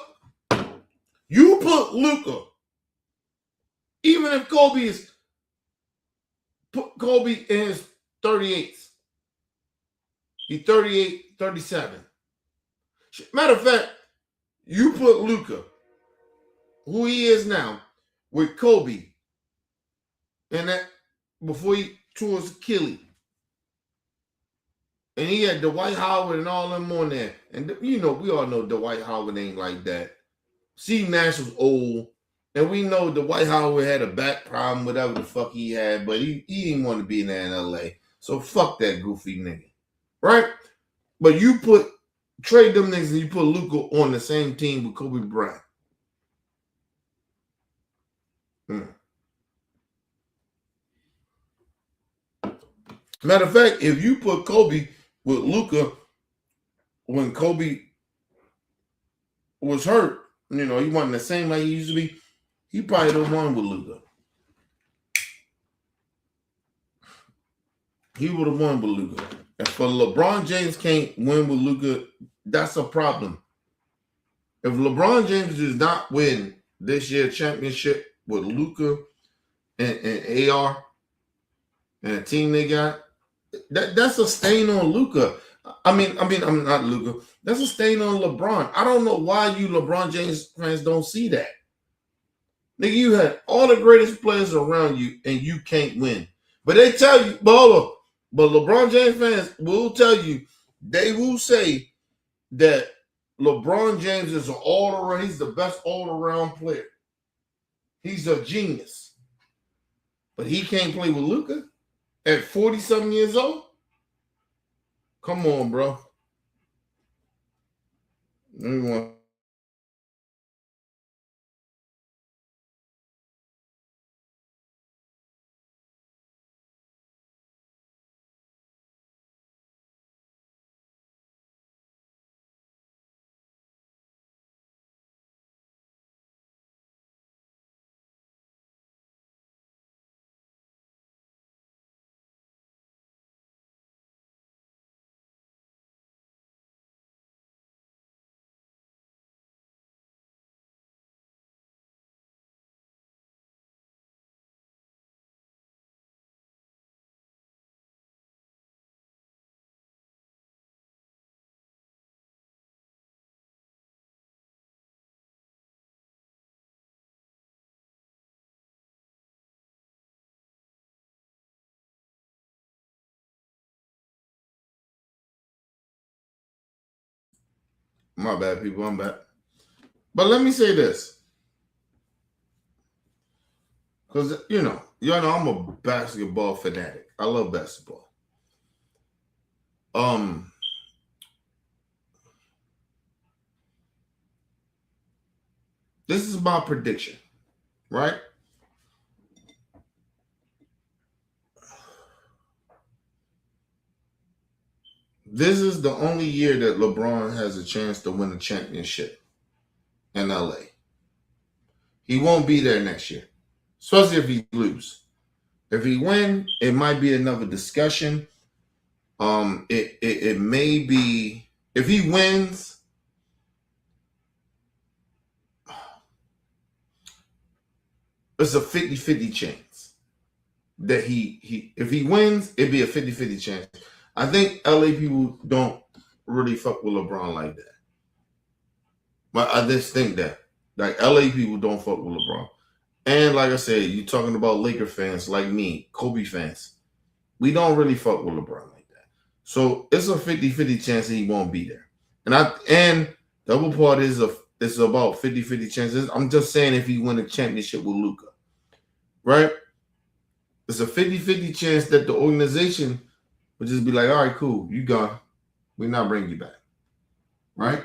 Luka. Even if put Kobe in his 38s. He's 38, 37. Matter of fact, you put Luka, who he is now, with Kobe, and that before he tore his Achilles. And he had Dwight Howard and all them on there. And, we all know Dwight Howard ain't like that. Steve Nash was old. And we know Dwight Howard had a back problem, whatever the fuck he had. But he didn't want to be in there in L.A. So fuck that goofy nigga. Right? But you trade them niggas and you put Luka on the same team with Kobe Bryant. Matter of fact, if you put Kobe with Luka when Kobe was hurt, he wasn't the same like he used to be, he probably the one with Luka. He would have won with Luka. And for LeBron James can't win with Luka, that's a problem. If LeBron James does not win this year's championship with Luka and AR and the team they got, that's a stain on Luka. I'm not Luka. That's a stain on LeBron. I don't know why you LeBron James fans don't see that. Nigga, you had all the greatest players around you and you can't win. But they tell you, but LeBron James fans will tell you, they will say that LeBron James is he's the best all-around player. He's a genius. But he can't play with Luka at 40-something years old? Come on, bro. My bad, people. I'm back. But let me say this. Because, y'all know I'm a basketball fanatic. I love basketball. This is my prediction, right? This is the only year that LeBron has a chance to win a championship in LA. He won't be there next year, especially if he loses. If he wins, it might be another discussion. It may be, if he wins, it's a 50-50 chance that if he wins, it'd be a 50-50 chance. I think LA people don't really fuck with LeBron like that. But I just think that. Like, LA people don't fuck with LeBron. And like I said, you're talking about Laker fans like me, Kobe fans. We don't really fuck with LeBron like that. So it's a 50-50 chance that he won't be there. And the other part is it's about 50-50 chances. I'm just saying if he win a championship with Luka. Right? It's a 50-50 chance that the organization would just be like, all right, cool, you gone. We're not bringing you back. Right?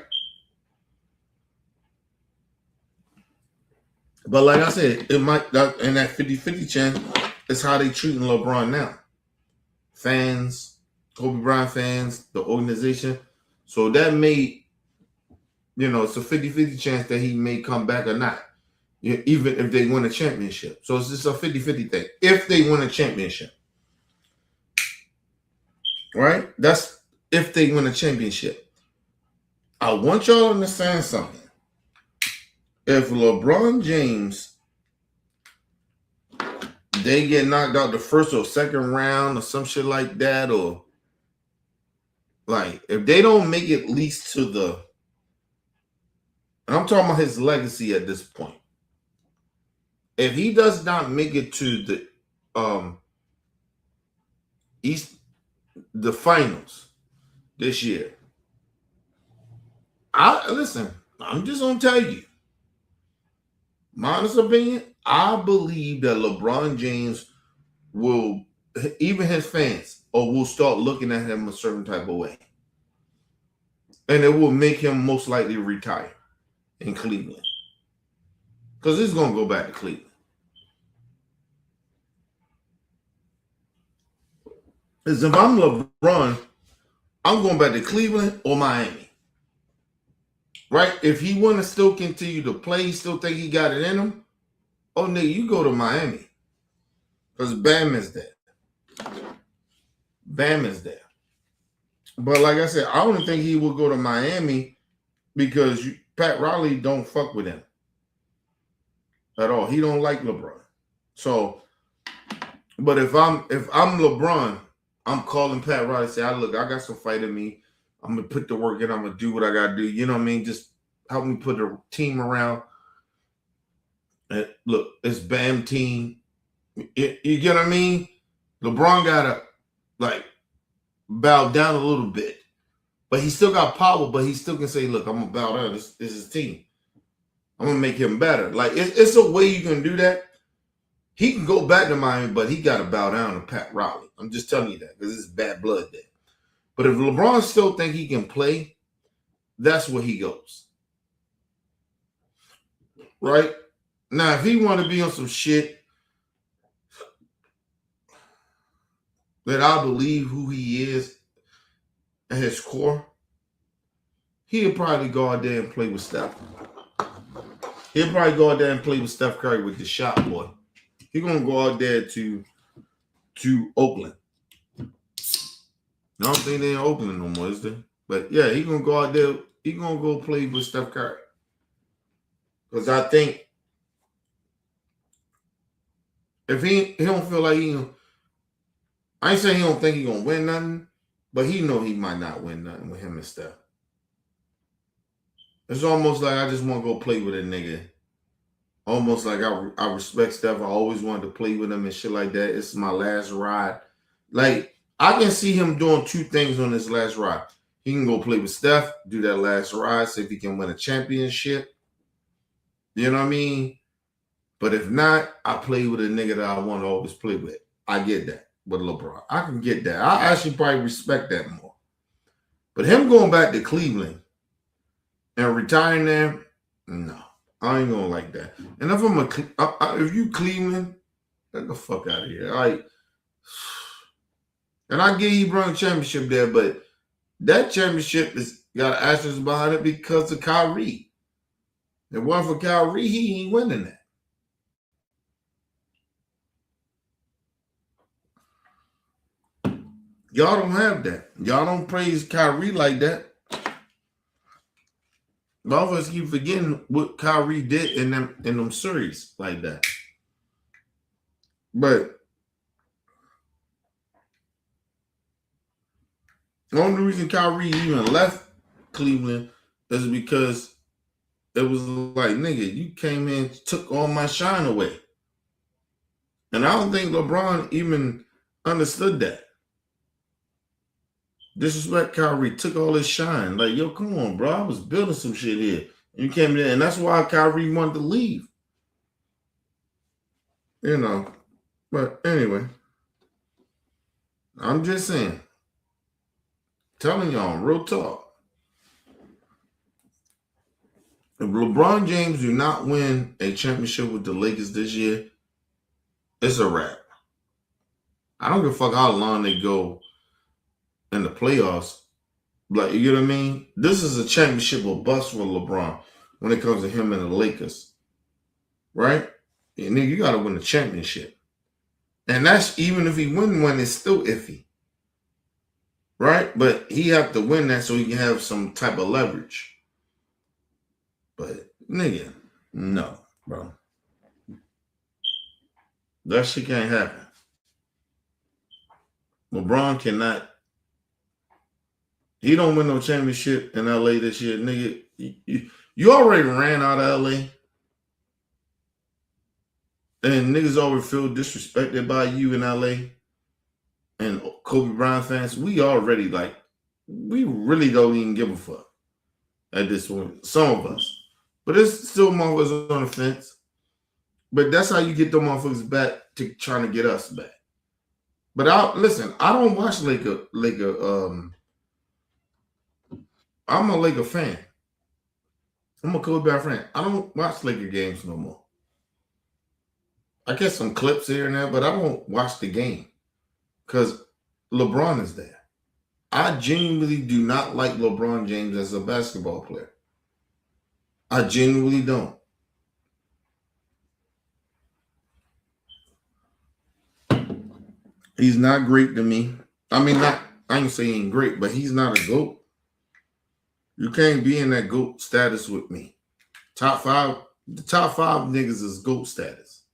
But like I said, it might, and that 50-50 chance is how they treating LeBron now. Fans, Kobe Bryant fans, the organization. So that may, it's a 50-50 chance that he may come back or not. Even if they win a championship. So it's just a 50-50 thing. If they win a championship. Right? That's if they win a championship. I want y'all to understand something. If LeBron James, they get knocked out the first or second round or some shit like that, or like if they don't make it at least to the and I'm talking about his legacy at this point. If he does not make it to the the finals this year, I'm just gonna tell you, my honest opinion, I believe that LeBron James will, even his fans, or will start looking at him a certain type of way. And it will make him most likely retire in Cleveland. Because he's going to go back to Cleveland. Because if I'm LeBron, I'm going back to Cleveland or Miami. Right? If he want to still continue to play, he still think he got it in him, oh, nigga, you go to Miami. Because Bam is there. Bam is there. But like I said, I don't think he will go to Miami because Pat Riley don't fuck with him at all. He don't like LeBron. So, but if I'm LeBron, I'm calling Pat Riley and say, look, I got some fight in me. I'm gonna put the work in. I'm gonna do what I gotta do. You know what I mean? Just help me put a team around. And look, it's Bam team. You get what I mean? LeBron gotta like bow down a little bit, but he still got power. But he still can say, "Look, I'm gonna bow down. This is his team. I'm gonna make him better." Like it's a way you can do that. He can go back to Miami, but he gotta bow down to Pat Riley. I'm just telling you that because it's bad blood there. But if LeBron still think he can play, that's where he goes. Right? Now, if he want to be on some shit that I believe who he is at his core, he'll probably go out there and play with Steph. He'll probably go out there and play with Steph Curry with the shot boy. He's going to go out there to Oakland. I don't think they're in Oakland no more, is they? But yeah, he's going to go out there. He's going to go play with Steph Curry. Because I think if he don't feel like I ain't saying he don't think he's going to win nothing, but he know he might not win nothing with him and Steph. It's almost like I just want to go play with a nigga. Almost like I respect Steph. I always wanted to play with him and shit like that. It's my last ride. Like, I can see him doing two things on this last ride. He can go play with Steph, do that last ride, see if he can win a championship. You know what I mean? But if not, I play with a nigga that I want to always play with. I get that with LeBron. I can get that. I actually probably respect that more. But him going back to Cleveland and retiring there, no. I ain't gonna like that. And if you Cleveland, get the fuck out of here. And I get you brought a championship there, but that championship is got an asterisk behind it because of Kyrie. If it wasn't for Kyrie, he ain't winning that. Y'all don't have that. Y'all don't praise Kyrie like that. A lot of us keep forgetting what Kyrie did in them series like that. But the only reason Kyrie even left Cleveland is because it was like, nigga, you came in, took all my shine away. And I don't think LeBron even understood that. Disrespect Kyrie, took all his shine. Like, yo, come on, bro. I was building some shit here. And you came in, and that's why Kyrie wanted to leave. You know. But anyway, I'm just saying. Telling y'all, real talk. If LeBron James do not win a championship with the Lakers this year, it's a wrap. I don't give a fuck how long they go in the playoffs. Like, you know what I mean? This is a championship or bust for LeBron when it comes to him and the Lakers. Right? And then you got to win the championship. And that's even if he win one, it's still iffy. Right? But he have to win that so he can have some type of leverage. But, nigga, no, bro. That shit can't happen. LeBron cannot. He don't win no championship in LA this year, nigga. You already ran out of LA. And niggas already feel disrespected by you in LA. And Kobe Bryant fans, we already like, we really don't even give a fuck at this point. Some of us. But there's still motherfuckers on the fence. But that's how you get them motherfuckers back to trying to get us back. But I don't watch Laker. I'm a Laker fan. I'm a Kobe Bryant fan. I don't watch Laker games no more. I get some clips here and there, but I don't watch the game because LeBron is there. I genuinely do not like LeBron James as a basketball player. I genuinely don't. He's not great to me. I mean, I ain't saying great, but he's not a GOAT. You can't be in that GOAT status with me. The top five niggas is GOAT status.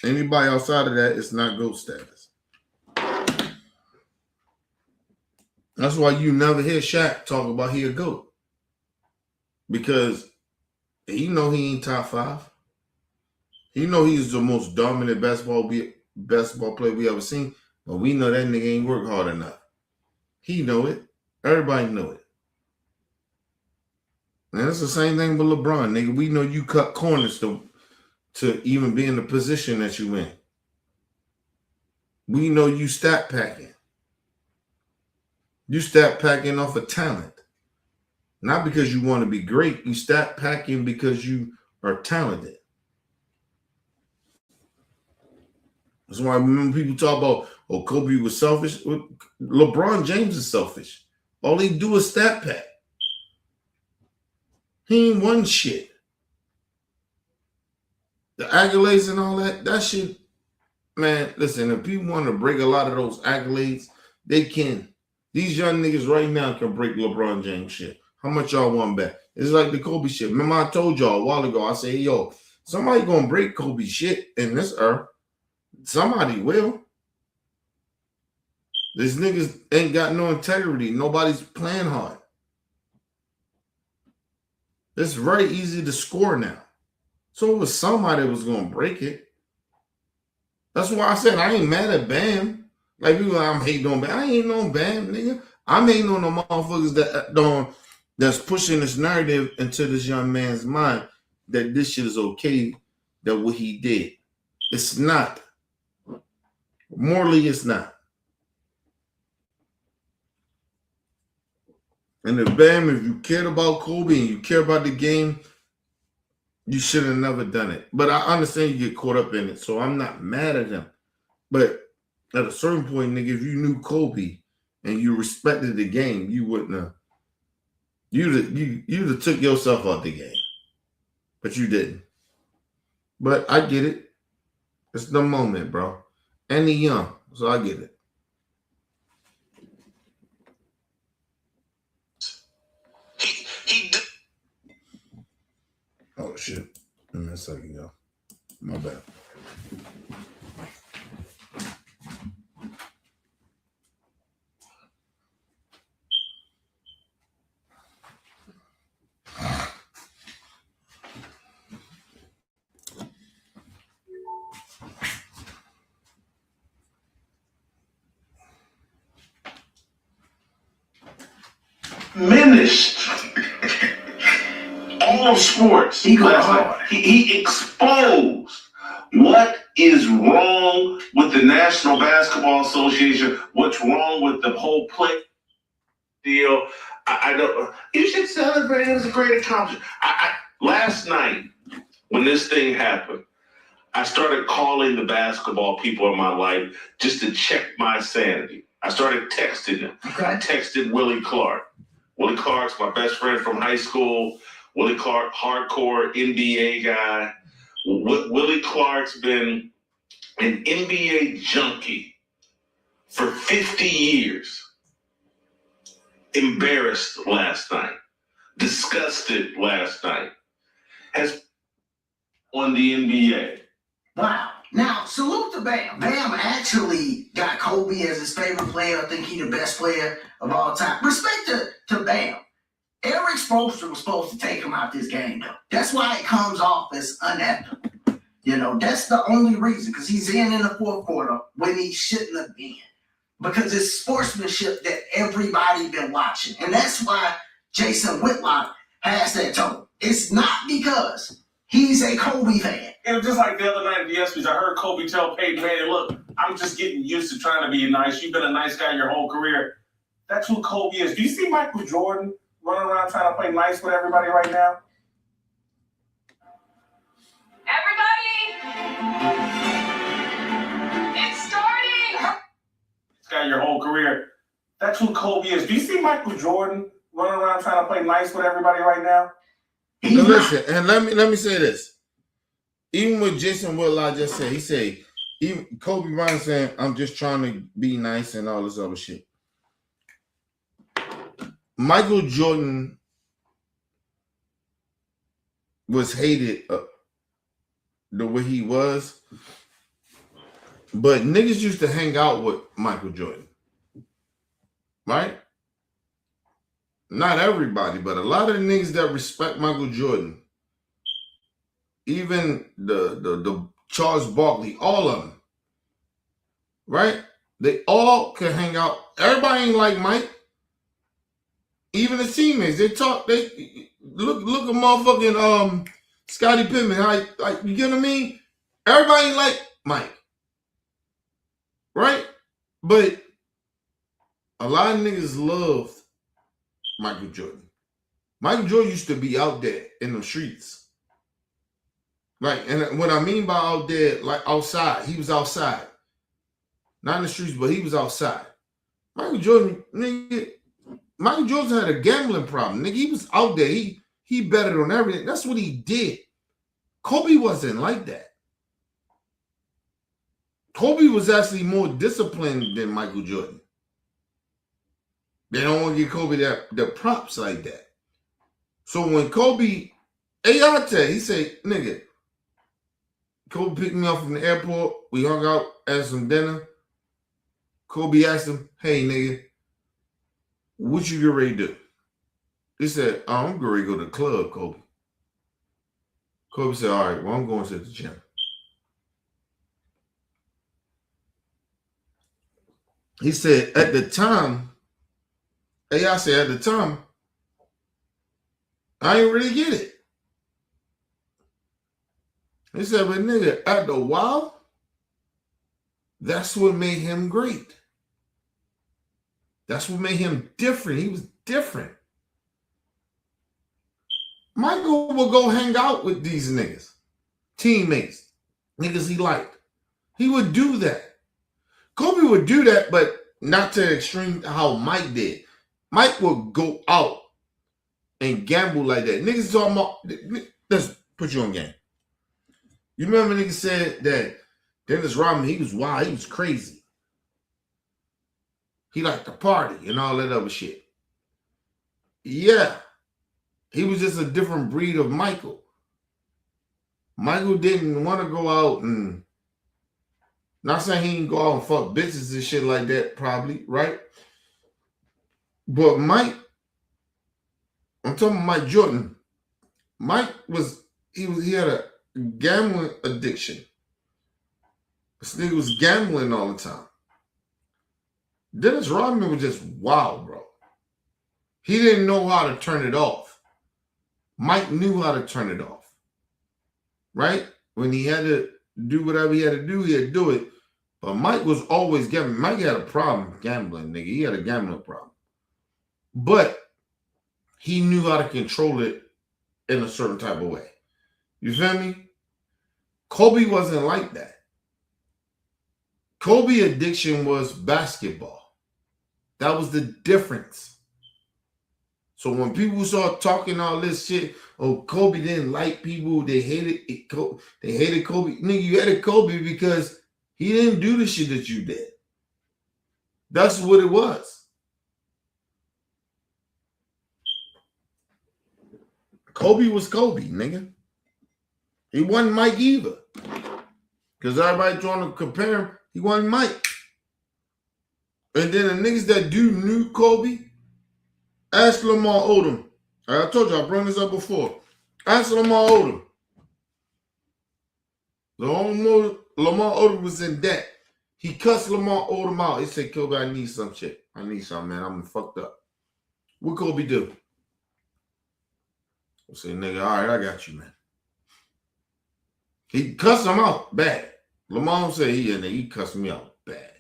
Anybody outside of that, it's not GOAT status. That's why you never hear Shaq talk about he a GOAT. Because he know he ain't top five. He know he's the most dominant basketball player we ever seen, but we know that nigga ain't work hard enough. He know it. Everybody know it. And it's the same thing with LeBron, nigga. We know you cut corners to even be in the position that you in. We know you stat packing. You stat packing off of talent. Not because you want to be great. You stat packing because you are talented. That's why when people talk about, oh, Kobe was selfish. LeBron James is selfish. All he do is stat pack. He ain't won shit. The accolades and all that shit, man, listen, if people want to break a lot of those accolades, they can. These young niggas right now can break LeBron James shit. How much y'all want back? It's like the Kobe shit. Remember I told y'all a while ago, I said, yo, somebody gonna break Kobe shit in this earth. Somebody will. These niggas ain't got no integrity. Nobody's playing hard. It's very easy to score now. So it was somebody that was going to break it. That's why I said I ain't mad at Bam. Like people like, I'm hating on Bam. I ain't no Bam, nigga. I'm hating on the motherfuckers that's pushing this narrative into this young man's mind that this shit is okay, that what he did. It's not. Morally, it's not. And if you cared about Kobe and you care about the game, you should have never done it. But I understand you get caught up in it, so I'm not mad at him. But at a certain point, nigga, if you knew Kobe and you respected the game, you wouldn't have. You'd have took yourself out the game. But you didn't. But I get it. It's the moment, bro. And he young, so I get it. Oh shit. Give me a second, y'all. My bad. Menaced all of sports. He exposed what is wrong with the National Basketball Association, what's wrong with the whole play deal. I don't. You should celebrate. It was a great accomplishment. Last night, when this thing happened, I started calling the basketball people in my life just to check my sanity. I started texting them. Okay. I texted Willie Clark. Willie Clark's my best friend from high school. Willie Clark, hardcore NBA guy. Willie Clark's been an NBA junkie for 50 years. Embarrassed last night. Disgusted last night. Has on the NBA. Wow. Now, salute to Bam. Bam actually got Kobe as his favorite player. I think he's the best player of all time. Respect to Bam. Eric Spoelstra was supposed to take him out this game, though. That's why it comes off as unethical. You know, that's the only reason, because he's in the fourth quarter when he shouldn't have been. Because it's sportsmanship that everybody been watching. And that's why Jason Whitlock has that tone. It's not because he's a Kobe fan. It was just like the other night at the ESPYs, I heard Kobe tell Peyton Manning, look, I'm just getting used to trying to be nice. You've been a nice guy your whole career. That's who Kobe is. Do you see Michael Jordan running around trying to play nice with everybody right now? Everybody, it's starting. This guy your whole career. That's who Kobe is. Do you see Michael Jordan running around trying to play nice with everybody right now? Now listen, and let me say this. Even what Jason Whitlock just said, he said, even Kobe Bryant saying, I'm just trying to be nice and all this other shit. Michael Jordan was hated the way he was, but niggas used to hang out with Michael Jordan, right? Not everybody, but a lot of the niggas that respect Michael Jordan, even the Charles Barkley, all of them, right? They all can hang out. Everybody ain't like Mike. Even the teammates, they talk. They look at motherfucking Scottie Pippen. Like you get what I mean? Everybody ain't like Mike, right? But a lot of niggas loved Michael Jordan. Michael Jordan used to be out there in the streets. Right, and what I mean by out there, like outside, he was outside. Not in the streets, but he was outside. Michael Jordan, nigga, Michael Jordan had a gambling problem. Nigga, he was out there. He betted on everything. That's what he did. Kobe wasn't like that. Kobe was actually more disciplined than Michael Jordan. They don't want to give Kobe the props like that. So when Kobe, Ayate, he said, nigga, Kobe picked me up from the airport. We hung out, had some dinner. Kobe asked him, hey, nigga, what you get ready to do? He said, oh, I'm getting ready to go to the club, Kobe. Kobe said, all right, well, I'm going to the gym. He said, at the time, I said, at the time, I ain't really get it. He said, but nigga, after a while, that's what made him great. That's what made him different. He was different. Michael would go hang out with these niggas, teammates, niggas he liked. He would do that. Kobe would do that, but not to the extreme how Mike did. Mike would go out and gamble like that. Niggas talking about, let's put you on game. You remember niggas said that Dennis Rodman, he was wild, he was crazy. He liked to party and all that other shit. Yeah. He was just a different breed of Michael. Michael didn't want to go out and, not saying he didn't go out and fuck bitches and shit like that, probably, right? But Mike, I'm talking about Mike Jordan. Mike he had a gambling addiction. This nigga was gambling all the time. Dennis Rodman was just wild, bro. He didn't know how to turn it off. Mike knew how to turn it off. Right? When he had to do whatever he had to do it. But Mike was always gambling. Mike had a problem gambling, nigga. He had a gambling problem. But he knew how to control it in a certain type of way. You feel me? Kobe wasn't like that. Kobe addiction was basketball. That was the difference. So when people start talking all this shit, oh, Kobe didn't like people, they hated Kobe. Nigga, you hated Kobe because he didn't do the shit that you did. That's what it was. Kobe was Kobe, nigga. He wasn't Mike either. Because everybody trying to compare him, he wasn't Mike. And then the niggas that knew Kobe, ask Lamar Odom, I told you, I brought this up before. Ask Lamar Odom. Lamar Odom was in debt. He cussed Lamar Odom out. He said, Kobe, I need some shit. I need something, man. I'm fucked up. What Kobe do? I say, nigga, all right, I got you, man. He cussed him out bad. Lamar said he cussed me out bad.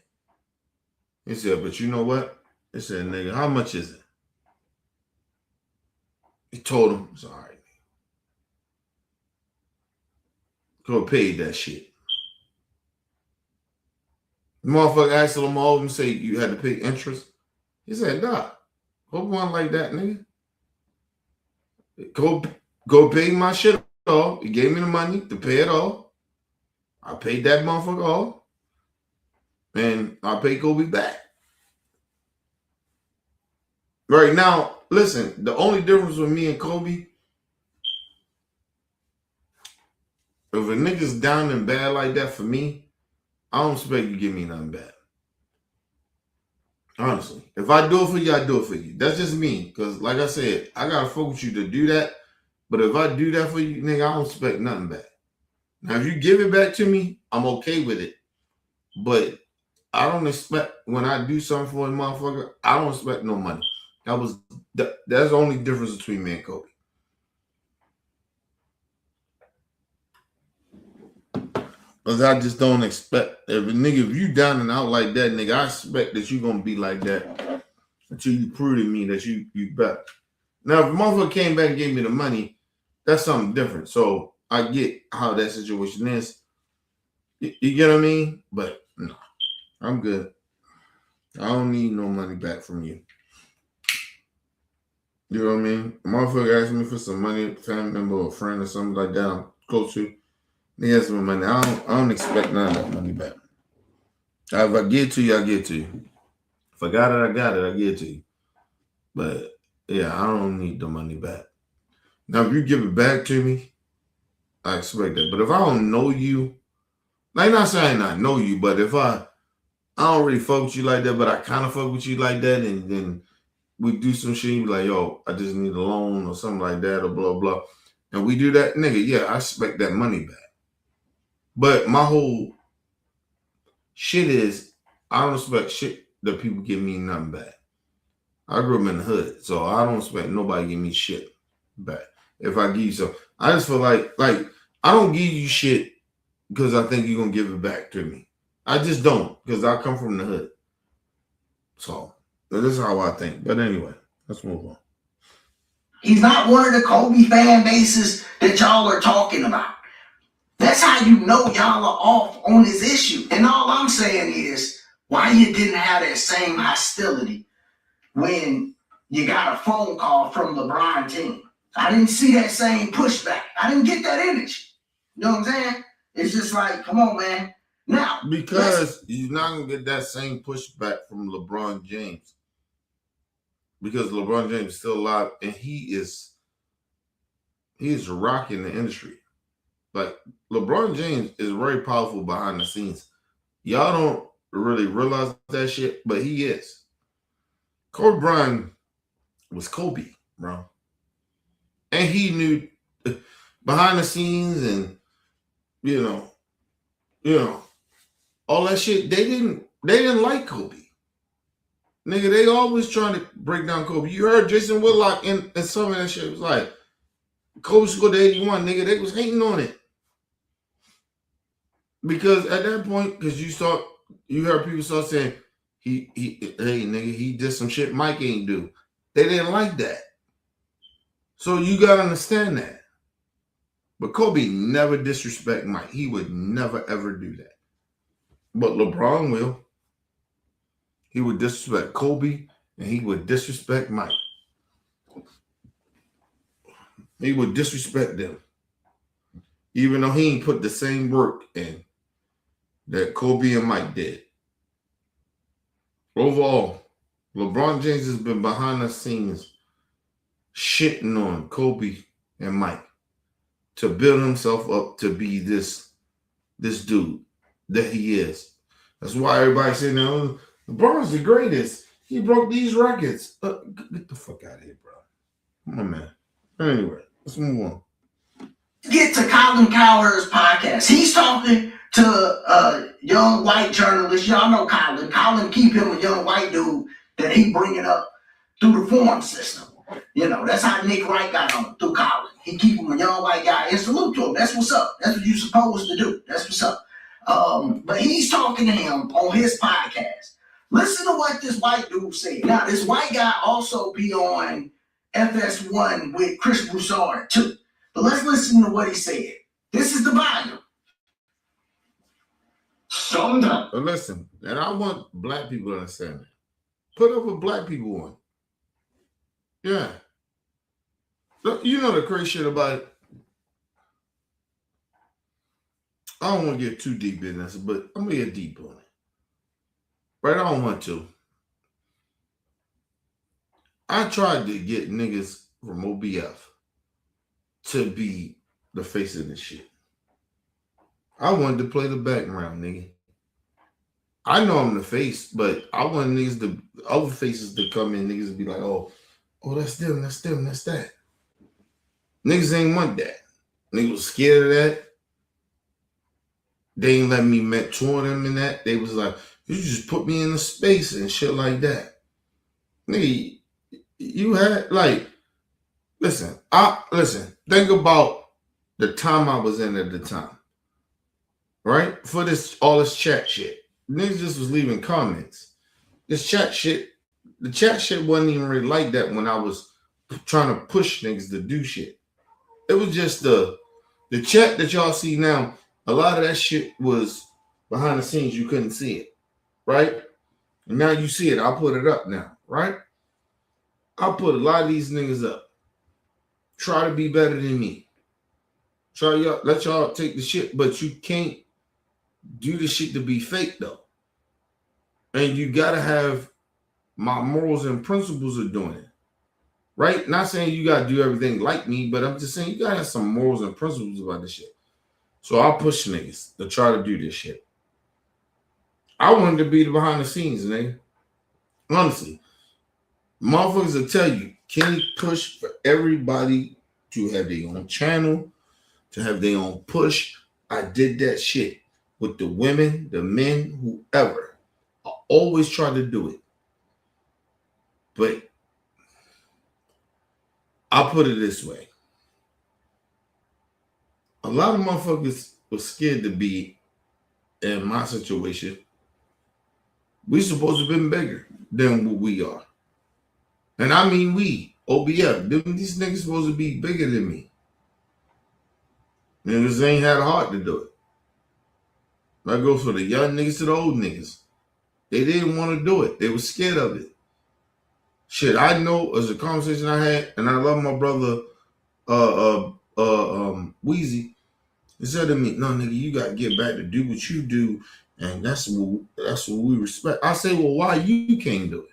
He said, but you know what? He said, nigga, how much is it? He told him, it's all right. Kobe paid that shit. The motherfucker asked Lamar Odom, say you had to pay interest. He said, nah, Kobe wasn't like that, nigga. Go pay my shit off. He gave me the money to pay it off. I paid that motherfucker off. And I paid Kobe back. Right now, listen, the only difference with me and Kobe, if a nigga's down and bad like that for me, I don't expect you to give me nothing bad. Honestly. If I do it for you, I do it for you. That's just me. Because like I said, I gotta fuck with you to do that. But if I do that for you, nigga, I don't expect nothing back. Now, if you give it back to me, I'm okay with it. But I don't expect, when I do something for a motherfucker, I don't expect no money. That's the only difference between me and Kobe. Because I just don't expect, if you down and out like that, nigga, I expect that you gonna be like that until you prove to me that you better. Now, if a motherfucker came back and gave me the money, that's something different. So I get how that situation is. You get what I mean? But no, I'm good. I don't need no money back from you. You know what I mean? A motherfucker asked me for some money, family member or friend or something like that I'm close to. They ask me money. I don't expect none of that money back. If I give it to you, I give it to you. If I got it, I got it. I give it to you. But yeah, I don't need the money back. Now, if you give it back to me, I expect that. But if I don't know you, like not saying I know you, but if I don't really fuck with you like that, but I kind of fuck with you like that, and then we do some shit, you be like, yo, I just need a loan or something like that, or blah, blah. And we do that, nigga, yeah, I expect that money back. But my whole shit is, I don't expect shit that people give me nothing back. I grew up in the hood, so I don't expect nobody give me shit back. If I give you some, I just feel like I don't give you shit because I think you're going to give it back to me. I just don't, because I come from the hood. So, this is how I think. But anyway, let's move on. He's not one of the Kobe fan bases that y'all are talking about. That's how you know y'all are off on this issue. And all I'm saying is, why you didn't have that same hostility when you got a phone call from LeBron team. I didn't see that same pushback. I didn't get that energy. You know what I'm saying? It's just like, come on, man. Now, because you're not gonna get that same pushback from LeBron James. Because LeBron James is still alive and he is rocking the industry. Like LeBron James is very powerful behind the scenes. Y'all don't really realize that shit, but he is. Kobe Bryant was Kobe, bro. And he knew behind the scenes and you know, all that shit, they didn't like Kobe. Nigga, they always trying to break down Kobe. You heard Jason Whitlock and some of that shit was like, Kobe scored the 81, nigga. They was hating on it. Because at that point, because you heard people start saying, hey nigga, he did some shit Mike ain't do. They didn't like that. So you gotta understand that. But Kobe never disrespect Mike. He would never ever do that. But LeBron will. He would disrespect Kobe and he would disrespect Mike. He would disrespect them. Even though he ain't put the same work in that Kobe and Mike did. Overall, LeBron James has been behind the scenes shitting on Kobe and Mike to build himself up to be this dude that he is. That's why everybody's saying, oh, LeBron's the greatest. He broke these records. Get the fuck out of here, bro. Come on, man. Anyway, let's move on. Get to Colin Cowherd's podcast. He's talking to a young white journalist. Y'all know Colin. Colin keep him a young white dude that he bringing up through the forum system. You know, that's how Nick Wright got on through Colin. He keep him a young white guy and salute to him. That's what's up. That's what you're supposed to do. That's what's up. But he's talking to him on his podcast. Listen to what this white dude said. Now, this white guy also be on FS1 with Chris Broussard too. But let's listen to what he said. This is the volume. Sometimes. But listen, and I want black people to understand that. Put up with black people on. Yeah. You know the crazy shit about it? I don't want to get too deep in this, but I'm going to get deep on it. Right? I don't want to. I tried to get niggas from OBF to be the face of this shit. I wanted to play the background, nigga. I know I'm the face, but I want niggas to, other faces to come in, niggas to be like, oh, that's them, that's that. Niggas ain't want that. Niggas was scared of that. They ain't let me mentor them in that. They was like, you just put me in the space and shit like that. Nigga, you had, like, listen, think about the time I was in at the time. Right? For this, all this chat shit. Niggas just was leaving comments. This chat shit, the chat shit wasn't even really like that when I was trying to push niggas to do shit. It was just the chat that y'all see now, a lot of that shit was behind the scenes. You couldn't see it. Right? And now you see it. I'll put it up now. Right? I'll put a lot of these niggas up. Try to be better than me. Let y'all take the shit, but you can't do the shit to be fake though. And you gotta have my morals and principles of doing it. Right? Not saying you gotta do everything like me, but I'm just saying you gotta have some morals and principles about this shit. So I'll push niggas to try to do this shit. I wanted to be the behind the scenes, nigga. Honestly. Motherfuckers will tell you, Kenny push for everybody to have their own channel, to have their own push. I did that shit with the women, the men, whoever. I always try to do it. But I'll put it this way. A lot of motherfuckers were scared to be in my situation. We supposed to have been bigger than what we are. And I mean we, OBF. These niggas supposed to be bigger than me. Niggas ain't had a heart to do it. That goes for the young niggas to the old niggas. They didn't want to do it. They were scared of it. Shit, I know as a conversation I had, and I love my brother Weezy. He said to me, no, nigga, you gotta get back to do what you do, and that's what we respect. I say, well, why you can't do it?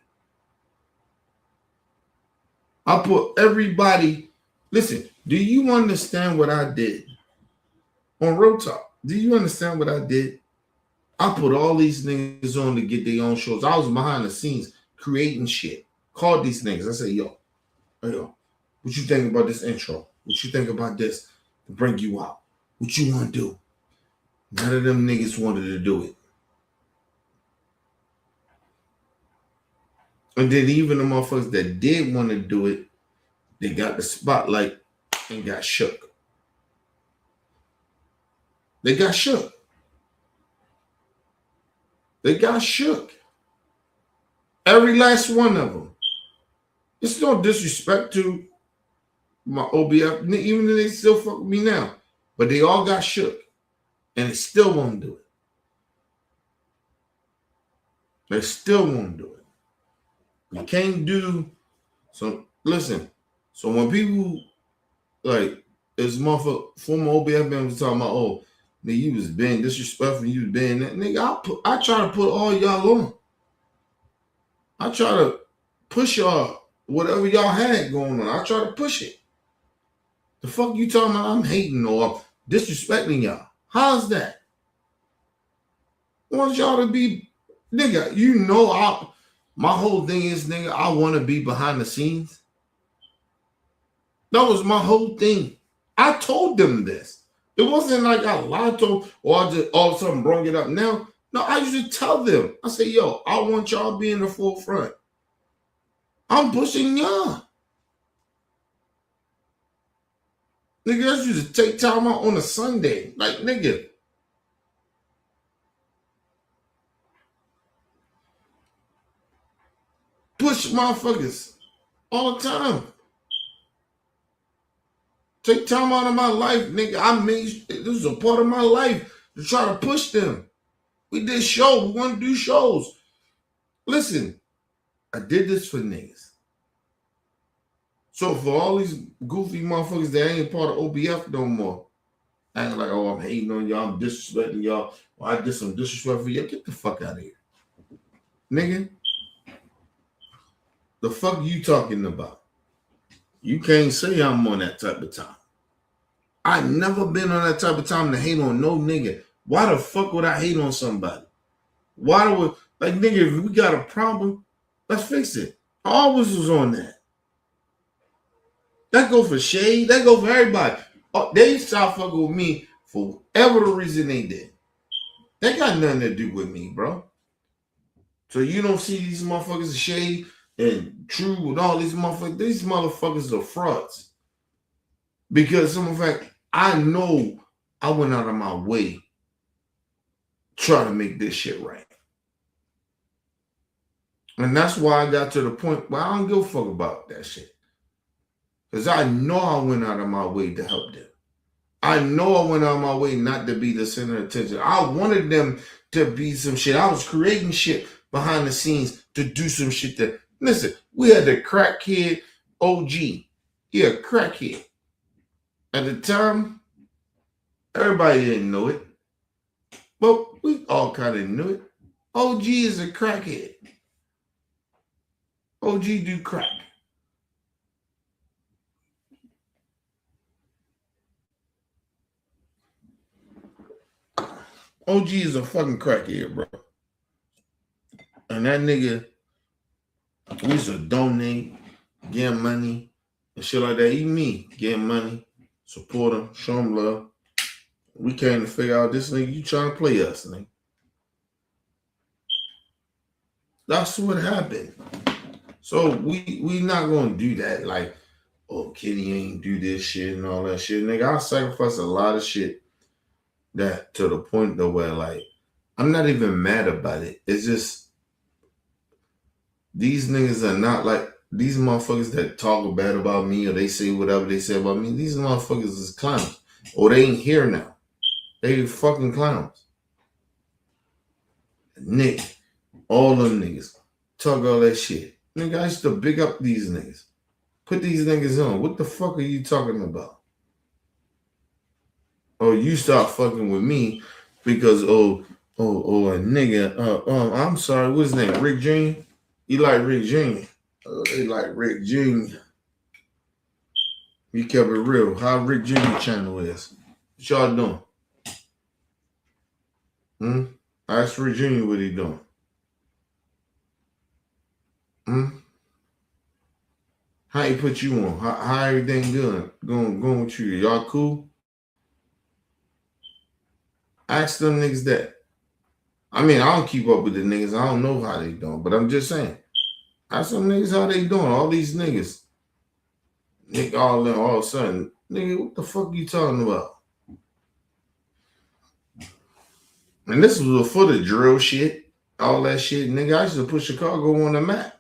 I put everybody, listen, do you understand what I did? On Real Talk, do you understand what I did? I put all these niggas on to get their own shows. I was behind the scenes creating shit. Called these niggas. I said, yo, what you think about this intro? What you think about this to bring you out? What you want to do? None of them niggas wanted to do it. And then even the motherfuckers that did want to do it, they got the spotlight and got shook. They got shook. They got shook. Every last one of them. It's no disrespect to my OBF, even though they still fuck with me now. But they all got shook. And they still won't do it. They still won't do it. You can't do so. Listen, so when people like this motherfucker, former OBF members talking about, oh, nigga, you was being disrespectful, you was being that. Nigga, I try to put all y'all on. I try to push y'all, whatever y'all had going on. I try to push it. The fuck you talking about I'm hating or disrespecting y'all? How's that? I want y'all to be, nigga, you know my whole thing is, nigga, I want to be behind the scenes. That was my whole thing. I told them this. It wasn't like I lied to them or I just all of a sudden brought it up now. No, I used to tell them. I say, yo, I want y'all to be in the forefront. I'm pushing y'all. Nigga, I used to take time out on a Sunday. Like, nigga. Push motherfuckers all the time. Take time out of my life, nigga. I made this was a part of my life to try to push them. We did shows. We want to do shows. Listen, I did this for niggas. So for all these goofy motherfuckers that ain't part of OBF no more, acting like, oh, I'm hating on y'all, I'm disrespecting y'all, or I did some disrespect for you, get the fuck out of here. Nigga, the fuck you talking about? You can't say I'm on that type of time. I never been on that type of time to hate on no nigga. Why the fuck would I hate on somebody? Why would, like, nigga, if we got a problem, let's fix it. I always was on that. That go for Shade. That go for everybody. They stopped fucking with me for whatever the reason they did. They got nothing to do with me, bro. So you don't see these motherfuckers, Shade and True and all these motherfuckers. These motherfuckers are frauds. Because some of the fact, I know I went out of my way trying to make this shit right. And that's why I got to the point where I don't give a fuck about that shit. Because I know I went out of my way to help them. I know I went out of my way not to be the center of attention. I wanted them to be some shit. I was creating shit behind the scenes to do some shit that, listen, we had the crackhead OG. He a crackhead. At the time, everybody didn't know it. But we all kind of knew it. OG is a crackhead. OG do crack. OG is a fucking crackhead, bro. And that nigga, we used to donate, give him money, and shit like that. Even me, give him money, support him, show him love. We came to figure out this nigga, you trying to play us, nigga. That's what happened. So we not gonna do that. Like, oh, Kenny ain't do this shit and all that shit. Nigga, I sacrificed a lot of shit that to the point though where, like, I'm not even mad about it. It's just these niggas are not like these motherfuckers that talk bad about me or they say whatever they say about me. These motherfuckers is clowns. Or they ain't here now. They fucking clowns. Nick, all them niggas talk all that shit. Nigga, I used to big up these niggas. Put these niggas on. What the fuck are you talking about? Oh, you start fucking with me because a nigga. I'm sorry. What's his name? Rick Jr. You like Rick Jr. They like Rick Jr. You kept it real. How Rick Jr. channel is? What y'all doing? Ask Rick Jr. what he doing. How he put you on? How everything good? Going with you? Y'all cool? Ask them niggas that. I mean, I don't keep up with the niggas. I don't know how they doing, but I'm just saying. Ask some niggas how they doing. All these niggas. Nigga, all of a sudden. Nigga, what the fuck you talking about? And this was before the drill shit. All that shit. Nigga, I used to put Chicago on the map.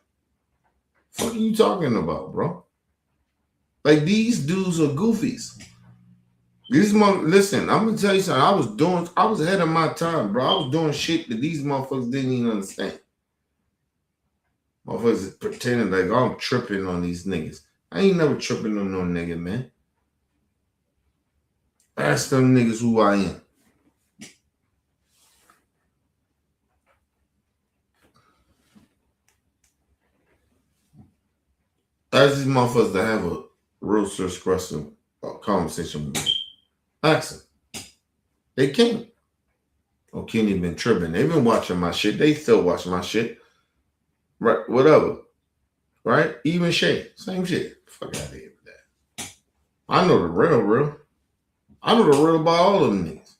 What are you talking about, bro? Like, these dudes are goofies. Listen, I'm gonna tell you something. I was ahead of my time, bro. I was doing shit that these motherfuckers didn't even understand. Motherfuckers pretending like I'm tripping on these niggas. I ain't never tripping on no nigga, man. Ask them niggas who I am. Ask these motherfuckers to have a real expressive conversation with me. Ask them. They can't. Oh, Kenny been tripping. They've been watching my shit. They still watch my shit. Right, whatever. Right? Even Shay. Same shit. Fuck out of here with that. I know the real. I know the real about all of them niggas.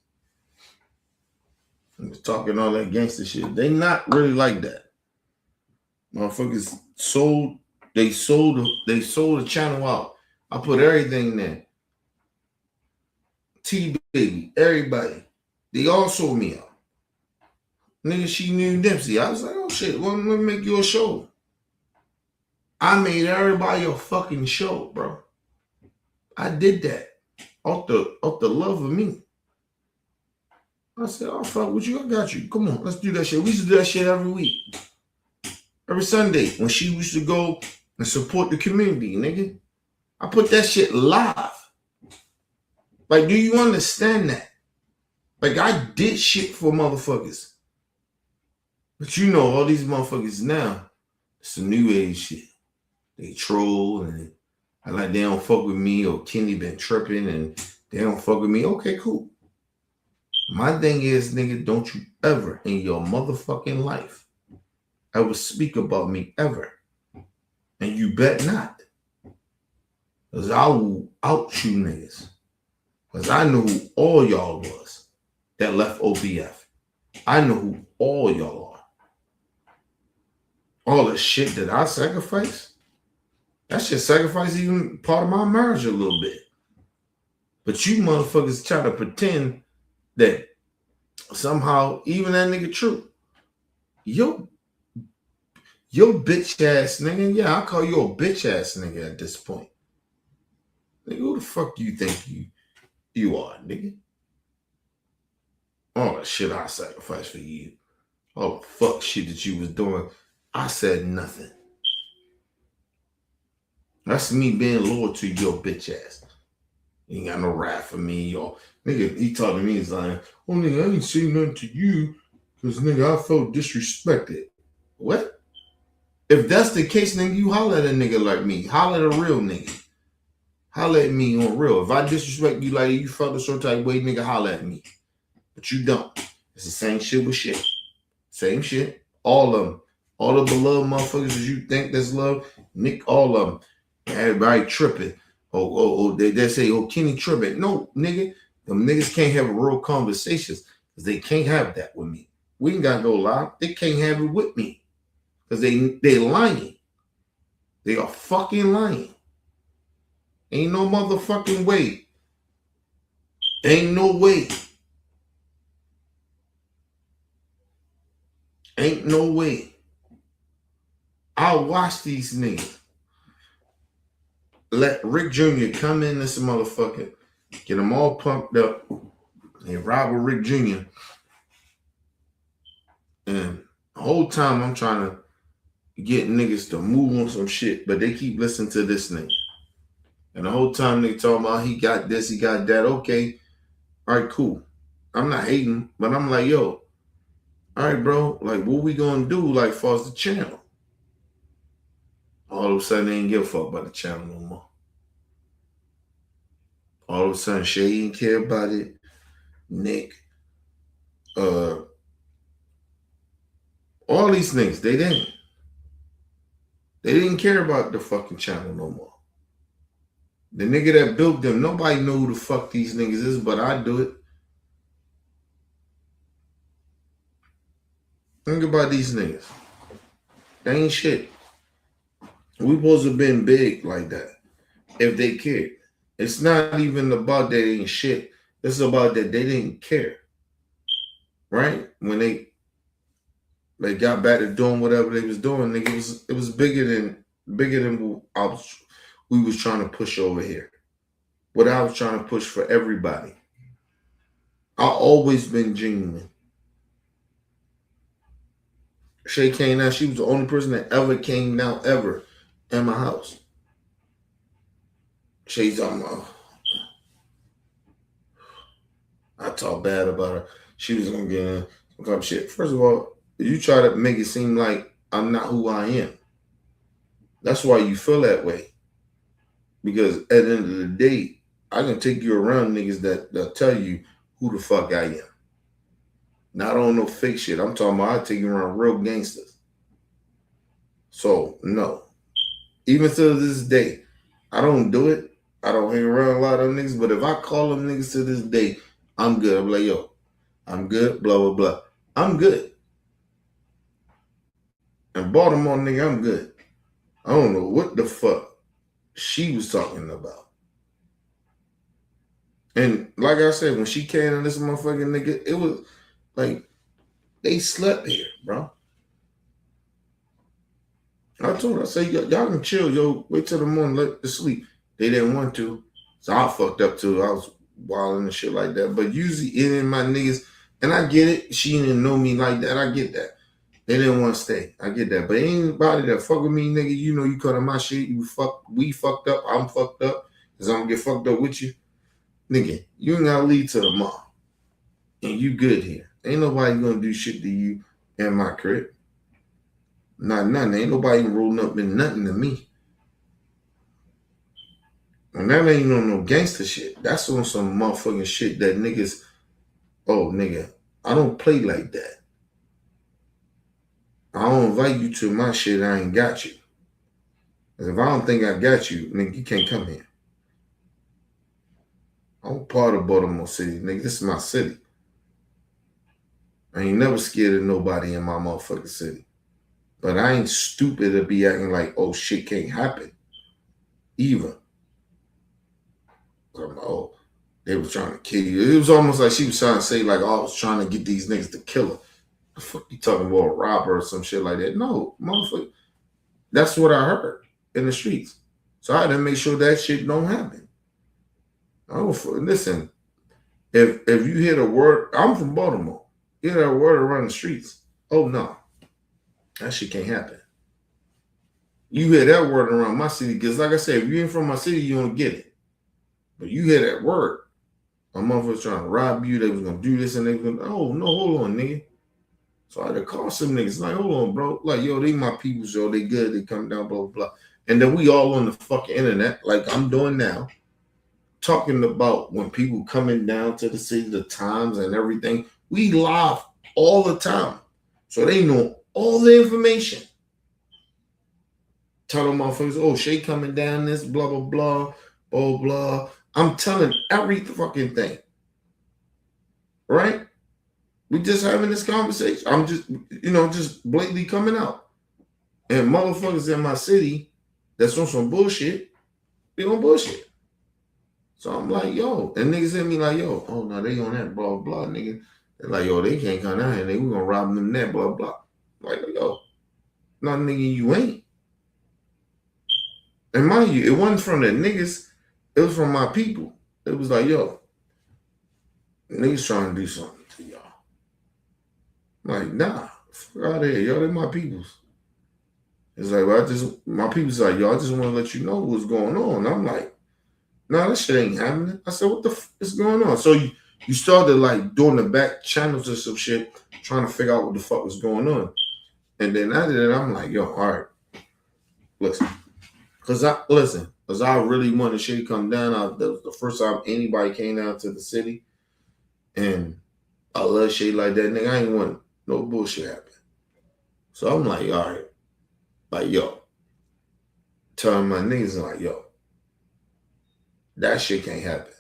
I'm talking all that gangster shit. They not really like that. Motherfuckers sold the channel out. I put everything there. T-Baby, everybody. They all sold me out. Nigga, she knew Dempsey. I was like, oh shit, well, let me make you a show. I made everybody a fucking show, bro. I did that. Off the love of me. I said, oh fuck with you, I got you. Come on, let's do that shit. We used to do that shit every week. Every Sunday when she used to go and support the community, nigga. I put that shit live. Like, do you understand that? Like, I did shit for motherfuckers. But you know, all these motherfuckers now, it's some new age shit. They troll and I like they don't fuck with me, or Kenny been tripping and they don't fuck with me. Okay, cool. My thing is, nigga, don't you ever in your motherfucking life ever speak about me ever. And you bet not. Because I will out you niggas. Because I know who all y'all was that left OBF. I know who all y'all are. All the shit that I sacrificed, that shit sacrificed even part of my marriage a little bit. But you motherfuckers try to pretend that somehow even that nigga true. Yo bitch ass nigga. Yeah, I call you a bitch ass nigga at this point. Nigga, who the fuck do you think you are, nigga? All the shit I sacrificed for you. All the fuck shit that you was doing. I said nothing. That's me being loyal to your bitch ass. You ain't got no wrath for me, or nigga, he talking to me, he's like, oh nigga, I ain't saying nothing to you because nigga, I felt disrespected. What? If that's the case, nigga, you holler at a nigga like me. Holler at a real nigga. Holler at me on real. If I disrespect you like you felt a certain type of way, nigga, holler at me. But you don't. It's the same shit with shit. Same shit. All of them. All the beloved motherfuckers that you think that's love, Nick, all of them. Everybody tripping. They say, oh, Kenny tripping. No, nigga. Them niggas can't have real conversations because they can't have that with me. We ain't got no lie. They can't have it with me because they lying. They are fucking lying. Ain't no motherfucking way. Ain't no way. Ain't no way. I'll watch these niggas. Let Rick Jr. come in this motherfucker, get them all pumped up, and ride with Rick Jr. And the whole time I'm trying to get niggas to move on some shit, but they keep listening to this nigga. And the whole time they talking about he got this, he got that. Okay, all right, cool. I'm not hating, but I'm like, yo, all right, bro, like what we gonna do like far as the channel? All of a sudden, they ain't give a fuck about the channel no more. All of a sudden, Shay didn't care about it. Nick, all these niggas, they didn't. They didn't care about the fucking channel no more. The nigga that built them, nobody know who the fuck these niggas is, but I do it. Think about these niggas. They ain't shit. We supposed to have been big like that if they cared. It's not even about that they ain't shit. It's about that they didn't care. Right? When they got back to doing whatever they was doing, nigga, it was bigger than we was trying to push over here. What I was trying to push for everybody. I always been genuine. Shay came down. She was the only person that ever came down ever in my house. Shay's talking about, I talk bad about her. She was gonna get in some kind of shit. First of all, you try to make it seem like I'm not who I am. That's why you feel that way. Because at the end of the day, I can take you around niggas that tell you who the fuck I am. Not on no fake shit. I'm talking about I take you around real gangsters. So, no. Even to this day, I don't do it. I don't hang around a lot of them niggas, but if I call them niggas to this day, I'm good. I'm like, yo, I'm good, blah, blah, blah. I'm good. And Baltimore, nigga, I'm good. I don't know what the fuck she was talking about. And like I said, when she came in this motherfucking nigga, it was like they slept here, bro. I told her, I said, y'all can chill, yo. Wait till the morning, let the sleep. They didn't want to. So I fucked up too. I was wilding and shit like that. But usually it ain't my niggas, and I get it. She didn't know me like that. I get that. They didn't want to stay. I get that. But anybody that fuck with me, nigga, you know you cut on my shit. We fucked up. I'm fucked up. Cause I'm gonna get fucked up with you. Nigga, you ain't gotta leave till tomorrow. And you good here. Ain't nobody gonna do shit to you in my crib. Not nothing. Ain't nobody rolling up in nothing to me. And that ain't on no gangster shit. That's on some motherfucking shit that niggas, oh nigga, I don't play like that. I don't invite you to my shit, I ain't got you. If I don't think I got you, nigga, you can't come here. I'm part of Baltimore City, nigga. This is my city. I ain't never scared of nobody in my motherfucking city. But I ain't stupid to be acting like, oh, shit can't happen. Even. Oh, they was trying to kill you. It was almost like she was trying to say, like, oh, I was trying to get these niggas to kill her. The fuck you talking about, a robber or some shit like that? No, motherfucker. That's what I heard in the streets. So I had to make sure that shit don't happen. Listen, if you hear the word, I'm from Baltimore. You hear that word around the streets. Oh no, that shit can't happen. You hear that word around my city, because like I said, if you ain't from my city, you don't get it. But you hear that word, my motherfuckers trying to rob you, they was gonna do this and they was gonna, oh no, hold on, nigga. So I had to call some niggas, like, hold on, bro. Like, yo, they my peoples, yo, they good, they come down, blah, blah, blah. And then we all on the fucking internet, like I'm doing now, talking about when people coming down to the city, the times and everything. We live all the time. So they know all the information. Tell them motherfuckers, oh, Shay coming down this, blah, blah, blah, blah, blah. I'm telling every fucking thing. Right? We just having this conversation. I'm just, just blatantly coming out. And motherfuckers in my city that's on some bullshit, they on bullshit. So I'm like, yo, and niggas hit me like, yo, oh no, they on that, blah, blah, nigga. They're like, yo, they can't come down here, nigga. We gonna rob them that, blah, blah. Like, yo, no, nigga, you ain't. And mind you, it wasn't from the niggas, it was from my people. It was like, yo, niggas trying to do something to y'all. Like, nah, fuck out of here, yo, they my peoples. It's like, well, my people's like, yo, I just want to let you know what's going on. I'm like, nah, that shit ain't happening. I said, what the fuck is going on? So you started like doing the back channels or some shit, trying to figure out what the fuck was going on. And then after that, I'm like, yo, all right, listen. Because I really wanted shit to come down. That was the first time anybody came down to the city. And I love shit like that. Nigga, I ain't want no bullshit happen. So I'm like, all right. Like, yo. Telling my niggas, like, yo. That shit can't happen.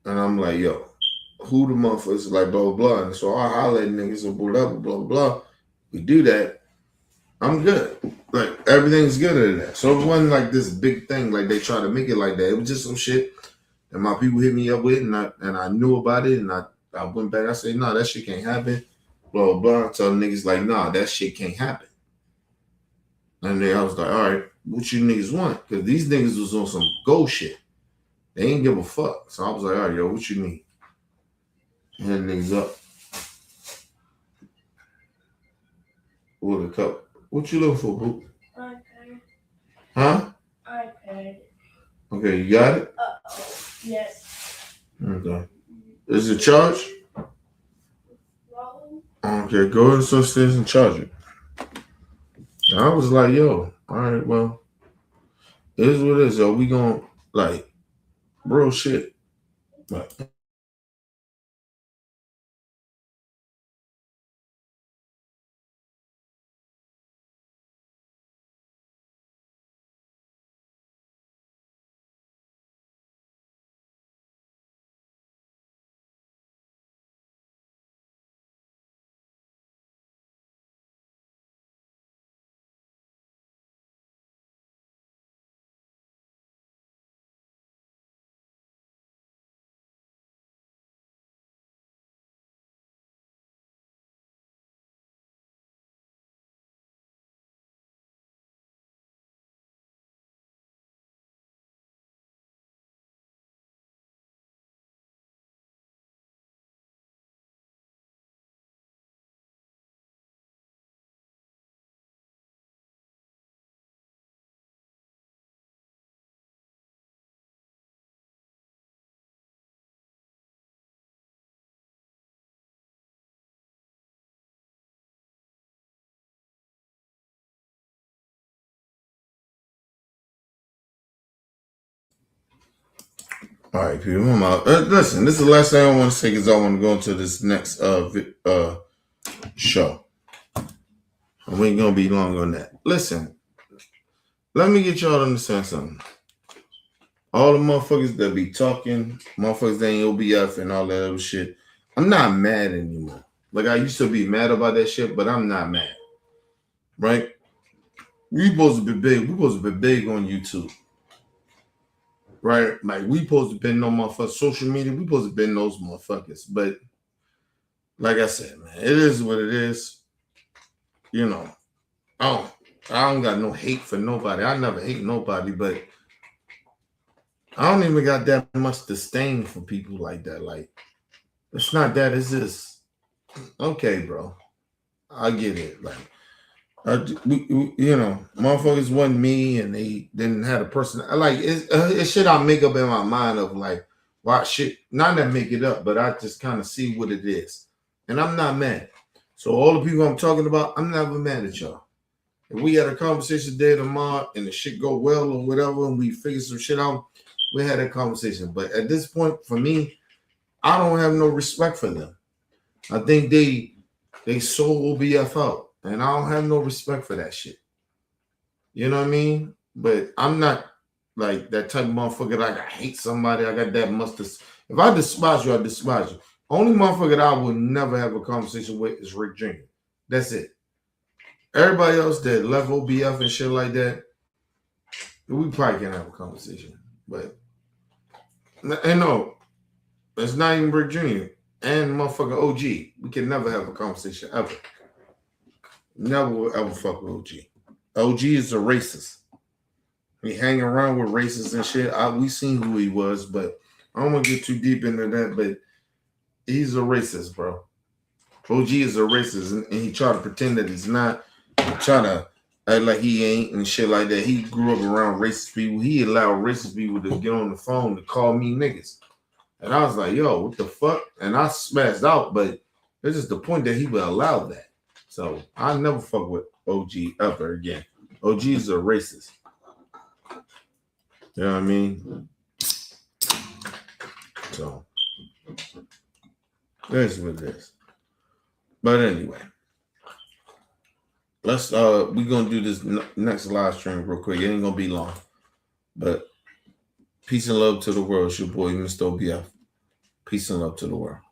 And I'm like, yo. Who the motherfuckers? Like, blah, blah, blah. And so I holler at niggas and blah, blah, blah, blah. We do that. I'm good. Like, everything's good at that. So it wasn't like this big thing, like they try to make it like that. It was just some shit that my people hit me up with, and I knew about it, and I went back. I said, no, that shit can't happen. Blah, blah, blah. I tell niggas like, nah, that shit can't happen. And then I was like, all right, what you niggas want? Because these niggas was on some gold shit. They ain't give a fuck. So I was like, all right, yo, what you need? Had niggas up. With a cup. What you looking for, boo? iPad. Huh? iPad. Okay, you got it? Yes. Okay. Is it charged? Okay, go upstairs and charge it. And I was like, yo, all right, well, it is what it is, yo. We gonna, like, real shit. Like, All right, people, I'm out. Listen, this is the last thing I want to say because I want to go into this next show. And we ain't gonna be long on that. Listen, let me get y'all to understand something. All the motherfuckers that be talking, motherfuckers that ain't OBF and all that other shit, I'm not mad anymore. Like I used to be mad about that shit, but I'm not mad. Right? We supposed to be big. We supposed to be big on YouTube. Right? Like we supposed to be on motherfuckers social media. We supposed to be those motherfuckers. But like I said, man, it is what it is. You know, I don't got no hate for nobody. I never hate nobody, but I don't even got that much disdain for people like that. Like, it's not that. It's just, okay, bro. I get it. Like, motherfuckers wasn't me and they didn't have a person. Like, it's shit I make up in my mind of like, why shit, not that make it up, but I just kind of see what it is. And I'm not mad. So all the people I'm talking about, I'm never mad at y'all. If we had a conversation today tomorrow and the shit go well or whatever and we figure some shit out, we had a conversation. But at this point, for me, I don't have no respect for them. I think they sold OBF out. And I don't have no respect for that shit. You know what I mean? But I'm not like that type of motherfucker like I hate somebody. I got that much. If I despise you, I despise you. Only motherfucker that I would never have a conversation with is Rick Jr. That's it. Everybody else that left OBF and shit like that, we probably can't have a conversation. But, and no, it's not even Rick Jr. and motherfucker OG. We can never have a conversation ever. Never will ever fuck with OG. OG is a racist. He hang around with racists and shit. We seen who he was, but I don't want to get too deep into that, but he's a racist, bro. OG is a racist, and he try to pretend that he's not. Try to act like he ain't and shit like that. He grew up around racist people. He allowed racist people to get on the phone to call me niggas. And I was like, yo, what the fuck? And I smashed out, but it's just the point that he would allow that. So I never fuck with OG ever again. OG is a racist. You know what I mean? So that's what it is. But anyway, let's we're gonna do this next live stream real quick. It ain't gonna be long. But peace and love to the world. It's your boy, Mr. OBF. Peace and love to the world.